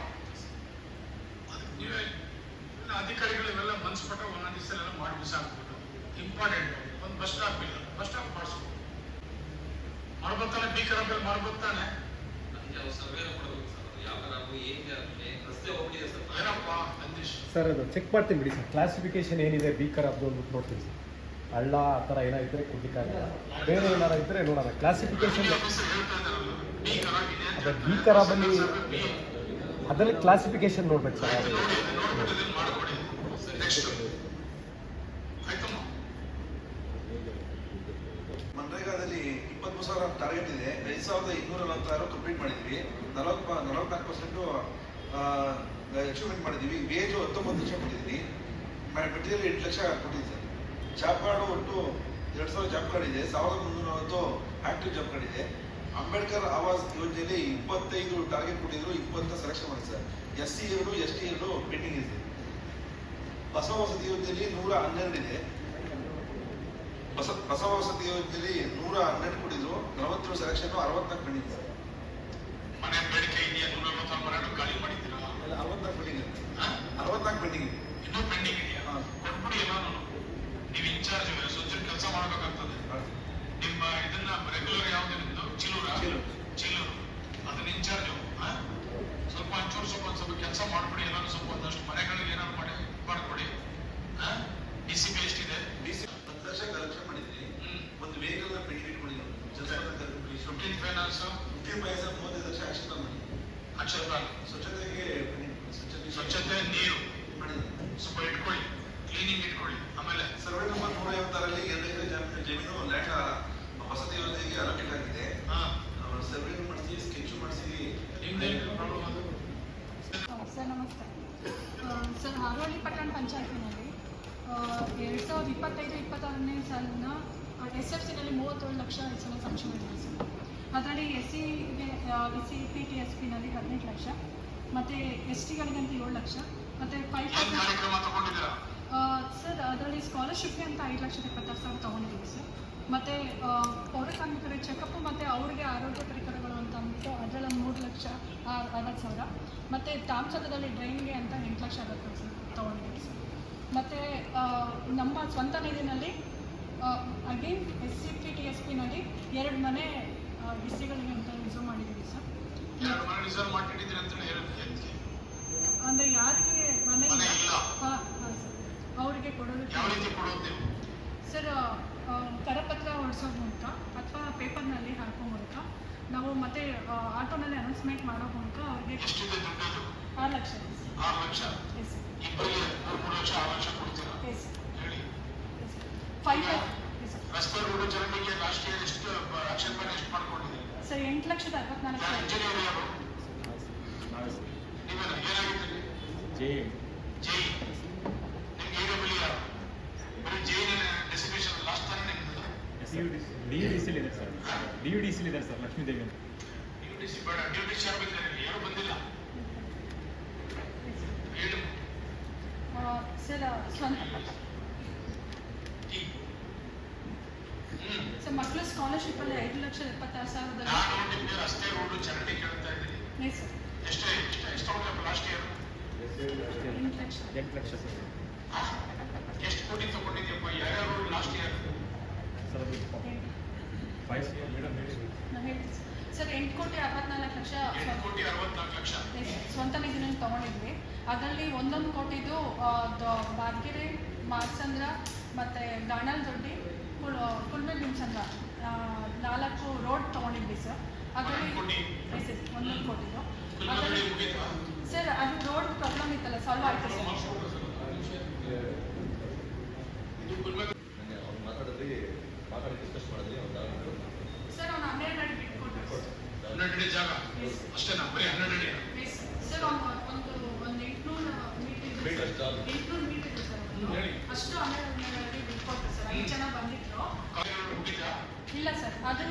ಅದಕ್ಕೆ ನೀವೇ ಅಧಿಕಾರಿಗಳು ಇವೆಲ್ಲ ಮನ್ಸ್ಪಟ್ಟ ಒಂದೊಂದು ದಿವಸ ಎಲ್ಲ ಮಾಡಿ ಬಿಸಾಕ್ಬಿಟ್ಟು ಇಂಪಾರ್ಟೆಂಟ್ ಒಂದು ಬಸ್ ಸ್ಟಾಪ್ ಇಲ್ಲ, ಬಸ್ ಸ್ಟಾಪ್ ಮಾಡಿಸ್ಬೋದು. ಮಾಡ್ಬೋತಾನೆ ಭೀಕರ ಮೇಲೆ ಮಾಡ್ಬೋತಾನೆ. ಏನಪ್ಪ ನಂದೀಶ್ ಸರ್ ಅದು ಚೆಕ್ ಮಾಡ್ತೀನಿ ಬಿಡಿ ಸರ್. ಕ್ಲಾಸಿಫಿಕೇಶನ್ ಏನಿದೆ ಭೀಕರ ಅದು ಅಂದ್ಬಿಟ್ಟು ನೋಡ್ತೀನಿ ಸರ್. ಹಳ್ಳ ಆ ಥರ ಏನೋ ಇದ್ದರೆ ಕೊಡ್ಲಿಕ್ಕಾಗಲ್ಲ, ಬೇರೆ ಏನಾರ ಇದ್ದರೆ ನೋಡೋಣ. ಕ್ಲಾಸಿಫಿಕೇಶನ್ ಅದೇ ಭೀಕರ ಬನ್ನಿ, ಅದರಲ್ಲಿ ಕ್ಲಾಸಿಫಿಕೇಶನ್ ನೋಡ್ಬೇಕು ಸರ್. ಅದು ಮನ್ರೇಗಾದಲ್ಲಿ 23,000 ಟಾರ್ಗೆಟ್ ಇದೆ. 5,246 ಕಂಪ್ಲೀಟ್ ಮಾಡಿದ್ವಿ. 44% ಅಚೀವ್ಮೆಂಟ್ ಮಾಡಿದ್ದೀವಿ. ವೇಜು 19 ಲಕ್ಷ ಕೊಟ್ಟಿದ್ದೀವಿ. ಮೆಟೀರಿಯಲ್ 8 ಲಕ್ಷ ಕೊಟ್ಟಿದ್ದೀವಿ ಸರ್. ಜಾಬ್ ಕಾರ್ಡು ಒಟ್ಟು 2,000 ಜಾಬ್ ಕಾರ್ಡ್ ಇದೆ. 1,340 ಆಕ್ಟಿವ್ ಜಾಬ್ ಕಾರ್ಡ್ ಇದೆ. ಅಂಬೇಡ್ಕರ್ ಆವಾಸ್ ಯೋಜನೆಯಲ್ಲಿ 25 ಟಾರ್ಗೆಟ್ ಕೊಟ್ಟಿದ್ರು, 20 ಸೆಲೆಕ್ಷನ್ ಮಾಡಿ ಸರ್. SC 2 ST 2 ಪೆಂಡಿಂಗ್ ಇದೆ. ಬಸವ ವಸತಿ ಯೋಜನೆಯಲ್ಲಿ 112 ಇದೆ. ಬಸವ ವಸತಿ ಯೋಜನೆಯಲ್ಲಿ 112 ಕೊಟ್ಟಿದ್ರು, 47 ಸೆಲೆಕ್ಷನ್, 64 ಪೆಂಡಿಂಗ್ ಸರ್. ಮನೆ ಬೇಡಿಕೆ ಇದೆಯಾ? 146 ಮನೆ ಖಾಲಿ ಮಾಡಿದ್ದೀರಾ? 64 ಪೆಂಡಿಂಗ್ ಇದೆ. 64 ಪೆಂಡಿಂಗ್ ಇದೆ. ಇನ್ನೂ ಪೆಂಡಿಂಗ್ ಇದೆಯಾ? ಕೊಟ್ಬಿಡಿ ಎಲ್ಲಾನು. ನೀವು ಇನ್ಚಾರ್ಜ್ ಸ್ವಚ್ಛ ಕೆಲಸ ಮಾಡಬೇಕಾಗ್ತದೆ. ನಿಮ್ಮ ಇದನ್ನ ರೆಗ್ಯುಲರ್ ಯಾವ್ದು ನಿಮ್ದು? ಚೀಲೂರು ಅದನ್ನ ಇನ್ಚಾರ್ಜ್ ಸ್ವಲ್ಪ ಒಂಚೂರು ಸ್ವಲ್ಪ ಕೆಲಸ ಮಾಡ್ಬಿಡಿ. ಎಲ್ಲಾನು ಸ್ವಲ್ಪ ಒಂದಷ್ಟು ಮನೆಗಳಿಗೆ ಏನಾದ್ರು ಮಾಡಿಕೊಡಿ. DCP ಎಷ್ಟಿದೆ? DCP 10 ಲಕ್ಷ ಕಲೆಕ್ಷನ್ ಮಾಡಿದ್ವಿ. ಒಂದು ವೆಹಿಕಲ್ ಪೆಂಡಿಂಗ್ ಇಟ್ಕೊಂಡಿದ್ದೀವಿ. 15 ಫೈನಾನ್ಸ್ 35 ಲಕ್ಷ ಆಕ್ಷನ್ ಮಾಡಿ. ಸ್ವಚ್ಛತೆಗೆ ಸ್ವಚ್ಛತೆ, ನೀರು ಸ್ವಲ್ಪ ಇಟ್ಕೊಳ್ಳಿ, ಕ್ಲೀನಿಂಗ್ ಇಟ್ಕೊಳ್ಳಿ. ಆಮೇಲೆ ಸರ್ವೆ ನಂಬರ್ 156ರಲ್ಲಿ 2 ಎಕರೆ ಜಮೀನು ಲ್ಯಾಂಡ್ ವಸತಿ ಯೋಜನೆಗೆ ಅಲೋಕೇಟ್ ಆಗಿದೆ. ಸರ್ವೆ ಮಾಡಿಸಿ, ಸ್ಕೆಚ್ ಮಾಡಿಸಿ. ನಿಮ್ದೇನು ಪ್ರಾಬ್ಲಮ್ ಅದು? ಸರ್ ನಮಸ್ತೆ ಸರ್. ಹಾರೋಹಳ್ಳಿ ಪಟ್ಟಣ ಪಂಚಾಯತಿನಲ್ಲಿ 2025-26ನೇ ಸಾಲಿನ SFCನಲ್ಲಿ 37 ಲಕ್ಷ ಹೆಸರು ಸಂಕ್ಷೇಮ ಇದೆ ಸರ್. ಅದರಲ್ಲಿ SCಗೆ PTSPನಲ್ಲಿ 18 ಲಕ್ಷ, ಮತ್ತು STಗಳಿಗಂತ 7 ಲಕ್ಷ, ಮತ್ತು 5% ಸರ್. ಅದರಲ್ಲಿ ಸ್ಕಾಲರ್ಶಿಪ್ಗೆ ಅಂತ 5,20,000 ತೊಗೊಂಡಿದ್ದೀವಿ ಸರ್. ಮತ್ತು ಪೌರ ಕಾರ್ಮಿಕರ ಚೆಕಪ್ಪು ಮತ್ತು ಅವರಿಗೆ ಆರೋಗ್ಯ ಪರಿಕರಗಳು ಅಂತ ಅಂದ್ಬಿಟ್ಟು ಅದರಲ್ಲಿ 3,60,000, ಮತ್ತು ತಾಮ್ಸದಲ್ಲಿ ಡ್ರೈನ್ಗೆ ಅಂತ 8,60,000 ತೊಗೊಂಡಿದ್ದೀವಿ ಸರ್. ಮತ್ತು ನಮ್ಮ ಸ್ವಂತ ನಿಧಿನಲ್ಲಿ ಅಗೇನ್ SCPTSPನಲ್ಲಿ 2 ಮನೆ SCಗಳಿಗೆ ಅಂತ ರಿಸರ್ವ್ ಮಾಡಿದ್ದೀವಿ ಸರ್. ಅಂದರೆ ಯಾರಿಗೆ ಮನೆ ಇಲ್ಲ ಅವರಿಗೆ ಕೊಡೋದಕ್ಕೆ ಸರ್ ಕರಪತ್ರ ಹೊಡಿಸೋ ಮೂಲಕ ಅಥವಾ ಪೇಪರ್ನಲ್ಲಿ ಹಾಕೋ ಮೂಲಕ ನಾವು ಮತ್ತೆ ಆಟೋನಲ್ಲಿ ಅನೌನ್ಸ್ಮೆಂಟ್ ಮಾಡೋ ಮೂಲಕ ಅವರಿಗೆ 6 ಲಕ್ಷ. 6 lakh yes sir. 3 ಲಕ್ಷ 6 ಲಕ್ಷ ಕೊಡ್ತೀರಾ? ಎಸ್ ಹೇಳಿ. 5 ರಸ್ತೆ ರೋಡ್ ಚರಂಡಿಗೆ ಲಾಸ್ಟ್ ಇಯರ್ ಎಷ್ಟು ಆಕ್ಷನ್ ಪ್ಲಾನ್ ಎಷ್ಟು ಮಾಡ್ಕೊಂಡಿದ್ದೀರಿ ಸರ್? 8,64,000. ಇಂಜಿನಿಯರ್ ಯಾರು? ನೀವೇನ ಏನಾಗಿದ್ದೀರಿ? ಜೈ ನಿಮ್ಗೆ AWE ಯಾರು? ಬರೀ ಜೈನ ಡೆಸಿಗ್ನೇಷನ್ ಲಾಸ್ಟ್ ತಾನೇ ನಿಮ್ದು? DUDC ಇದೆ ಸರ್. DUDC ಇದೆ ಸರ್, ಲಕ್ಷ್ಮೀದೇವಿ ಅಂತ. DUDC ಬೇಡ, DUDC ಯಾರು ಬಂದಿದ್ದಾರೆ? ಯಾರು ಬಂದಿಲ್ಲ ಹೇಳು ಸರ್. ಸ್ವಂತ ಸರ್ ಮಕ್ಕಳ ಸ್ಕಾಲರ್ಶಿಪ್ಪಲ್ಲಿ 5,70,000 ನಾನು ನಿಮಗೆ ರಸ್ತೆ ರೋಡ್ ಚರಂಡಿ ಕೇಳ್ತಾ ಇದ್ದೀನಿ. Yes sir. ಎಷ್ಟು ತಗೊಂಡ್ರಪ್ಪ ಲಾಸ್ಟ್ ಇಯರ್? 8 ಲಕ್ಷ ಸರ್. ಎಷ್ಟು ಕೋಟಿ ತಗೊಂಡಿದ್ಯಪ್ಪ? ಯಾರ್ಯಾರು ಲಾಸ್ಟ್ ಇಯರ್? ಸರ್ ಅದು 5 ಮೇಡಮ್ ಹೇಳಿ. ನಾವು ಹೇಳ್ತೀವಿ ಸರ್. 8,64,00,000 8,64,00,000 ಸ್ವಂತ ನಿಧಿನಲ್ಲಿ ತೊಗೊಂಡಿದ್ವಿ. ಅದರಲ್ಲಿ 1 ಕೋಟಿದು ಬಾರ್ಗೆರೆ, ಮಾರ್ಸಂದ್ರ ಮತ್ತು ಗಾಣಲ್ ದೊಡ್ಡಿ, ಕುಲ್ಮೆ ಭೀಮಸಂದ್ರ 4 ರೋಡ್ ತೊಗೊಂಡಿದ್ವಿ ಸರ್. ಅದರಲ್ಲಿ 1 ಕೋಟಿದು ಸರ್. ಅದು ರೋಡ್ ಪ್ರಾಬ್ಲಮ್ ಇತ್ತಲ್ಲ, ಸಾಲ್ವ್ ಆಯಿತು ಸರ್. ಸರ್ ಅವ್ನು 12 ಅಡಿ ಬಿಟ್ಕೊಟ್ಟು 12 ಅಡಿ ಜಾಗ ಅಷ್ಟೇನಾ? ಬರೀ 12 ಅಡಿ ಸರ್. ಒಂದು 800 ಮೀಟರ್ ಇದೆ ಸರ್. ಅಷ್ಟು 12 ಅಡಿ ಬಿಟ್ಕೊಟ್ಟು ಸರ್. 5 ಜನ ಬಂದಿದ್ರು. ಇಲ್ಲ ಸರ್, ಅದು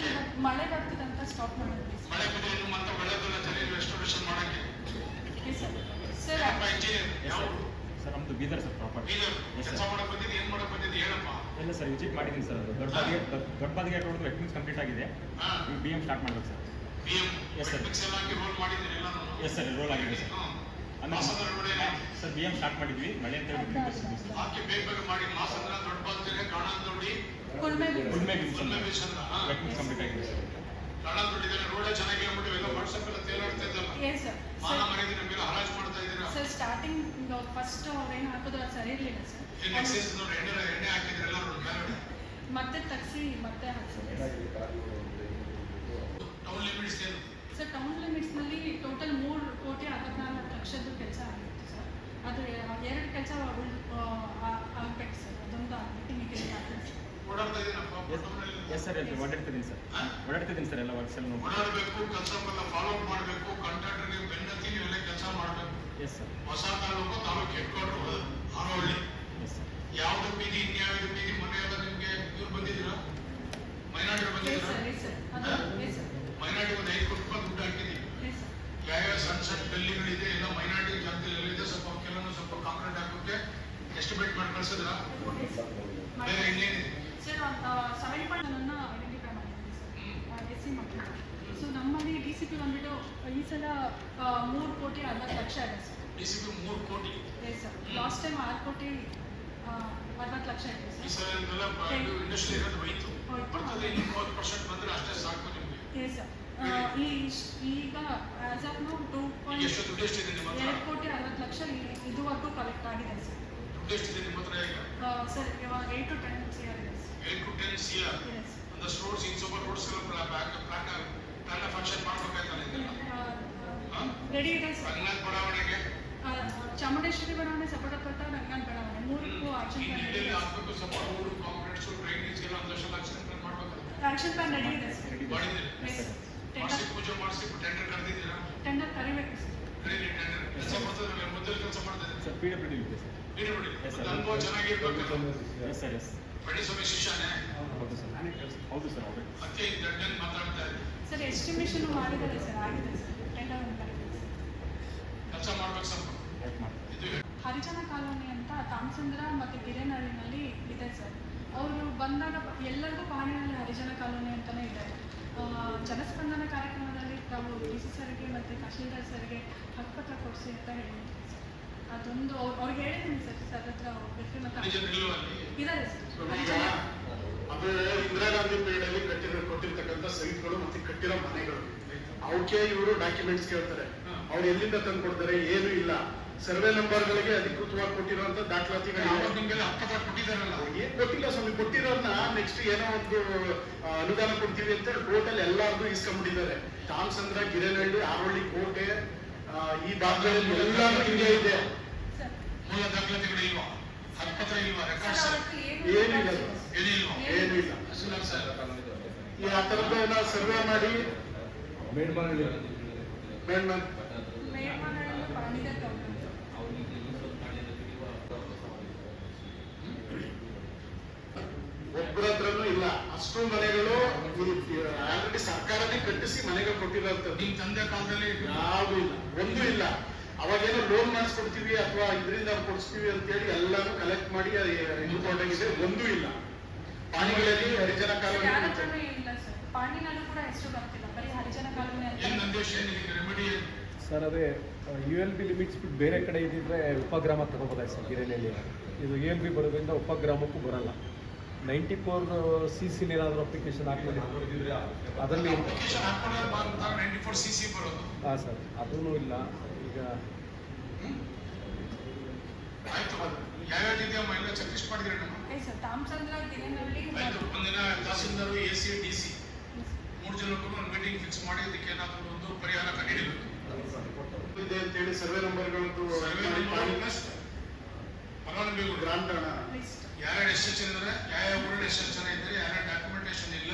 ಮಳೆ ಬರ್ತದೆ ಅಂತ ಸ್ಟಾಪ್ ಮಾಡಿದ್ವಿ ಸರ್. ಮಳೆ ಬಿದ್ದರೆ ಇನ್ನು ಮತ್ತೆ ಒಳ್ಳೆದಲ್ಲ ಜನ ರೆಸ್ಟೋರೇಷನ್ ಮಾಡಕ್ಕೆ. ಸರ್ ಸರ್ ಸರ್ ನಮ್ಮದು ಬೀದರ್ ಸರ್ ಪ್ರಾಪರ್ಟಿ. ಕೆಲಸ ಮಾಡಕ್ ಬಂದಿದ್ದು ಏನ್ ಮಾಡಕ್ ಬಂದಿದ್ದು ಹೇಳಪ್ಪ. ಇಲ್ಲ ಸರ್ ವಿಸಿಟ್ ಮಾಡಿದ್ದೀನಿ ಸರ್. ಅದು ದೊಡ್ಡ ಬಾದಿಗೆ ರೋಡ್ ವೆಟ್ ಕಂಪ್ಲೀಟ್ ಆಗಿದೆ. ಬಿ ಎಂ ಸ್ಟಾರ್ಟ್ ಮಾಡ್ಬೇಕು ಸರ್. Yes sir. ರೋಲ್ ಮಾಡಿದ್ದೀರಿ ಎಲ್ಲಾನು? ಎಸ್ ಸರ್ ರೋಲ್ ಆಗಿದೆ sir. Sir B M start ಮಾಡಿದ್ವಿ, ಮಳೆ ಅಂತ ಹಾಕಿ ಬೇಗ ಮಾಡಿ ಮಾಸಂದ್ರ ದೊಡ್ಡ ಬಾಲ್ತಿಗೆ ಕಾಣ ದೊಡ್ಡಿ ಕುಲ್ಮೆ ಕಂಪ್ಲೀಟ್ ಆಗಿದೆ ಸರ್. ಕಾಣ ದೊಡ್ಡಿದ್ದಾರೆ ರೋಡೇ ಚೆನ್ನಾಗಿ ಆಗ್ಬಿಟ್ಟು ಎಲ್ಲ ವಾಟ್ಸಪ್ ಎಲ್ಲ ತೇಲಾಡ್ತಾ ಇದ್ದಲ್ಲ. ಸರ್ ಮಾನ ಮನೆಗೆ ನಮ್ಗೆಲ್ಲ ಹರಾಜು ಮಾಡ್ತಾ ಇದ್ದೀರಾ. ಸರ್ ಸ್ಟಾರ್ಟಿಂಗ್ ಫಸ್ಟ್ ಅವ್ರೇನು ಹಾಕಿದ್ರು ಅದು ಸರಿ ಇರಲಿಲ್ಲ ಸರ್. ಎಣ್ಣೆ ಹಾಕಿದ್ರೆಲ್ಲ ಮತ್ತೆ ತಗ್ಸಿ ಮತ್ತೆ ಹಾಕ್ಸಿದ್ರು. ಟೌನ್ ಲಿಮಿಟ್ಸ್ ಏನು ಸರ್ ಟೌನ್ ಲಿಮಿಟ್ಸ್ನಲ್ಲಿ ಟೋಟಲ್ 3,64,00,000 ಕೆಲಸ ಆಗಿತ್ತು ಸರ್. ಅದು 2 ಕೆಲಸ ಆಗ್ಬೇಕು ಸರ್. ಅದೊಂದು ಆಗ್ಬಿಟ್ಟು ಓಡಾಡ್ತಾ ಇದ್ದೀನಪ್ಪ. ಎಸ್ ಸರ್ ಓಡಾಡ್ತಿದ್ದೀನಿ ಸರ್. ಓಡಾಡ್ತಿದ್ದೀನಿ ಸರ್ ಎಲ್ಲ ವರ್ಕ್ಸ್ ಎಲ್ಲ ಓಡಾಡಬೇಕು, ಕೆಲಸ ಫಾಲೋ ಅಪ್ ಮಾಡಬೇಕು, ಕಾಂಟ್ರಾಕ್ಟರ್ಗೆ ಬೆನ್ನತ್ತಿ ನೀವೆಲ್ಲ ಕೆಲಸ ಮಾಡಬೇಕು. Yes sir. ಹೊಸ taluk head quarter Harohalli. Yes sir. ಯಾವ್ದು ಬೀದಿ ಇನ್ಯಾವ್ದು ಬೀದಿ ಮನೆಯಲ್ಲ ನಿಮ್ಗೆ ಇವ್ರು ಬಂದಿದ್ದೀರಾ? ಮೈನಾರಿಟಿ ಬಂದಿದ್ದೀರಾ? ಮೈನಾರಿಟಿ ಒಂದು 5 ಕೋಟಿ ರೂಪಾಯಿ ದುಡ್ಡು ಹಾಕಿದ್ದೀವಿ. ಯಾವ್ಯಾವ ಸಣ್ಣ ಸಣ್ಣ ಗಲ್ಲಿಗಳಿದೆ ಎಲ್ಲ ಮೈನಾರಿಟಿ ಜಾಗದಲ್ಲಿ ಎಲ್ಲಿದೆ ಸ್ವಲ್ಪ ಕೆಲವೊಂದು ಸ್ವಲ್ಪ ಕಾಂಕ್ರೀಟ್ ಹಾಕೋಕೆ ಎಸ್ಟಿಮೇಟ್ ಮಾಡಿ ಕಳ್ಸಿದ್ರ? ಬೇರೆ ಇನ್ನೇನಿದೆ ಸರ್? 7.1 ಐಡೆಂಟಿಫೈ ಮಾಡಿದ್ದೀವಿ ಸರ್ SC ಮಕ್ಕಳು. ಸೊ ನಮ್ಮಲ್ಲಿ DCP ಬಂದ್ಬಿಟ್ಟು ಈ ಸಲ 3,60,00,000 ಇದೆ ಸರ್. DCP 3 ಕೋಟಿ. Yes sir. ಲಾಸ್ಟ್ ಟೈಮ್ 6,60,00,000 ಇದೆ ಸರ್. ಈ ಸಲ ಇಂಡಸ್ಟ್ರಿ ಇರೋದು ಹೋಯ್ತು. ಬರ್ತದೆ ಇನ್ನು 30% ಬಂದ್ರೆ ಅಷ್ಟೇ ಸಾಕು ನಿಮ್ಗೆ. Yes sir. ಈಗ ಆಸ್ ಆಫ್ ನೌ 2,60,00,000 ಇದುವರೆಗೂ ಕಲೆಕ್ಟ್ ಆಗಿದೆ ಸರ್. ದುಡ್ಡು ಎಷ್ಟಿದೆ ನಿಮ್ಮ ಹತ್ರ ಈಗ? ಸರ್ ಇವಾಗ 8 to 10 CR ಇದೆ ಸರ್. 8 to 10 CR. ಒಂದು ರೋಡ್ಸ್ ಇನ್ಸೋಬ ರೋಡ್ಸ್ ಎಲ್ಲ ಪ್ಲಾನ್ ಆಫ್ ಆಕ್ಷನ್ ಮಾಡ್ಬೇಕಾಯ್ತಲ್ಲ ಇದೆಲ್ಲ. ರೆಡಿ ಇದೆ ಸರ್. ರಂಗನಾಥ್ ಬಡಾವಣೆಗೆ ಚಾಮುಂಡೇಶ್ವರಿ ಬಡಾವಣೆ, ಸಪೋಟಕೊಟ್ಟ, ರಂಗನಾಥ್ ಬಡಾವಣೆ 3ಕ್ಕೂ ಆಕ್ಷನ್ ಪ್ಲಾನ್ ರೆಡಿ ಇದೆ. ಹಾಕಬೇಕು. ಸಪೋರ್ಟ್ ರೋಡ್, ಕಾಂಕ್ರೀಟ್ಸ್, ಡ್ರೈನೇಜ್ ಎಲ್ಲ ಒಂದಷ್ಟು ಆಕ್ಷನ್ ಪ್ಲಾನ್ ಮಾಡಬೇಕು. ಆಕ್ಷನ್ ಪ್ಲಾನ್ ರೆಡಿ ಇದೆ ಸರ್. ಮಾಡಿದ್ದೀರಿ? ಮಾಡಿಸಿ ಪೂಜೆ ಮಾಡಿಸಿ ಟೆಂಡರ್ ಕರೆದಿದ್ದೀರಾ? ಟೆಂಡರ್ ಕರಿಬೇಕು ಸರ್. ಕರೀರಿ ಟೆಂಡರ್. ಕೆಲಸ ಮಾಡ್ತಾರೆ, ಮೊದಲು ಕೆಲಸ ಮಾಡ್ತಾ ಇದ್ದೀರಿ ಸರ್. PWD ಇದೆ ಸರ್. PWD ಅನುಭವ ಚೆನ್ನಾಗಿರ್ಬೇಕು. Yes sir. ಎಸ್ ಪಡಿಸೋಕೆ ಶಿಷ್ಯನೇ. ಹೌದು ಸರ್. ಹೌದು ಸರ್. ಹೌದು ಅದಕ್ಕೆ ದಡ್ಡನ್ ಮಾತಾಡ್ತಾ ಇದ್ದೀನಿ ಸರ್. ಎಸ್ಟಿಮೇಷನ್ ಮಾಡಿದ್ದಾರೆ ಸರ್, ಆಗಿದೆ ಸರ್. ಟೆಂಡರ್ ಒಂದು ಕರಿಬೇಕು ಸರ್. ಕೆಲಸ ಮಾಡ್ಬೇಕು ಸ್ವಲ್ಪ. ಇದು ಹರಿಜನ ಕಾಲೋನಿ ಅಂತ ತಾಮಸಂದ್ರ ಮತ್ತು ಗಿರೇನಹಳ್ಳಿನಲ್ಲಿ ಇದೆ ಸರ್. ಅವರು ಬಂದಾಗ ಎಲ್ಲರಿಗೂ ಪಾಣಿನಲ್ಲಿ ಹರಿಜನ ಕಾಲೋನಿ ಅಂತಲೇ ಇದೆ. ಜನಸ್ಪಂದನ ಕಾರ್ಯಕ್ರಮದಲ್ಲಿ ನಾವು DC ಸರ್ಗೆ ಮತ್ತು ತಹಶೀಲ್ದಾರ್ ಸರ್ಗೆ ಹಕ್ಕುಪತ್ರ ಕೊಡಿಸಿ ಅಂತ ಹೇಳಿದ್ವಿ ಸರ್. ಅದೊಂದು ಅವ್ರಿಗೆ ಹೇಳಿದ್ದೀನಿ ಸರ್. ಸರ್ ಹತ್ರ ಹೋಗ್ಬೇಕು ಮತ್ತು ಇದ್ದಾರೆ ಸರ್. ಅದು ಇಂದಿರಾ ಗಾಂಧಿ ಪೀರಿಯಡ್ ಅಲ್ಲಿ ಕೊಟ್ಟಿರ್ತಕ್ಕಂಥ ಸೈಟ್ಗಳು ಮತ್ತೆ ಕಟ್ಟಿರೋ ಮನೆಗಳು. ಅವಕ್ಕೆ ಇವರು ಡಾಕ್ಯುಮೆಂಟ್ಸ್ ಕೇಳ್ತಾರೆ. ಅವ್ರು ಎಲ್ಲಿಂದ ತಂದು ಕೊಡ್ತಾರೆ? ಏನು ಇಲ್ಲ. ಸರ್ವೆ ನಂಬರ್ಗಳಿಗೆ ಅಧಿಕೃತವಾಗಿ ಕೊಟ್ಟಿರುವಂತ ದಾಖಲಾತಿಗಳು ನಿಮ್ಗೆಲ್ಲ ಹಕ್ಕುಪತ್ರ ಕೊಟ್ಟಿದ್ದಾರಲ್ಲ. ಏನ್ ಕೊಟ್ಟಿಲ್ಲ ಸ್ವಾಮಿ. ಕೊಟ್ಟಿರೋರ್ನ ನೆಕ್ಸ್ಟ್ ಏನೋ ಒಂದು ಅನುದಾನ ಕೊಡ್ತೀವಿ ಅಂತ ಟೋಟಲ್ ಎಲ್ಲಾರ್ದು ಇಸ್ಕೊಂಡ್ಬಿಟ್ಟಿದ್ದಾರೆ. ತಾಮಸಂದ್ರ, ಗಿರೇನಹಳ್ಳಿ, ಹಾರೋಹಳ್ಳಿ, ಕೋಟೆ, ಈ ಭಾಗದಲ್ಲಿ ಎಲ್ಲಾನು ಹಿಂಗೆ ಇದೆ. ಮೂಲ ದಾಖಲಾತಿಗಳು ಇಲ್ವಾ? ಹಕ್ಕುಪತ್ರ ಇಲ್ವಾ? ರೆಕಾರ್ಡ್ಸ್ ಏನಿಲ್ಲ. ಏನಿಲ್ವಾ? ಏನು ಇಲ್ಲ. ಈ ಆ ಥರದ್ದು ನಾವು ಸರ್ವೆ ಮಾಡಿ ಒಬ್ಬರ ಹತ್ರನೂ ಇಲ್ಲ. ಅಷ್ಟು ಮನೆಗಳು ಆಲ್ರೆಡಿ ಸರ್ಕಾರನೇ ಕಟ್ಟಿಸಿ ಮನೆಗಳು ಕೊಟ್ಟಿರೋಂಥದ್ದು. ನಿಮ್ ತಂದೆ ಕಾಲದಲ್ಲಿ ಯಾವುದು ಇಲ್ಲ, ಒಂದು ಇಲ್ಲ. ಅವಾಗೇನೋ ಲೋನ್ ಮಾಡಿಸ್ಕೊಡ್ತೀವಿ ಅಥವಾ ಇದರಿಂದ ಕೊಡಿಸ್ತೀವಿ ಅಂತೇಳಿ ಎಲ್ಲಾನು ಕಲೆಕ್ಟ್ ಮಾಡಿ ಇಂಪಾರ್ಟ್ ಆಗಿದೆ. ಒಂದೂ ಇಲ್ಲ. ಪಾಣಿಗಳಲ್ಲಿ ಹರಿಜನ ಕಾಲೋನಿ ಪಾಣಿನಲ್ಲೂ ಕೂಡ ಎಷ್ಟು ಬರ್ತಿಲ್ಲ, ಬರೀ ಹರಿಜನ ಕಾಲೋನಿ ಅಂತ. ರೆಮಿಡಿ ಸರ್ ಅದೇ ULB ಲಿಮಿಟ್ಸ್ ಬಿಟ್ಟು ಬೇರೆ ಕಡೆ ಇದ್ದಿದ್ರೆ ಉಪಗ್ರಾಮ ತಗೋಬೋದಾಯ್ತು ಸರ್. ಗಿರೇನಹಳ್ಳಿ ಇದು ULB ಬರೋದ್ರಿಂದ ಉಪಗ್ರಾಮಕ್ಕೂ ಬರಲ್ಲ. 94 CC ಏನಾದರೂ ಅಪ್ಲಿಕೇಶನ್ ಹಾಕ್ಬೋದು ಅದರಲ್ಲಿ. ಹಾಂ ಸರ್, ಅದೂ ಇಲ್ಲ ಈಗ. ಚೆಕ್ಲಿಸ್ಟ್ ಮಾಡಿದ್ರೆ ತಾಮಸಂದ್ರ, ಗಿರೇನಹಳ್ಳಿ ಒಂದಿನ ತಹಸೀಲ್ದಾರ್, AC, DC 3 ಜನಕ್ಕೂ ಒಂದು ಮೀಟಿಂಗ್ ಫಿಕ್ಸ್ ಮಾಡಿ ಇದಕ್ಕೆ ಏನಾದರೂ ಒಂದು ಪರಿಹಾರ ಕಂಡುಹಿಡಿಯಬೇಕು ಇದೆ ಅಂತೇಳಿ ಸರ್ವೆ ನಂಬರ್ಗಳದ್ದು ಫಲಾನುಭವಿಗಳು ಗ್ರಾಂಟ್ ಹಣ ಯಾರ್ಯಾರು ಎಷ್ಟು ಜನ ಇದ್ದಾರೆ, ಯಾವ ಊರಲ್ಲಿ ಎಷ್ಟು ಜನ ಇದ್ದಾರೆ, ಯಾರ್ಯಾರು ಡಾಕ್ಯುಮೆಂಟೇಶನ್ ಇಲ್ಲ,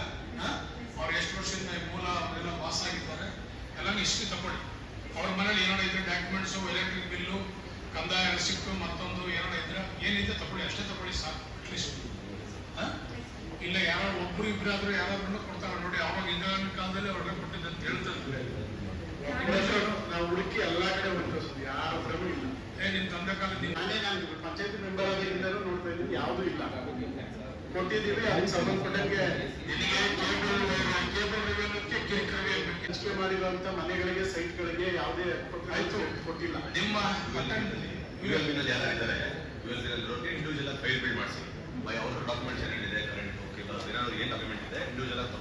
ಅವ್ರು ಎಷ್ಟು ವರ್ಷದಿಂದ ಮೂಲ ಅವರೆಲ್ಲ ಪಾಸ್ ಆಗಿದ್ದಾರೆ ಎಲ್ಲ ಹಿಸ್ಟ್ರಿ ತಗೊಳ್ಳಿ. ಅವ್ರ ಮನೇಲಿ ಏನಾರ ಇದ್ರೆ ಡಾಕ್ಯುಮೆಂಟ್ಸು, ಎಲೆಕ್ಟ್ರಿಕ್ ಬಿಲ್ಲು, ಕಂದಾಯ ರಿಸಿಪ್ಟು, ಮತ್ತೊಂದು ಏನಾರ ಇದ್ರೆ ಏನಿದೆ ತಗೊಳ್ಳಿ. ಅಷ್ಟೇ ತಗೊಳ್ಳಿ ಸಾಕು. ಅಟ್ಲೀಸ್ಟ್ ಇಲ್ಲ ಯಾರೋ ಒಬ್ರು ಇಬ್ಬರಾದ್ರೂ ಯಾರಾದ್ರೂ ಕೊಡ್ತಾರೆ ನೋಡಿ. ಅವಾಗ ಇಂದಿರಾಗಾಂಧಿ ಕಾಲದಲ್ಲಿ ಅವ್ರಿಗೆ ಕೊಟ್ಟಿದ್ದ ಅಂತ ಹೇಳ್ತಾರೆ. ನಾವು ಹುಡುಕಿ ಎಲ್ಲಾ ಕಡೆ ಹುಡುಕಿಸ್ತೀವಿ, ಯಾರ ಹತ್ರನೂ ಇಲ್ಲ. ನಿಮ್ ತಂದೆ ಕಾಲದಲ್ಲಿ ನಾನೇ ನಾನು ಪಂಚಾಯತ್ ಮೆಂಬರ್ ಆಗಿದ್ದಾರು ನೋಡ್ತಾ ಇದ್ದೀನಿ, ಯಾವುದೂ ಇಲ್ಲ. ಕೊಟ್ಟಿದ್ದೀವಿ, ಅದಕ್ಕೆ ಸಂಬಂಧಪಟ್ಟಂಗೆ ಕೇಬಲ್ ರಿವೇಲಕ್ಕೆ ಹಂಚಿಕೆ ಮಾಡಿರುವಂತ ಮನೆಗಳಿಗೆ, ಸೈಟ್ಗಳಿಗೆ ಯಾವುದೇ ಕೊಟ್ಟಿಲ್ಲ. ನಿಮ್ಮ ULB-ನಲ್ಲಿ ಯಾರಿದ್ದಾರೆ, ULB-ನಲ್ಲಿರೋರಿಗೆ ಇಂಡಿವಿಜುವಲ್ ಫೈಲ್ ಬಿಲ್ಡ್ ಮಾಡಿಸಿ, ಅವ್ರ ಡಾಕ್ಯುಮೆಂಟ್ಸ್ ಏನಿದೆ, ಕರೆಂಟ್ ಏನಾದ್ರು ಏನು ಡಾಕ್ಯುಮೆಂಟ್ ಇದೆ ಇಂಡಿವಿಜುವಲ್ ಆಗಿ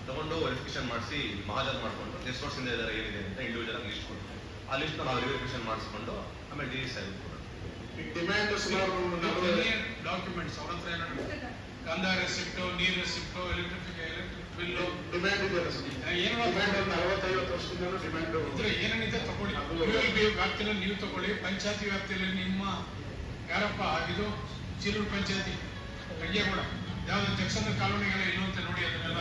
ತಗೊಂಡು ವೆರಿಫಿಕೇಶನ್ ಮಾಡಿಸಿ ಮಹಾಜನ್ ಮಾಡಿಕೊಂಡು ಎಷ್ಟು ವರ್ಷದಿಂದ ಇದ್ದಾರೆ ಏನಿದೆ ಅಂತ ಇಂಡಿವಿಜುವಲ್ ಆಗಿ ಲಿಸ್ಟ್ ಕೊಡ್ತೀವಿ. ಆ ಲಿಸ್ಟ್ ನಾವು ವೆರಿಫಿಕೇಶನ್ ಮಾಡಿಸ್ಕೊಂಡು ಆಮೇಲೆ ಡಿಲೀಸ್ ಆಗಿ ಡಿಮ್ಯಾಂಡ್ ಸುಮಾರು ಡಾಕ್ಯುಮೆಂಟ್ಸ್ ಅವ್ರ ಹತ್ರ ಏನಾದ್ರು ಕಂದಾಯ ರೆಸಿಪ್ಟ್, ನೀರು ರೆಸಿಪ್ಟ್, ಎಲೆಕ್ಟ್ರಿಕ್ ಬಿಲ್ಲು ಡಿಮ್ಯಾಂಡ್ ಇದೆ. ಏನು ಡಿಮ್ಯಾಂಡ್ 40-50 ವರ್ಷದಿಂದ ಡಿಮ್ಯಾಂಡ್ ಇದ್ರೆ ಏನೇನಿದೆ ತಗೊಳ್ಳಿ. ULB ವ್ಯಾಪ್ತಿಯಲ್ಲಿ ನೀವು ತಗೊಳ್ಳಿ. ಪಂಚಾಯತಿ ವ್ಯಾಪ್ತಿಯಲ್ಲಿ ನಿಮ್ಮ ಯಾರಪ್ಪ ಇದು ಚಿರೂರು ಪಂಚಾಯತಿ ಕಡ್ಯಗೂಡ ಯಾವ್ದು ಜಕ್ಷನ್ ಕಾಲೋನಿಗಳ ಇಲ್ಲ ಅಂತ ನೋಡಿ. ಅದನ್ನೆಲ್ಲ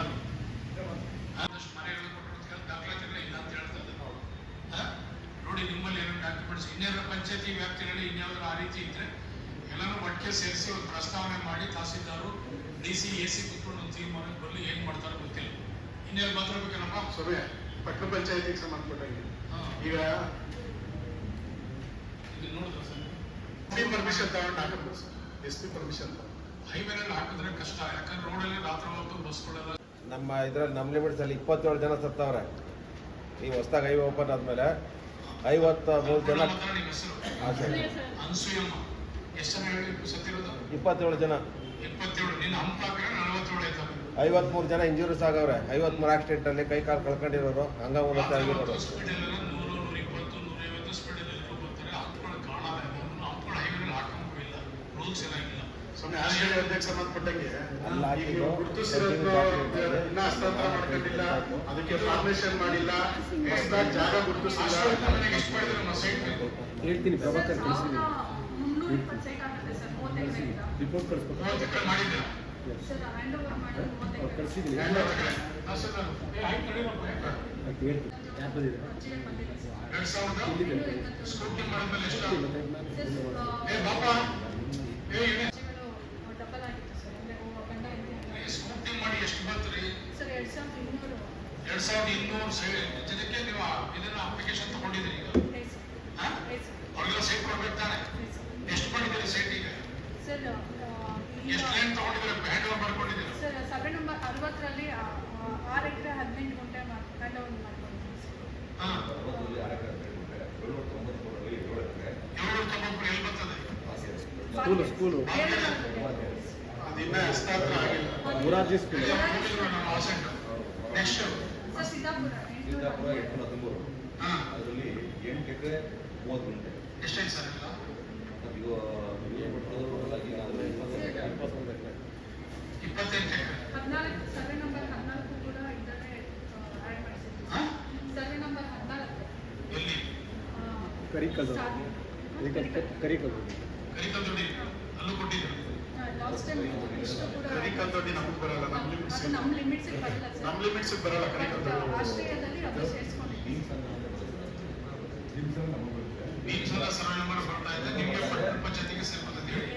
ಆದಷ್ಟು ಮನೆಗಳು ಕೊಟ್ಟಿರೋ ದಾಖಲಾತಿಗಳು ಇಲ್ಲ ಅಂತ ಹೇಳ್ತಾ ಇದ್ದಾರೆ ನೋಡಿ. ನಿಮ್ಮಲ್ಲಿ ಏನೋ ಡಾಕ್ಯುಮೆಂಟ್ಸ್ ಇನ್ಯಾರ ಪಂಚಾಯತಿ ವ್ಯಾಪ್ತಿಯಲ್ಲಿ ಇನ್ಯಾವ್ದಾರು ಆ ರೀತಿ ಇದ್ರೆ ಎಲ್ಲರೂ ಒಟ್ಟಿಗೆ ಸೇರಿಸಿ ಒಂದು ಪ್ರಸ್ತಾವನೆ ಮಾಡಿ ತಹಸೀಲ್ದಾರು, DC, AC ಕೂತ್ಕೊಂಡು ಒಂದು ತೀರ್ಮಾನಕ್ಕೆ ಬರಲಿ. ಏನ್ ಮಾಡ್ತಾರೋ ಗೊತ್ತಿಲ್ಲ. ಇನ್ನೆಲ್ಲ ಮಾತಾಡ್ಬೇಕೇನಪ್ಪ ಸಭೆ ಪಟ್ಟಣ ಪಂಚಾಯತಿಗೆ ಸಂಬಂಧಪಟ್ಟಂಗೆ ಈಗ ನೋಡಿದ್ರ ಸರ್ ಪರ್ಮಿಷನ್ ತಗೊಂಡು ಹಾಕಬೇಕು ಸರ್. SP ಪರ್ಮಿಷನ್ ಹೈವೇನಲ್ಲಿ ಹಾಕಿದ್ರೆ ಕಷ್ಟ, ಯಾಕಂದ್ರೆ ರೋಡಲ್ಲಿ ರಾತ್ರಿ ಹೊತ್ತು ಬಸ್ಗಳೆಲ್ಲ. ನಮ್ಮ ಇದ್ರಲ್ಲಿ ನಮ್ಮ ಲಿಮಿಟ್ಸಲ್ಲಿ 27 ಜನ ಸತ್ತವ್ರೆ. ಈ ಹೊಸದಾಗಿ ಹೈವೇ ಓಪನ್ ಆದ್ಮೇಲೆ 53 ಜನ. ನಿಮ್ಮ ಹೆಸರು ಅನ್ಸೂಯಮ್ಮ. ಎಷ್ಟು ಜನ ಹೇಳಿ ಸತ್ತಿರೋದು? 27 ಜನ. 27. ನೀನು ಹಂಪಾಕ್ರೆ 47 ಆಯ್ತವೆ. 53 ಜನ ಇಂಜುರೀಸ್ ಆಗವ್ರೆ. 53 ಆಕ್ಸಿಡೆಂಟ್ ಅಲ್ಲಿ ಕೈ ಕಾಲು ಕಳ್ಕೊಂಡಿರೋರು, ಅಂಗಮೂಲತೆ ಆಗಿರೋರು. ಹಾಸ್ಪಿಟಲ್ 100, 120, 150 ಸ್ಪೀಡ್ ಎಲ್ಲರೂ ಬರ್ತಾರೆ. ಹಾಕೊಂಡು ಕಾಣಲ್ಲ, ಹಾಕೊಂಡು ಹೈವೇನಲ್ಲಿ ಹಾಕೊಂಬಿಲ್ಲ, ರೂಲ್ಸ್ ಎಲ್ಲ ಇಲ್ಲ. ಸುಮ್ಮನೆ ಆಸ್ಟ್ರೇಲಿಯಾ ಅಧ್ಯಕ್ಷ ಸಂಬಂಧಪಟ್ಟಂಗೆ ಇನ್ನ ಹಸ್ತಾಂತರ ಮಾಡ್ಕೊಂಡಿಲ್ಲ, ಅದಕ್ಕೆ ಫಾರ್ಮೇಶನ್ ಮಾಡಿಲ್ಲ, ಜಾಗ ಗುರುತಿಸಿಲ್ಲ. ಎಷ್ಟು ಮಾಡಿದ್ರೆ ನಮ್ಮ ಸೈಟ್ ಹೇಳ್ತೀನಿ ಪ್ರಭಾಕರ್ ರಿಪೋರ್ಟ್ ಕಳಿಸ್ಬೇಕು ಮಾಡಿದ್ದೀರಾ ಕಳಿಸಿದ್ದೀನಿ. ಸ್ಕೂಟಿ ಮಾಡಿದ್ಮೇಲೆ ಎಷ್ಟು ಬಾಪ ಸ್ಕೂಟಿ ಮಾಡಿ ಎಷ್ಟು ಬರ್ತೀರಿ? 2200 ಜನಕ್ಕೆ ನೀವು ಇದನ್ನ ಅಪ್ಲಿಕೇಶನ್ ತಗೊಂಡಿದ್ದೀರಿ. ಈಗ ಅವ್ರಿಗೆಲ್ಲ ಸೈಟ್ ಕೊಡ್ಬೇಕು ತಾನೆ? ಎಷ್ಟು ಮಾಡಿದ್ದೀರಿ ಸೈಟ್? ಈಗ ಎಷ್ಟು ಲ್ಯಾಂಡ್ ತಗೊಂಡಿದ್ದೀರಿ, ಹ್ಯಾಂಡ್ ಓವರ್ ಮಾಡ್ಕೊಂಡಿದ್ದೀರಿ? ಸರ್ ಸರ್ವೆ ನಂಬರ್ 60ರಲ್ಲಿ 6 ಎಕರೆ 18 ಗುಂಟೆ ಹ್ಯಾಂಡ್ ಓವರ್ ಮಾಡ್ಕೊಂಡಿದ್ದೀವಿ. 790 ಎಲ್ಲಿ ಬರ್ತದೆ? ಸ್ಕೂಲು ಅದಿನ್ನ ಹಸ್ತಾಂತರ ಆಗಿಲ್ಲ. Morarji school. Next sir Siddapura 813. ಅದರಲ್ಲಿ 8 ಎಕರೆ 30 ಗುಂಟೆ. ಎಷ್ಟೈತೆ ಸರ್ ಎಲ್ಲ? 28 ಎಕರೆ. 14 ಸರ್ವೆ ನಂಬರ್ 14 ಕೂಡ ಇದನ್ನೇ ಆ್ಯಡ್ ಮಾಡಿಸಿದ್ದೀವಿ. ಸರ್ವೆ ನಂಬರ್ 14 ಎಲ್ಲಿ? ಕರಿಕಲ್ಲು. ಕರಿಕಲ್ದೊಡ್ಡಿ ಅಲ್ಲೂ ಕೊಟ್ಟಿದ್ರು. ಲಾಸ್ಟ್ ಟೈಮ್ ಇಷ್ಟು ಕೂಡ ಕರಿಕಲ್ದೊಡ್ಡಿ ನಮಗೆ ಬರಲ್ಲ, ನಮ್ಮ ಲಿಮಿಟ್ಸಿಗೆ ಬರಲ್ಲ ಸರ್. ನಮ್ಮ ಲಿಮಿಟ್ಸಿಗೆ ಬರಲ್ಲ ಕರಿಕಲ್ದೊಡ್ಡಿ. ಆಸ್ಟ್ರೇಲಿಯಾದಲ್ಲಿ ಅದು ಸೇರಿಸ್ಕೊಂಡಿದ್ದೀವಿ. ಭೀಮ್ಸಲ ಸರ್ವೆ ನಂಬರ್ ಬರ್ತಾ ಇದೆ, ನಿಮಗೆ ಪಟ್ಟಣ ಪಂಚಾಯತಿಗೆ ಸೇರ್ಬರ್ತದೆ ಹೇಳಿ.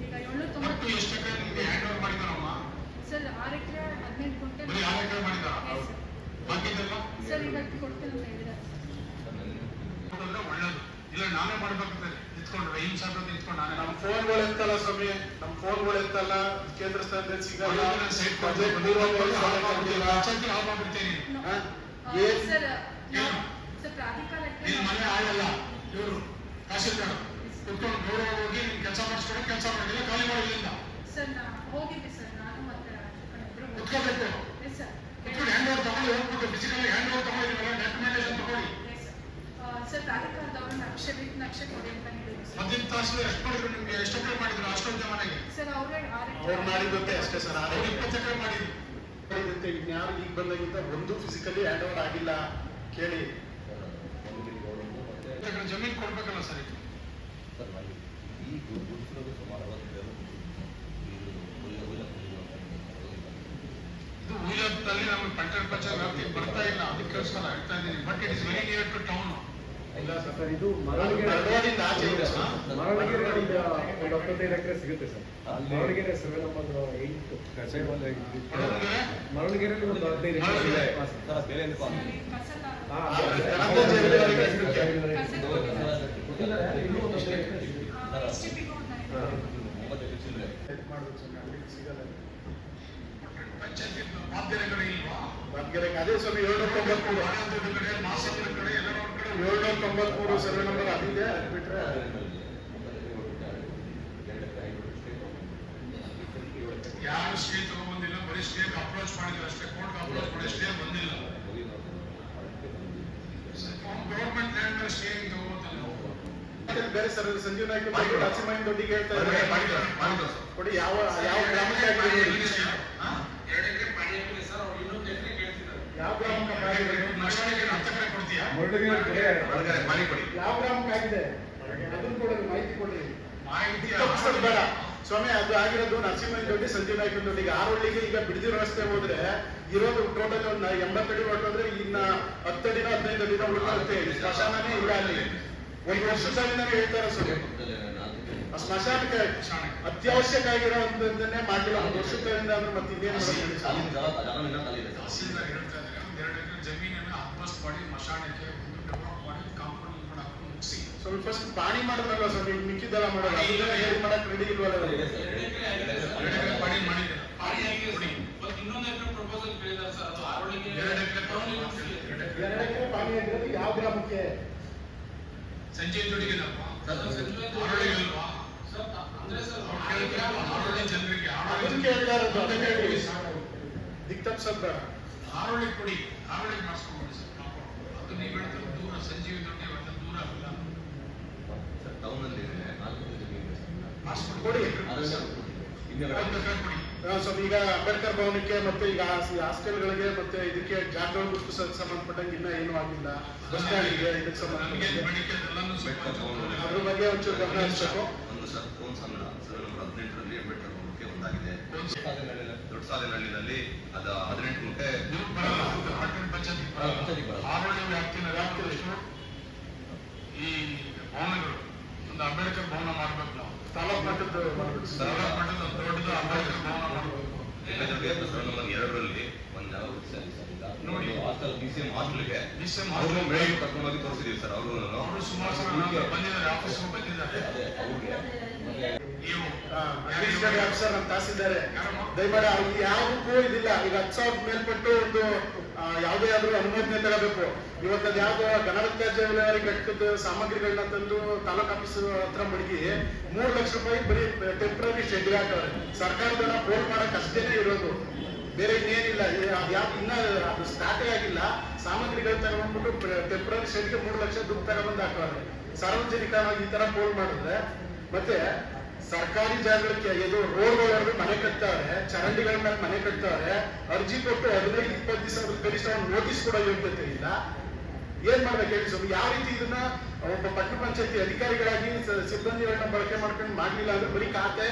ಈಗ 790 ಒಟ್ಟು ಎಷ್ಟು ಎಕರೆ ನಿಮಗೆ ಹ್ಯಾಂಡ್ ಓವರ್ ಮಾಡಿದಾರಮ್ಮ? ಸರ್ 6 ಎಕರೆ 18 ಗುಂಟೆ. ಬರೀ 6 ಎಕರೆ ಮಾಡಿದಾರ? ಬಾಕಿದೆಲ್ಲ ಸರ್ ಇವತ್ತು ಕೊಡ್ತೀನಿ ಅಂತ ಹೇಳಿದ್ದಾರೆ. ಒಳ್ಳೇದು. ಇಲ್ಲ ನಾನೇ ಮಾಡ್ಬೇಕಾಗ್ತದೆ ನಿಂತ್ಕೊಂಡು ಹಿಂಗ್ ಸಾವಿರ ನಿಂತ್ಕೊಂಡು ನಾನೇ. ನಮ್ಮ ಫೋನ್ಗಳು ಎತ್ತಲ್ಲ ಸ್ವಾಮಿ, ನಮ್ಮ ಫೋನ್ಗಳು ಎತ್ತಲ್ಲ, ಕೇಂದ್ರ ಸ್ಥಾನದಲ್ಲಿ ಸಿಗಲ್ಲ. ಸೈಟ್ ಕೊಡ್ತೀನಿ ಸರ್ ಪ್ರಾಧಿಕಾರಕ್ಕೆ ನಿನ್ನ ಮನೆ ಆಗಲ್ಲ. ಇವರು ತಹಸೀಲ್ದಾರ್ ಕುತ್ಕೊಂಡು ಗೌರವ ಹೋಗಿ ನಿನ್ ಕೆಲಸ ಮಾಡಿಸ್ಕೊಂಡು ಕೆಲಸ ಮಾಡಿಲ್ಲ, ಖಾಲಿ ಮಾಡಿಲ್ಲ. ಸರ್ ಹೋಗಿದ್ದೆ ಸರ್ ನಾನು ಮತ್ತೆ ಕುತ್ಕೋಬೇಕು. ಸರ್ ಕುತ್ಕೊಂಡು ಹ್ಯಾಂಡ್ ಓವರ್ ತಗೊಂಡು ಹೋಗ್ಬಿಟ್ಟು ಫಿಸಿಕಲ್ ಹ್ಯಾಂಡ್ ಓವರ್ ತಗೊಂಡಿದ್ದೀವಲ್ಲ, ಡಾಕ್ಯುಮೆಂಟೇಶನ್ ತಗೊಳ್ಳಿ. ಸರ್ ಪ್ರಾಧಿಕಾರದವರು ನಕ್ಷೆ ಕೊಡಿ ಅಂತ ಹೇಳಿದ್ರು. ಮದ್ದಿನ ತಹಸೀಲ್ದಾರ್ ಎಷ್ಟು ಮಾಡಿದ್ರು ನಿಮ್ಗೆ? ಎಷ್ಟು ಎಕರೆ ಮಾಡಿದ್ರು ಅಷ್ಟೊಂದು ಮನೆಗೆ? ಸರ್ ಅವರೇ ಅವ್ರು ಮಾಡಿದಂತೆ ಅಷ್ಟೇ ಸರ್. 20 ಎಕರೆ ಮಾಡಿದ್ರು. ಇನ್ಯಾರು ಈಗ ಬಂದಾಗಿಂತ ಒಂದು ಫಿಸಿಕಲಿ ಹ್ಯಾಂಡ್ ಓವರ್ ಆಗಿಲ್ಲ. ಕೇಳಿ ಜಮೀನು ಕೊಡ್ಬೇಕಲ್ಲ ಸರ್. ಇದು ಉಯ್ಲದಲ್ಲಿ ನಮಗೆ ಪಟ್ಟಣ ಪಂಚಾಯತ್ ವ್ಯಾಪ್ತಿಗೆ ಬರ್ತಾ ಇಲ್ಲ, ಅದಕ್ಕೋಸ್ಕರ ಹೇಳ್ತಾ ಇದ್ದೀನಿ. But it is very near to town. ಇಲ್ಲ ಸರ್. ಸರ್ ಇದು ಮರಳಗೆರೆ ಮರಳದಿಂದ ಆಚೆ ಇದೆ ಸರ್. ಮರಳಗೆರೆ ಒಂದು 25 ಎಕರೆ ಸಿಗುತ್ತೆ ಸರ್. ಮರಳಗೆರೆ ಸರ್ವೆ ನಂಬರ್ 8 ಮರಳಗೆರೆಯಲ್ಲಿ ಒಂದು 15 ಎಕರೆ ಇದೆ. ಇನ್ನೂ ಒಂದು 15 ಎಕರೆ ಪಂಚಾಯತಿ ಬಾಧ್ಯತೆ ಕಡೆ ಇಲ್ವಾ? ಬಾಧ್ಯತೆ ಅದೇ ಸ್ವಾಮಿ 793 ಮಾಸಪುರ ಕಡೆ ಎಲ್ಲರ ಕಡೆ 793 ಸರ್ವೆ ನಂಬರ್ ಅದಿದೆ. ಅದು ಬಿಟ್ರೆ ಯಾರು ಸ್ಟೇ ತಗೊಂಡ್ಬಂದಿಲ್ಲ, ಬರೀ ಸ್ಟೇಟ್ ಅಪ್ರೋಚ್ ಮಾಡಿದ್ರು ಅಷ್ಟೇ. ಕೋರ್ಟ್ ಅಪ್ರೋಚ್ ಮಾಡಿ ಸ್ಟೇ ಬಂದಿಲ್ಲ. ಗವರ್ಮೆಂಟ್ ಲ್ಯಾಂಡ್ ಮೇಲೆ ಸ್ಟೇ ತಗೋತಿಲ್ಲ. ಬೇರೆ ಸರ್ ಸಂಜೀವ್ ನಾಯ್ಕ ನರಸಿಂಹಯ್ಯನ ದೊಡ್ಡಿಗೆ ಹೇಳ್ತಾ ಇದ್ದಾರೆ ಕೊಡಿ. ಯಾವ ಯಾವ ಗ್ರಾಮಕ್ಕೆ ಯಾವ ಗ್ರಾಮಕ್ಕೆ ಆಗಿದೆ ಅದನ್ನ ಕೊಡೋದು ಮಾಹಿತಿ ಕೊಡ್ರಿ. ಮಾಹಿತಿ ಬೇಡ ಸ್ವಾಮಿ. ಅದು ಆಗಿರೋದು ನರಸಿಂಹಯ್ಯನ ದೊಡ್ಡಿ ಸಂಜೀವ್ ನಾಯ್ಕನ ದೊಡ್ಡಿಗೆ. ಆರೋಳಿಗೆ ಈಗ ಬಿಡದಿರೋ ರಸ್ತೆ ಹೋದ್ರೆ ಇರೋದು ಟೋಟಲ್ ಒಂದು 80 ಅಡಿ ಹೊರಟೋದ್ರೆ ಇನ್ನ 10 ಅಡಿನೋ 15 ಅಡಿನೋ ಉಳ್ಕೊಳ್ಳುತ್ತೆ. ಸ್ಮಶಾನನೇ ಇಲ್ಲ ಅಲ್ಲಿ. ಒಂದು ವರ್ಷದಿಂದನೇ ಹೇಳ್ತಾರೆ ಸ್ವಾಮಿ. ಸ್ಮಶಾನಕ್ಕೆ ಅತ್ಯವಶ್ಯಕ ಆಗಿರೋ ಒಂದನ್ನೇ ಮಾಡಿಲ್ಲ. ಒಂದು ವರ್ಷದಿಂದ ಅಂದ್ರೆ ಮತ್ತೆ ಇನ್ನೇನು ಜಮೀನನ್ನ ಅಡ್ಜಸ್ಟ್ ಮಾಡಿ ಮಶಾಣಕ್ಕೆ ಡೆವಲಪ್ ಮಾಡಿ ಕಾಂಪೌಂಡ್ ಮುಗಿಸಿ ಸ್ವಲ್ಪ ಫಸ್ಟ್ ಪಾಣಿ ಮಾಡೋದಲ್ಲ ಸ್ವಾಮಿ. ಮಿಕ್ಕಿದ್ದೆಲ್ಲ ಮಾಡೋದು ಹೇಳಿ ಮಾಡಕ್ ರೆಡಿ ಇಲ್ವಲ್ಲ. ಪಾಣಿ ಮಾಡಿದ್ರೆ ಇನ್ನೊಂದು ಎಕರೆ ಪ್ರಪೋಸಲ್ ಕೇಳಿದಾರೆ ಸರ್. ಅದು 2 ಎಕರೆ ಪಾಣಿ ಆಗಿರೋದು ಯಾವ ಗ್ರಾಮಕ್ಕೆ? ಸಂಜಯ್ ಜೋಡಿಗೆ ದಿಕ್ತಪ್ಸದ್ ಬೇಡ. ಆರೋಳಿ ಕೊಡಿ, ಆರೋಳಿಗೆ ಮಾಡಿಸ್ಕೊಂಡು ಸರ್. ಅದು ನೀವು ಹೇಳ್ತಾರೆ ದೂರ ಸಂಜೀವಿ ದೊಡ್ಡ ದೂರ ಅಲ್ಲ ಮಾಡಿಸ್ಕೊಂಡು ಕೊಡಿ. ಸ್ವಲ್ಪ ಈಗ ಅಂಬೇಡ್ಕರ್ ಭವನಕ್ಕೆ ಮತ್ತೆ ಈಗ ಹಾಸ್ಟೆಲ್ಗಳಿಗೆ ಮತ್ತೆ ಇದಕ್ಕೆ ಜಾಗಗಳು ಸಂಬಂಧಪಟ್ಟಂಗೆ ಇನ್ನ ಏನೂ ಆಗಿಲ್ಲ. ಬಸ್ ಸ್ಟ್ಯಾಂಡ್ಗೆ ಇದಕ್ಕೆ ಸಂಬಂಧಪಟ್ಟ ಅದ್ರ ಬಗ್ಗೆ ಒಂಚೂರು ಗಮನ ಹರಿಸಬೇಕು. ಅಂಬೇಡ್ಕರ್ ಭವನಕ್ಕೆ ಒಂದಾಗಿದೆ. ದೊಡ್ಡ ಸಾಲಿನಹಳ್ಳಿನಲ್ಲಿ ಅದು 18 ಗುಂಟೆ ಈ ಭವನಗಳು ಒಂದು ಅಂಬೇಡ್ಕರ್ ಭವನ ಮಾಡ್ಬೇಕು. ನಾವು ತಾಲೂಕು ಮಟ್ಟದ ದೊಡ್ಡದು ಅಂಬೇಡ್ಕರ್ ಭವನ ಮಾಡಬೇಕು. 2ರಲ್ಲಿ ಒಂದು ನೋಡಿ BCM ಹಾಸ್ಟೆಲ್ಗೆ ಬೆಳಗ್ಗೆ ಕರ್ಕೊಂಡೋಗಿ ತೋರಿಸಿದೀವಿ ಸರ್. ಅವರು ಸುಮಾರು ಬಂದಿದ್ದಾರೆ, ಆಫೀಸ್ ಬಂದಿದ್ದಾರೆ. ಆಫೀಸರ್ ನಮ್ಮ ತಹಸೀಲ್ದಾರೆ ದಯಮಾಡಿ ಅವ್ರಿಗೆ ಯಾವುದಕ್ಕೂ ಇದಿಲ್ಲ. ಈಗ 10,000 ಮೇಲ್ಪಟ್ಟು ಒಂದು ಯಾವುದೇ ಆದ್ರೂ ಅನುಮೋದನೆ ತಗೋಬೇಕು. ಇವತ್ತದು ಯಾವ್ದು ಘನತ್ಯಾಜ್ಯ ವಿಲೇವಾರಿ ಘಟಕದ ಸಾಮಗ್ರಿಗಳನ್ನ ತಂದು ತಾಲೂಕ್ ಆಫೀಸ್ ಹತ್ರ ಮಡಗಿ 3 ಲಕ್ಷ ರೂಪಾಯಿ ಬರೀ ಟೆಂಪ್ರರಿ ಶೆಡ್ ಹಾಕವ್ರೆ. ಸರ್ಕಾರದನ್ನ ಪೋಲ್ ಮಾಡಕ್ ಅಷ್ಟೇನೆ ಇರೋದು, ಬೇರೆ ಇನ್ನೇನಿಲ್ಲ. ಇನ್ನ ಅದು ಸ್ಟಾರ್ಟೇ ಆಗಿಲ್ಲ. ಸಾಮಗ್ರಿಗಳು ತಗೊಂಡ್ಬಿಟ್ಟು ಟೆಂಪ್ರರಿ ಶೆಡ್ಗೆ 3 ಲಕ್ಷ ದುಡ್ಡು ತಗೊಂಡ್ಬಂದು ಹಾಕವ್ರೆ. ಸಾರ್ವಜನಿಕವಾಗಿ ಈ ತರ ಪೋಲ್ ಮಾಡಿದ್ರೆ ಮತ್ತೆ ಸರ್ಕಾರಿ ಜಾಗಕ್ಕೆ ಇದು ರೋಡ್ಗಳವರೆಗೂ ಮನೆ ಕಟ್ತಾವ್ರೆ, ಚರಂಡಿಗಳ ಮೇಲೆ ಮನೆ ಕಟ್ತಾವ್ರೆ. ಅರ್ಜಿ ಕೊಟ್ಟು 15-20 ದಿವಸ ಕನಿಷ್ಠ ಒಂದು ನೋಟಿಸ್ ಕೂಡ ಯೋಗ್ಯತೆ ಇಲ್ಲ. ಏನ್ ಮಾಡ್ಬೇಕು ಹೇಳಿ ಸ್ವಾಮಿ? ಯಾವ ರೀತಿ ಇದನ್ನ ಒಬ್ಬ ಪಟ್ಟಣ ಪಂಚಾಯತಿ ಅಧಿಕಾರಿಗಳಾಗಿ ಸಿಬ್ಬಂದಿಗಳನ್ನ ಬಳಕೆ ಮಾಡ್ಕೊಂಡು ಮಾಡ್ಲಿಲ್ಲ ಅಂದ್ರೆ ಬರೀ ಖಾತೆ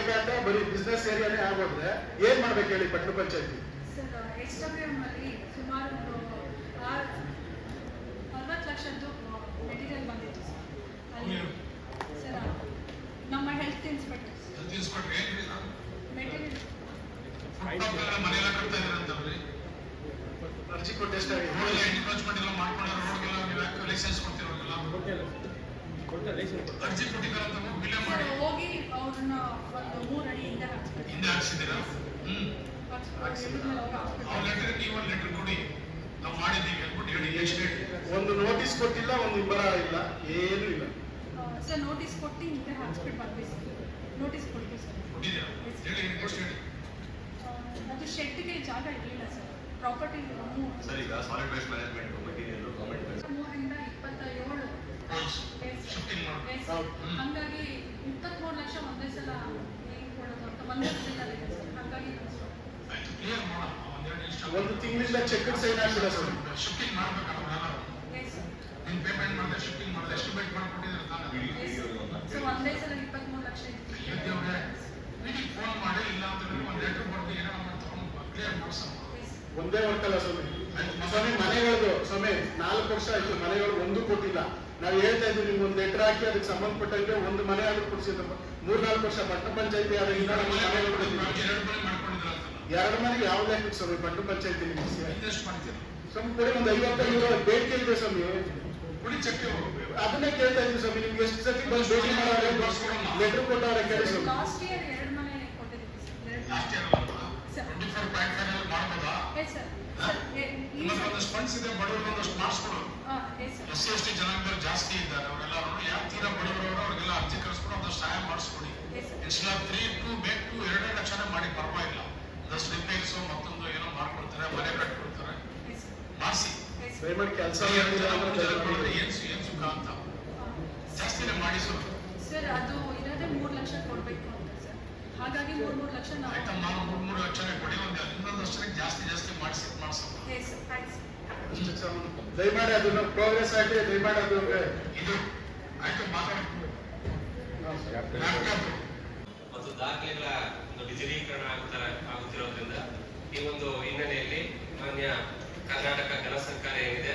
ಖಾತೆ ಬರೀ ಬಿಸ್ನೆಸ್ ಏರಿಯಾನೇ ಆಗೋದ್ರೆ ಏನ್ ಮಾಡ್ಬೇಕು ಹೇಳಿ ಪಟ್ಟಣ ಪಂಚಾಯತಿ? SWM ಅಲ್ಲಿ ಸುಮಾರು 40 ಲಕ್ಷದ್ದು ಮೆಟೀರಿಯಲ್ ಬಂದಿತ್ತು ಸರ್. ನಮ್ಮ ಹೆಲ್ತ್ ಇನ್ಸ್ಪೆಕ್ಟರ್ ಮೆಟೀರಿಯಲ್ ಮನೆಯೆಲ್ಲ ಕಟ್ತಾ ಇದ್ರಂತಲ್ರಿ. ಅರ್ಜಿ ಕೊಟ್ಟು ಎಷ್ಟಾಗಿದೆ? ಎನ್ಕ್ರೋಚ್ಮೆಂಟ್ ಎಲ್ಲ ಮಾಡ್ಕೊಂಡ್ರೆ ರೋಡ್ಗೆಲ್ಲ ನೀವು ಲೈಸೆನ್ಸ್ ಕೊಡ್ತಿರೋಲ್ಲ. ಅರ್ಜಿ ಕೊಟ್ಟಿದ್ದಾರಂತ ಬಿಲ್ ಮಾಡಿ ಹೋಗಿ ಅವ್ರನ್ನ ಒಂದು 3 ಅಡಿ ಹಿಂದೆ ಹಾಕ್ಸಿದ್ದೀರಾ? ಅವ್ರ ಲೆಟರ್ ನೀವು ಒಂದು ಲೆಟರ್ ಕೊಡಿ, ನಾವು ಮಾಡಿದ್ದೀವಿ ಅಂದ್ಬಿಟ್ಟು ಹೇಳಿ. ಎಷ್ಟು ಒಂದು ನೋಟಿಸ್ ಕೊಟ್ಟಿಲ್ಲ, ಒಂದು ವಿವರ ಇಲ್ಲ, ಏನೂ ಇಲ್ಲ ಸರ್. ನೋಟಿಸ್ ಕೊಟ್ಟು ಹಿಂದೆ ಹಾಕ್ಸ್ಬಿಟ್ಟು ಬಂದ್ವಿ ಸರ್. ನೋಟಿಸ್ ಕೊಡ್ತೀವಿ ಸರ್. ಅದು ಶೆಡ್ಗೆ ಜಾಗ ಇರಲಿಲ್ಲ ಸರ್. ಪ್ರಾಪರ್ಟಿ ಸರ್ ಈಗ solid waste management material government 3ರಿಂದ 27 ಹಂಗಾಗಿ 23 ಲಕ್ಷ ಒಂದೇ ಸಲ ಹೇಗೆ ಕೊಡೋದು ಅಂತ ಒಂದೇ ಸಲ ಹಾಗಾಗಿ ಒಂದು ತಿಂಗಳಿಂದ ಚೆಕ್ ಸೈನ್ ಆಗ್ಬಿಡ ಸರ್. ಶಿಫ್ಟಿಂಗ್ ಮಾಡ್ಬೇಕಾದ್ರೆ ನಿಮ್ ಪೇಮೆಂಟ್ ಮಾಡಿದ್ರೆ ಶಿಫ್ಟಿಂಗ್ ಮಾಡಿದ್ರೆ ಎಸ್ಟಿಮೇಟ್ ಮಾಡ್ಕೊಟ್ಟಿದ್ರೆ ಸರ್ ಒಂದೇ ಸಲ 23 ಲಕ್ಷ ಫೋನ್ ಮಾಡಿ ಇಲ್ಲ ಅಂತಂದ್ರೆ ಒಂದು ಲೆಟರ್ ಕೊಟ್ಟು ಏನೋ ಮಾಡಿ ತಗೊಂಡು ಕ್ಲಿಯರ್ ಮಾಡ್ಸೋಣ. ಒಂದೇ ವರ್ಕಲ್ಲ ಸ್ವಾಮಿ. ಸ್ವಾಮಿ ಮನೆಗಳದು ಸ್ವಾಮಿ 4 ವರ್ಷ ಆಯ್ತು, ಮನೆಗಳು ಒಂದು ಕೊಟ್ಟಿಲ್ಲ. ನಾವು ಹೇಳ್ತಾ ಇದ್ದೀವಿ, ನಿಮ್ಗೆ ಒಂದು ಲೆಟರ್ ಹಾಕಿ ಅದಕ್ಕೆ ಸಂಬಂಧಪಟ್ಟಂತೆ ಒಂದು ಮನೆ ಆದ್ರೂ ಕೊಡಿಸಿ. 3-4 ವರ್ಷ ಪಟ್ಟಣ ಪಂಚಾಯತಿ ಎರಡು ಮನೆಗೆ ಯಾವ ಲೆಕ್ಕ ಸ್ವಾಮಿ ಪಟ್ಟಣ ಪಂಚಾಯತಿ ಸ್ವಾಮಿ ಕೊಡಿ. ಒಂದು 55 ಬೇಡಿಕೆ ಇದೆ ಸ್ವಾಮಿ, ಅದನ್ನೇ ಕೇಳ್ತಾ ಇದ್ದೀವಿ ಸ್ವಾಮಿ. ನಿಮ್ಗೆ ಎಷ್ಟು ಸತಿ ಬಂದು ಭೇಟಿ ಮಾಡೋರೆ, ಲೆಟರ್ ಕೊಟ್ಟವ್ರೆ ಕೇಳಿ ಸ್ವಾಮಿ. ಲಾಸ್ಟ್ ಇಯರ್ 2 ಮನೆ ಕೊಟ್ಟಿದ್ದೀವಿ ಸರ್. ಫಂಡ್ಸ್ ಇದೆ, ಬಡವರೊಂದಷ್ಟು ಮಾಡಿಸ್ಕೊಡು. SC/ST ಜನಾಂಗದವರು ಜಾಸ್ತಿ ಇದ್ದಾರೆ, ಅವರೆಲ್ಲರೂ ಯಾರು ತೀರಾ ಬಡವರವರು ಅವ್ರಿಗೆಲ್ಲ ಅರ್ಜಿ ಕಳಿಸ್ಕೊಂಡು ಒಂದಷ್ಟು ಸಹಾಯ ಮಾಡಿಸ್ಕೊಡಿ. ಇನ್ಸ್ಟಾ 3 ಬೇಕು 2 ಲಕ್ಷನೇ ಮಾಡಿ ಪರವಾಗಿಲ್ಲ. ಒಂದಷ್ಟು ರಿಪೇರ್ಸು ಮತ್ತೊಂದು ಏನೋ ಮಾಡ್ಕೊಡ್ತಾರೆ, ಮನೆ ಕಟ್ಕೊಡ್ತಾರೆ, ಮಾಡಿಸಿ. ದಯಮಾಡಿ ಕೆಲಸ ಏನ್ ಸುಖ ಅಂತ ಜಾಸ್ತಿನೇ ಮಾಡಿ ಸರ್. ಅದು ಇರೋದೇ 3 ಲಕ್ಷ ಕೊಡಬೇಕು ಅಂತ ಸರ್. ಹಾಗಾಗಿ 3 ಲಕ್ಷ ನಾವು ಆಯ್ತಮ್ಮ, 3 ಲಕ್ಷನೇ ಕೊಡಿ. ಇನ್ನೊಂದಷ್ಟೇ ಜಾಸ್ತಿ ಮಾಡಿಸಿ ಮಾಡಿಸೋಣ. ದಯಮಾಡಿ ಅದನ್ನು ಪ್ರೋಗ್ರೆಸ್ ಆಗಿ ದಯಮಾಡಿ ಅದು ಇದು ಆಯ್ತು ಮಾತಾಡ್ತೀವಿ. ಮತ್ತು ದಾಖಲೆಗಳ ಒಂದು ಡಿಜಿಟಲೀಕರಣ ಆಗುತ್ತಿರೋದ್ರಿಂದ ಈ ಒಂದು ಹಿನ್ನೆಲೆಯಲ್ಲಿ ಮಾನ್ಯ ಕರ್ನಾಟಕ ಜನ ಸರ್ಕಾರ ಏನಿದೆ,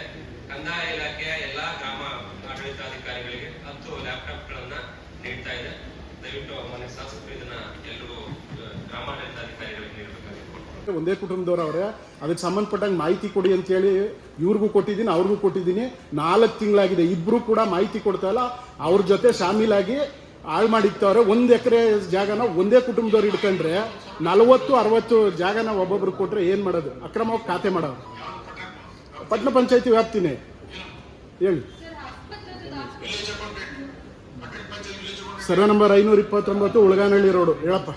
ಕಂದಾಯ ಇಲಾಖೆಯ ಎಲ್ಲಾ ಗ್ರಾಮ ಆಡಳಿತಾಧಿಕಾರಿಗಳಿಗೆ 10 ಲ್ಯಾಪ್ಟಾಪ್ಗಳನ್ನ ನೀಡ್ತಾ ಇದೆ. ದಯವಿಟ್ಟು ಮಾನ್ಯ ಶಾಸಕರು ಇದನ್ನ ಎಲ್ಲರೂ ಗ್ರಾಮಾಡಳಿತಾಧಿಕಾರಿಗಳಿಗೆ ನೀಡಬೇಕಾಗಿದೆ. ಒಂದೇ ಕುಟುಂಬದವ್ರವ್ರೆ, ಅದಕ್ಕೆ ಸಂಬಂಧಪಟ್ಟಂಗೆ ಮಾಹಿತಿ ಕೊಡಿ ಅಂತೇಳಿ ಇವ್ರಿಗೂ ಕೊಟ್ಟಿದ್ದೀನಿ, ಅವ್ರಿಗೂ ಕೊಟ್ಟಿದ್ದೀನಿ. 4 ತಿಂಗಳಾಗಿದೆ. ಇಬ್ರು ಕೂಡ ಮಾಹಿತಿ ಕೊಡ್ತಾ ಇಲ್ಲ. ಅವ್ರ ಜೊತೆ ಶಾಮೀಲಾಗಿ ಹಾಳು ಮಾಡಿತ್ತವ್ರೆ. 1 ಎಕರೆ ಜಾಗನ ಒಂದೇ ಕುಟುಂಬದವ್ರು ಇಟ್ಕೊಂಡ್ರೆ 40-60 ಜಾಗನ ಒಬ್ಬೊಬ್ರು ಕೊಟ್ರೆ ಏನ್ ಮಾಡೋದು? ಅಕ್ರಮವಾಗಿ ಖಾತೆ ಮಾಡೋರು. ಪಟ್ಟಣ ಪಂಚಾಯತಿ ವ್ಯಾಪ್ತಿನೇ ಹೇಳಿ. Survey number 529 Ulaganahalli road. ಹೇಳಪ್ಪ.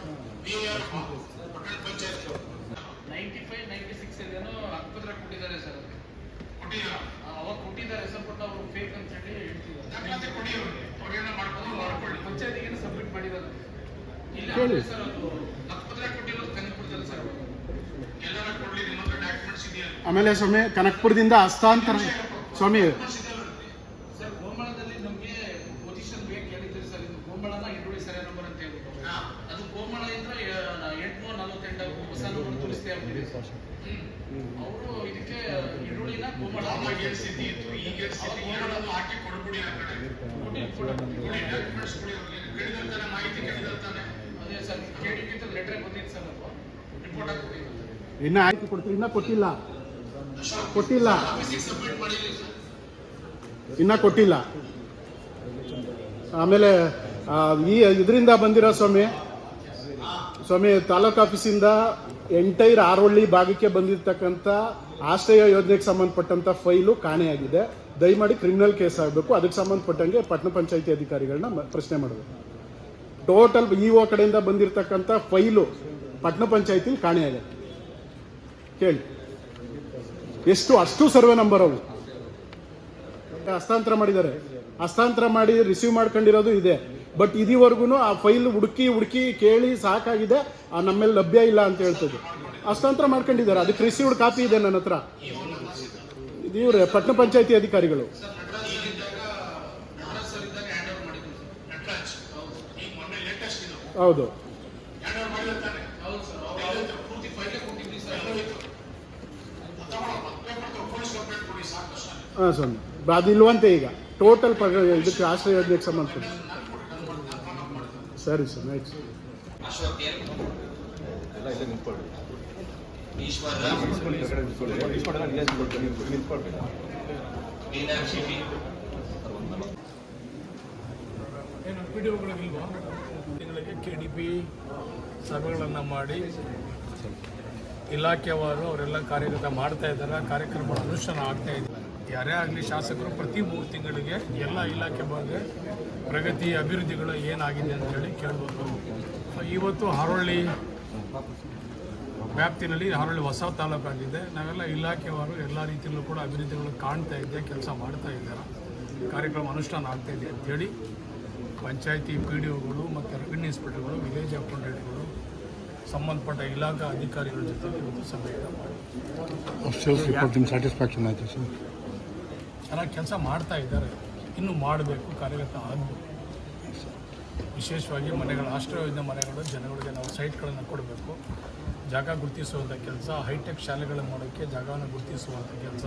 95-96 ಏನೋ ಹಕ್ಕುಪತ್ರ ಕೊಟ್ಟಿದ್ದಾರೆ ಸರ್. ಅವಾಗ ಕೊಟ್ಟಿದ್ದಾರೆ ಸರ್, ಬಟ್ ಅವರು ಫೇಕ್ ಅಂತ ಹೇಳಿ ಹೇಳ್ತಿದ್ದಾರೆ. ಪಂಚಾಯತಿಗೆ ಸಬ್ಮಿಟ್ ಮಾಡಿದ್ದಾರೆ. ಇಲ್ಲ ಸರ್, ಅದು ಹಕ್ಕುಪತ್ರ ಕೊಟ್ಟಿರೋದು ಕನಕಪುರದಲ್ಲಿ ಸರ್. ಎಲ್ಲರ ಕೊಡ್ಲಿ, ನಿಮ್ಮ ಡಾಕ್ಯುಮೆಂಟ್ಸ್ ಇದೆಯಲ್ಲ. ಆಮೇಲೆ ಸ್ವಾಮಿ ಕನಕಪುರದಿಂದ ಹಸ್ತಾಂತರ ಸ್ವಾಮಿ ಸರ್, ಗೋಮಾಳದಲ್ಲಿ ನಮಗೆ ಪೊಸಿಷನ್ ಬೇಕು ಹೇಳಿದ್ರು ಸರ್. ಇದು ಗೋಮಾಳನ ಈರುಳ್ಳಿ ಸರ್ವೆ ನಂಬರ್ ಅಂತ ಹೇಳ್ಬಿಟ್ಟು ಅದು ಗೋಮಾಳದಿಂದ 848 ಹೊಸ ನಂಬರ್ ತೋರಿಸ್ತೇ ಆಗ್ತಿದೆ. ಅವರು ಇದಕ್ಕೆ ಈರುಳ್ಳಿನ ಗೋಮಾಳ ಹಾಕಿ ಕೊಡ್ಬಿಡಿ. ಮಾಹಿತಿ ಕೇಳಿದಾನೆ. ಅದೇ ಸರ್, KDP ಲೆಟರ್ ಬಂದಿತ್ತು ಸರ್, ರಿಪೋರ್ಟ್ ಹಾಕಿ ಇನ್ನ ಆಯ್ತು ಕೊಡ್ತೀವಿ. ಇನ್ನ ಕೊಟ್ಟಿಲ್ಲ ಇನ್ನ ಕೊಟ್ಟಿಲ್ಲ. ಆಮೇಲೆ ಈ ಇದರಿಂದ ಬಂದಿರೋ ಸ್ವಾಮಿ ತಾಲೂಕು ಆಫೀಸಿಂದ ಎಂಟೈರ್ ಆರೋಳ್ಳಿ ಭಾಗಕ್ಕೆ ಬಂದಿರತಕ್ಕಂಥ ಆಶ್ರಯ ಯೋಜನೆಗೆ ಸಂಬಂಧಪಟ್ಟಂತ ಫೈಲು ಕಾಣೆಯಾಗಿದೆ. ದಯಮಾಡಿ ಕ್ರಿಮಿನಲ್ ಕೇಸ್ ಆಗಬೇಕು. ಅದಕ್ಕೆ ಸಂಬಂಧಪಟ್ಟಂಗೆ ಪಟ್ಟಣ ಪಂಚಾಯತಿ ಅಧಿಕಾರಿಗಳನ್ನ ಪ್ರಶ್ನೆ ಮಾಡಬೇಕು. ಟೋಟಲ್ ಇಒ ಕಡೆಯಿಂದ ಬಂದಿರತಕ್ಕಂಥ ಫೈಲು ಪಟ್ಟಣ ಪಂಚಾಯತಿಲಿ ಕಾಣೆಯಾಗಿದೆ. ಕೇಳಿ ಅಷ್ಟು ಸರ್ವೆ ನಂಬರ್ ಅವು ಹಸ್ತಾಂತರ ಮಾಡಿದ್ದಾರೆ. ಹಸ್ತಾಂತರ ಮಾಡಿ ರಿಸೀವ್ ಮಾಡ್ಕೊಂಡಿರೋದು ಇದೆ. ಬಟ್ ಇದುವರೆಗೂ ಆ ಫೈಲ್ ಹುಡುಕಿ ಕೇಳಿ ಸಾಕಾಗಿದೆ, ನಮ್ಮೇಲೆ ಲಭ್ಯ ಇಲ್ಲ ಅಂತ ಹೇಳ್ತದೆ. ಹಸ್ತಾಂತರ ಮಾಡ್ಕೊಂಡಿದ್ದಾರೆ. ಅದಕ್ಕೆ ರಿಸೀವ್ಡ್ ಕಾಪಿ ಇದೆ ನನ್ನ ಹತ್ರ. ಇವ್ರೆ ಪಟ್ಟಣ ಪಂಚಾಯತಿ ಅಧಿಕಾರಿಗಳು. ಹೌದು. ಹಾಂ ಸ್ವಾಮಿ, ಅದಿಲ್ವಂತೆ ಈಗ ಟೋಟಲ್ ಇದಕ್ಕೆ ಆಶ್ರಯ ಯೋಜನೆಗೆ ಸಂಬಂಧಪಟ್ಟ. ಸರಿ ಸರ್, ಆಯ್ತು ಸರ್. ಏನು PDOಗಳಿಗಿಲ್ವಾ? ತಿಂಗಳಿಗೆ KDP ಸಭೆಗಳನ್ನು ಮಾಡಿ ಇಲಾಖೆಯವರು ಅವರೆಲ್ಲ ಕಾರ್ಯಗತ ಮಾಡ್ತಾ ಇದ್ದಾರೆ. ಕಾರ್ಯಕ್ರಮಗಳ ಅನುಷ್ಠಾನ ಆಗ್ತಾ ಇದೆ. ಯಾರೇ ಆಗಲಿ ಶಾಸಕರು ಪ್ರತಿ 3 ತಿಂಗಳಿಗೆ ಎಲ್ಲ ಇಲಾಖೆ ಬಗ್ಗೆ ಪ್ರಗತಿ ಅಭಿವೃದ್ಧಿಗಳು ಏನಾಗಿದೆ ಅಂತೇಳಿ ಕೇಳಬೇಕು. ಇವತ್ತು ಹಾರೋಳ್ಳಿ ವ್ಯಾಪ್ತಿನಲ್ಲಿ ಹಾರೋಳ್ಳಿ ಹೊಸ ತಾಲೂಕಾಗಿದೆ. ನಾವೆಲ್ಲ ಇಲಾಖೆಯವರು ಎಲ್ಲ ರೀತಿಯಲ್ಲೂ ಕೂಡ ಅಭಿವೃದ್ಧಿಗಳು ಕಾಣ್ತಾ ಇದ್ದೆ, ಕೆಲಸ ಮಾಡ್ತಾ ಇದ್ದಾರೆ, ಕಾರ್ಯಕ್ರಮ ಅನುಷ್ಠಾನ ಆಗ್ತಾ ಇದೆ ಅಂತೇಳಿ ಪಂಚಾಯತಿ PDOಗಳು ಮತ್ತು ರೆವಿನ್ಯೂ ಇನ್ಸ್ಪೆಕ್ಟರ್ಗಳು, ವಿಲೇಜ್ ಅಕೌಂಟೆಂಟ್ಗಳು, ಸಂಬಂಧಪಟ್ಟ ಇಲಾಖಾ ಅಧಿಕಾರಿಗಳ ಜೊತೆ ಇವತ್ತು ಸಭೆಯನ್ನು ಮಾಡಿ ಸ್ಯಾಟಿಸ್ಫ್ಯಾಕ್ಷನ್ ಆಯಿತು ಸರ್. ಚೆನ್ನಾಗಿ ಕೆಲಸ ಮಾಡ್ತಾ ಇದ್ದಾರೆ. ಇನ್ನೂ ಮಾಡಬೇಕು, ಕಾರ್ಯಗತ ಆಗಬೇಕು. ವಿಶೇಷವಾಗಿ ಮನೆಗಳ ಆಶ್ರಯ ಯೋಜನೆ ಮನೆಗಳು ಜನಗಳಿಗೆ ನಾವು ಸೈಟ್ಗಳನ್ನು ಕೊಡಬೇಕು. ಜಾಗ ಗುರುತಿಸುವಂಥ ಕೆಲಸ, ಹೈಟೆಕ್ ಶಾಲೆಗಳನ್ನು ಮಾಡೋಕ್ಕೆ ಜಾಗವನ್ನು ಗುರುತಿಸುವಂಥ ಕೆಲಸ,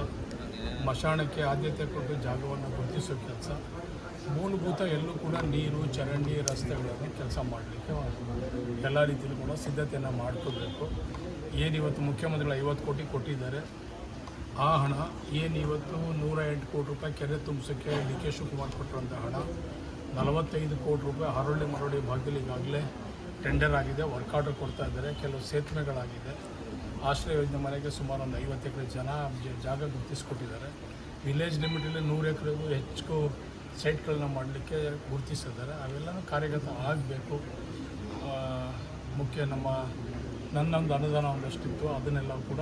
ಮಶಾಣಕ್ಕೆ ಆದ್ಯತೆ ಕೊಟ್ಟು ಜಾಗವನ್ನು ಗುರುತಿಸೋ ಕೆಲಸ, ಮೂಲಭೂತ ಎಲ್ಲೂ ಕೂಡ ನೀರು, ಚರಂಡಿ, ರಸ್ತೆಗಳನ್ನು ಕೆಲಸ ಮಾಡಲಿಕ್ಕೆ ಎಲ್ಲ ರೀತಿಯಲ್ಲೂ ಕೂಡ ಸಿದ್ಧತೆಯನ್ನು ಮಾಡ್ಕೋಬೇಕು. ಏನಿವತ್ತು ಮುಖ್ಯಮಂತ್ರಿಗಳು 50 ಕೋಟಿ ಕೊಟ್ಟಿದ್ದಾರೆ, ಆ ಹಣ ಏನಿವತ್ತು 108 ಕೋಟಿ ರೂಪಾಯಿ ಕೆರೆ ತುಂಬಿಸೋಕ್ಕೆ ಡಿ ಕೆ ಶಿವಕುಮಾರ್ ಕೊಟ್ಟಿರುವಂಥ ಹಣ, 45 ಕೋಟಿ ರೂಪಾಯಿ ಹರಳಿ ಮರಳಿ ಭಾಗದಲ್ಲಿ ಈಗಾಗಲೇ ಟೆಂಡರ್ ಆಗಿದೆ, ವರ್ಕ್ ಆರ್ಡರ್ ಕೊಡ್ತಾ ಇದ್ದಾರೆ. ಕೆಲವು ಸೇತುವೆಗಳಾಗಿದೆ. ಆಶ್ರಯ ಯೋಜನೆ ಮನೆಗೆ ಸುಮಾರು ಒಂದು 50 ಎಕರೆ ಜಾಗ ಗುರುತಿಸ್ಕೊಟ್ಟಿದ್ದಾರೆ. ವಿಲೇಜ್ ಲಿಮಿಟಲ್ಲಿ 100 ಎಕರೆಗೂ ಹೆಚ್ಚು ಸೈಟ್ಗಳನ್ನ ಮಾಡಲಿಕ್ಕೆ ಗುರುತಿಸಿದ್ದಾರೆ. ಅವೆಲ್ಲನೂ ಕಾರ್ಯಗತ ಆಗಬೇಕು. ಮುಖ್ಯ ನನ್ನೊಂದು ಅನುದಾನ ಒಂದಷ್ಟಿತ್ತು, ಅದನ್ನೆಲ್ಲ ಕೂಡ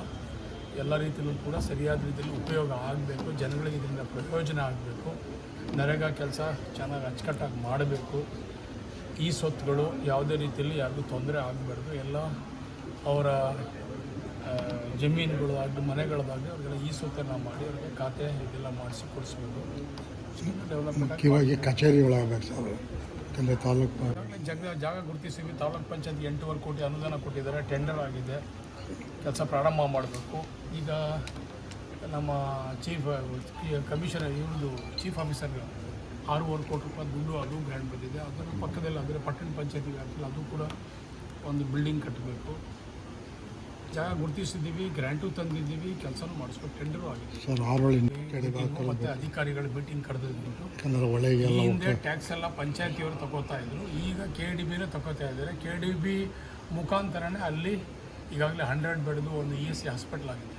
ಎಲ್ಲ ರೀತಿಯಲ್ಲೂ ಕೂಡ ಸರಿಯಾದ ರೀತಿಯಲ್ಲಿ ಉಪಯೋಗ ಆಗಬೇಕು. ಜನಗಳಿಗೆ ಇದರಿಂದ ಪ್ರಯೋಜನ ಆಗಬೇಕು. ನರೇಗಾ ಕೆಲಸ ಚೆನ್ನಾಗಿ ಅಚ್ಚುಕಟ್ಟಾಗಿ ಮಾಡಬೇಕು. ಈ ಸ್ವತ್ತುಗಳು ಯಾವುದೇ ರೀತಿಯಲ್ಲಿ ಯಾರಿಗೂ ತೊಂದರೆ ಆಗಬಾರ್ದು. ಎಲ್ಲ ಅವರ ಜಮೀನುಗಳಾಗಲಿ ಮನೆಗಳದಾಗಲಿ ಅವ್ರಿಗೆಲ್ಲ ಈ ಸ್ವತ್ತನ್ನು ಮಾಡಿ ಅವ್ರಿಗೆ ಖಾತೆ ಇದೆಲ್ಲ ಮಾಡಿಸಿ ಕೊಡಿಸ್ಬೇಕು. ಮುಖ್ಯವಾಗಿ ಕಚೇರಿಗಳಾಗಬೇಕು ಸರ್. ಯಾಕಂದರೆ ತಾಲೂಕು ಜಾಗ ಗುರುತಿಸಿ ತಾಲೂಕು ಪಂಚಾಯತ್ 8.25 ಕೋಟಿ ಅನುದಾನ ಕೊಟ್ಟಿದ್ದಾರೆ. ಟೆಂಡರ್ ಆಗಿದೆ, ಕೆಲಸ ಪ್ರಾರಂಭ ಮಾಡಬೇಕು. ಈಗ ನಮ್ಮ ಕಮಿಷನರ್ ಇವ್ರದ್ದು ಚೀಫ್ ಆಫೀಸರ್ಗೆ 6.25 ಕೋಟಿ ರೂಪಾಯಿ ದುಡ್ಡು ಅದು ಗ್ರ್ಯಾಂಡ್ ಬಂದಿದೆ. ಅದರ ಪಕ್ಕದಲ್ಲಿ ಅಂದರೆ ಪಟ್ಟಣ ಪಂಚಾಯತಿ ವ್ಯಾಪ್ತಿಯಲ್ಲಿ ಅದು ಕೂಡ ಒಂದು ಬಿಲ್ಡಿಂಗ್ ಕಟ್ಟಬೇಕು. ಜಾಗ ಗುರುತಿಸಿದ್ದೀವಿ, ಗ್ರ್ಯಾಂಟು ತಂದಿದ್ದೀವಿ, ಕೆಲಸನೂ ಮಾಡಿಸ್ಬೇಕು. ಟೆಂಡರು ಆಗಿದೆ ಸರ್. ಮತ್ತು ಅಧಿಕಾರಿಗಳ ಮೀಟಿಂಗ್ ಕರೆದಿದ್ದು ಈ ಹಿಂದೆ ಟ್ಯಾಕ್ಸ್ ಎಲ್ಲ ಪಂಚಾಯತಿಯವರು ತಗೋತಾ ಇದ್ರು, ಈಗ KDBನೇ ತಗೋತಾ ಇದ್ದಾರೆ. KDB ಮುಖಾಂತರನೇ ಅಲ್ಲಿ ಈಗಾಗಲೇ 100 ಬೆಡ್ದು ಒಂದು ESC ಹಾಸ್ಪಿಟ್ಲ್ ಆಗಿದೆ.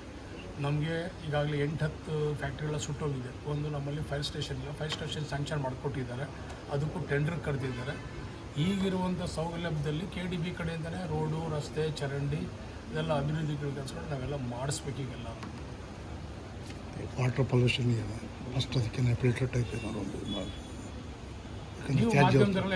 ನಮಗೆ ಈಗಾಗಲೇ 8-10 ಫ್ಯಾಕ್ಟ್ರಿಗಳ ಸುಟ್ಟೋಗಿದೆ. ಒಂದು ನಮ್ಮಲ್ಲಿ ಫೈರ್ ಸ್ಟೇಷನ್ ಸ್ಯಾಂಕ್ಷನ್ ಮಾಡಿಕೊಟ್ಟಿದ್ದಾರೆ, ಅದಕ್ಕೂ ಟೆಂಡರ್ ಕರೆದಿದ್ದಾರೆ. ಈಗಿರುವಂಥ ಸೌಲಭ್ಯದಲ್ಲಿ KDB ಕಡೆಯಿಂದನೇ ರೋಡು, ರಸ್ತೆ, ಚರಂಡಿ ಇದೆಲ್ಲ ಅಭಿವೃದ್ಧಿಗಳ ಕೆಲಸಗಳು ನಾವೆಲ್ಲ ಮಾಡಿಸ್ಬೇಕು. ಈಗೆಲ್ಲ ವಾಟರ್ ಪೊಲ್ಯೂಷನ್ ಫಸ್ಟ್ ಅದಕ್ಕೆ ಫಿಲ್ಟರ್ ಟೈಪ್ ಏನಾದ್ರು ನೀವು ಮಾಧ್ಯಮದವರೆಲ್ಲ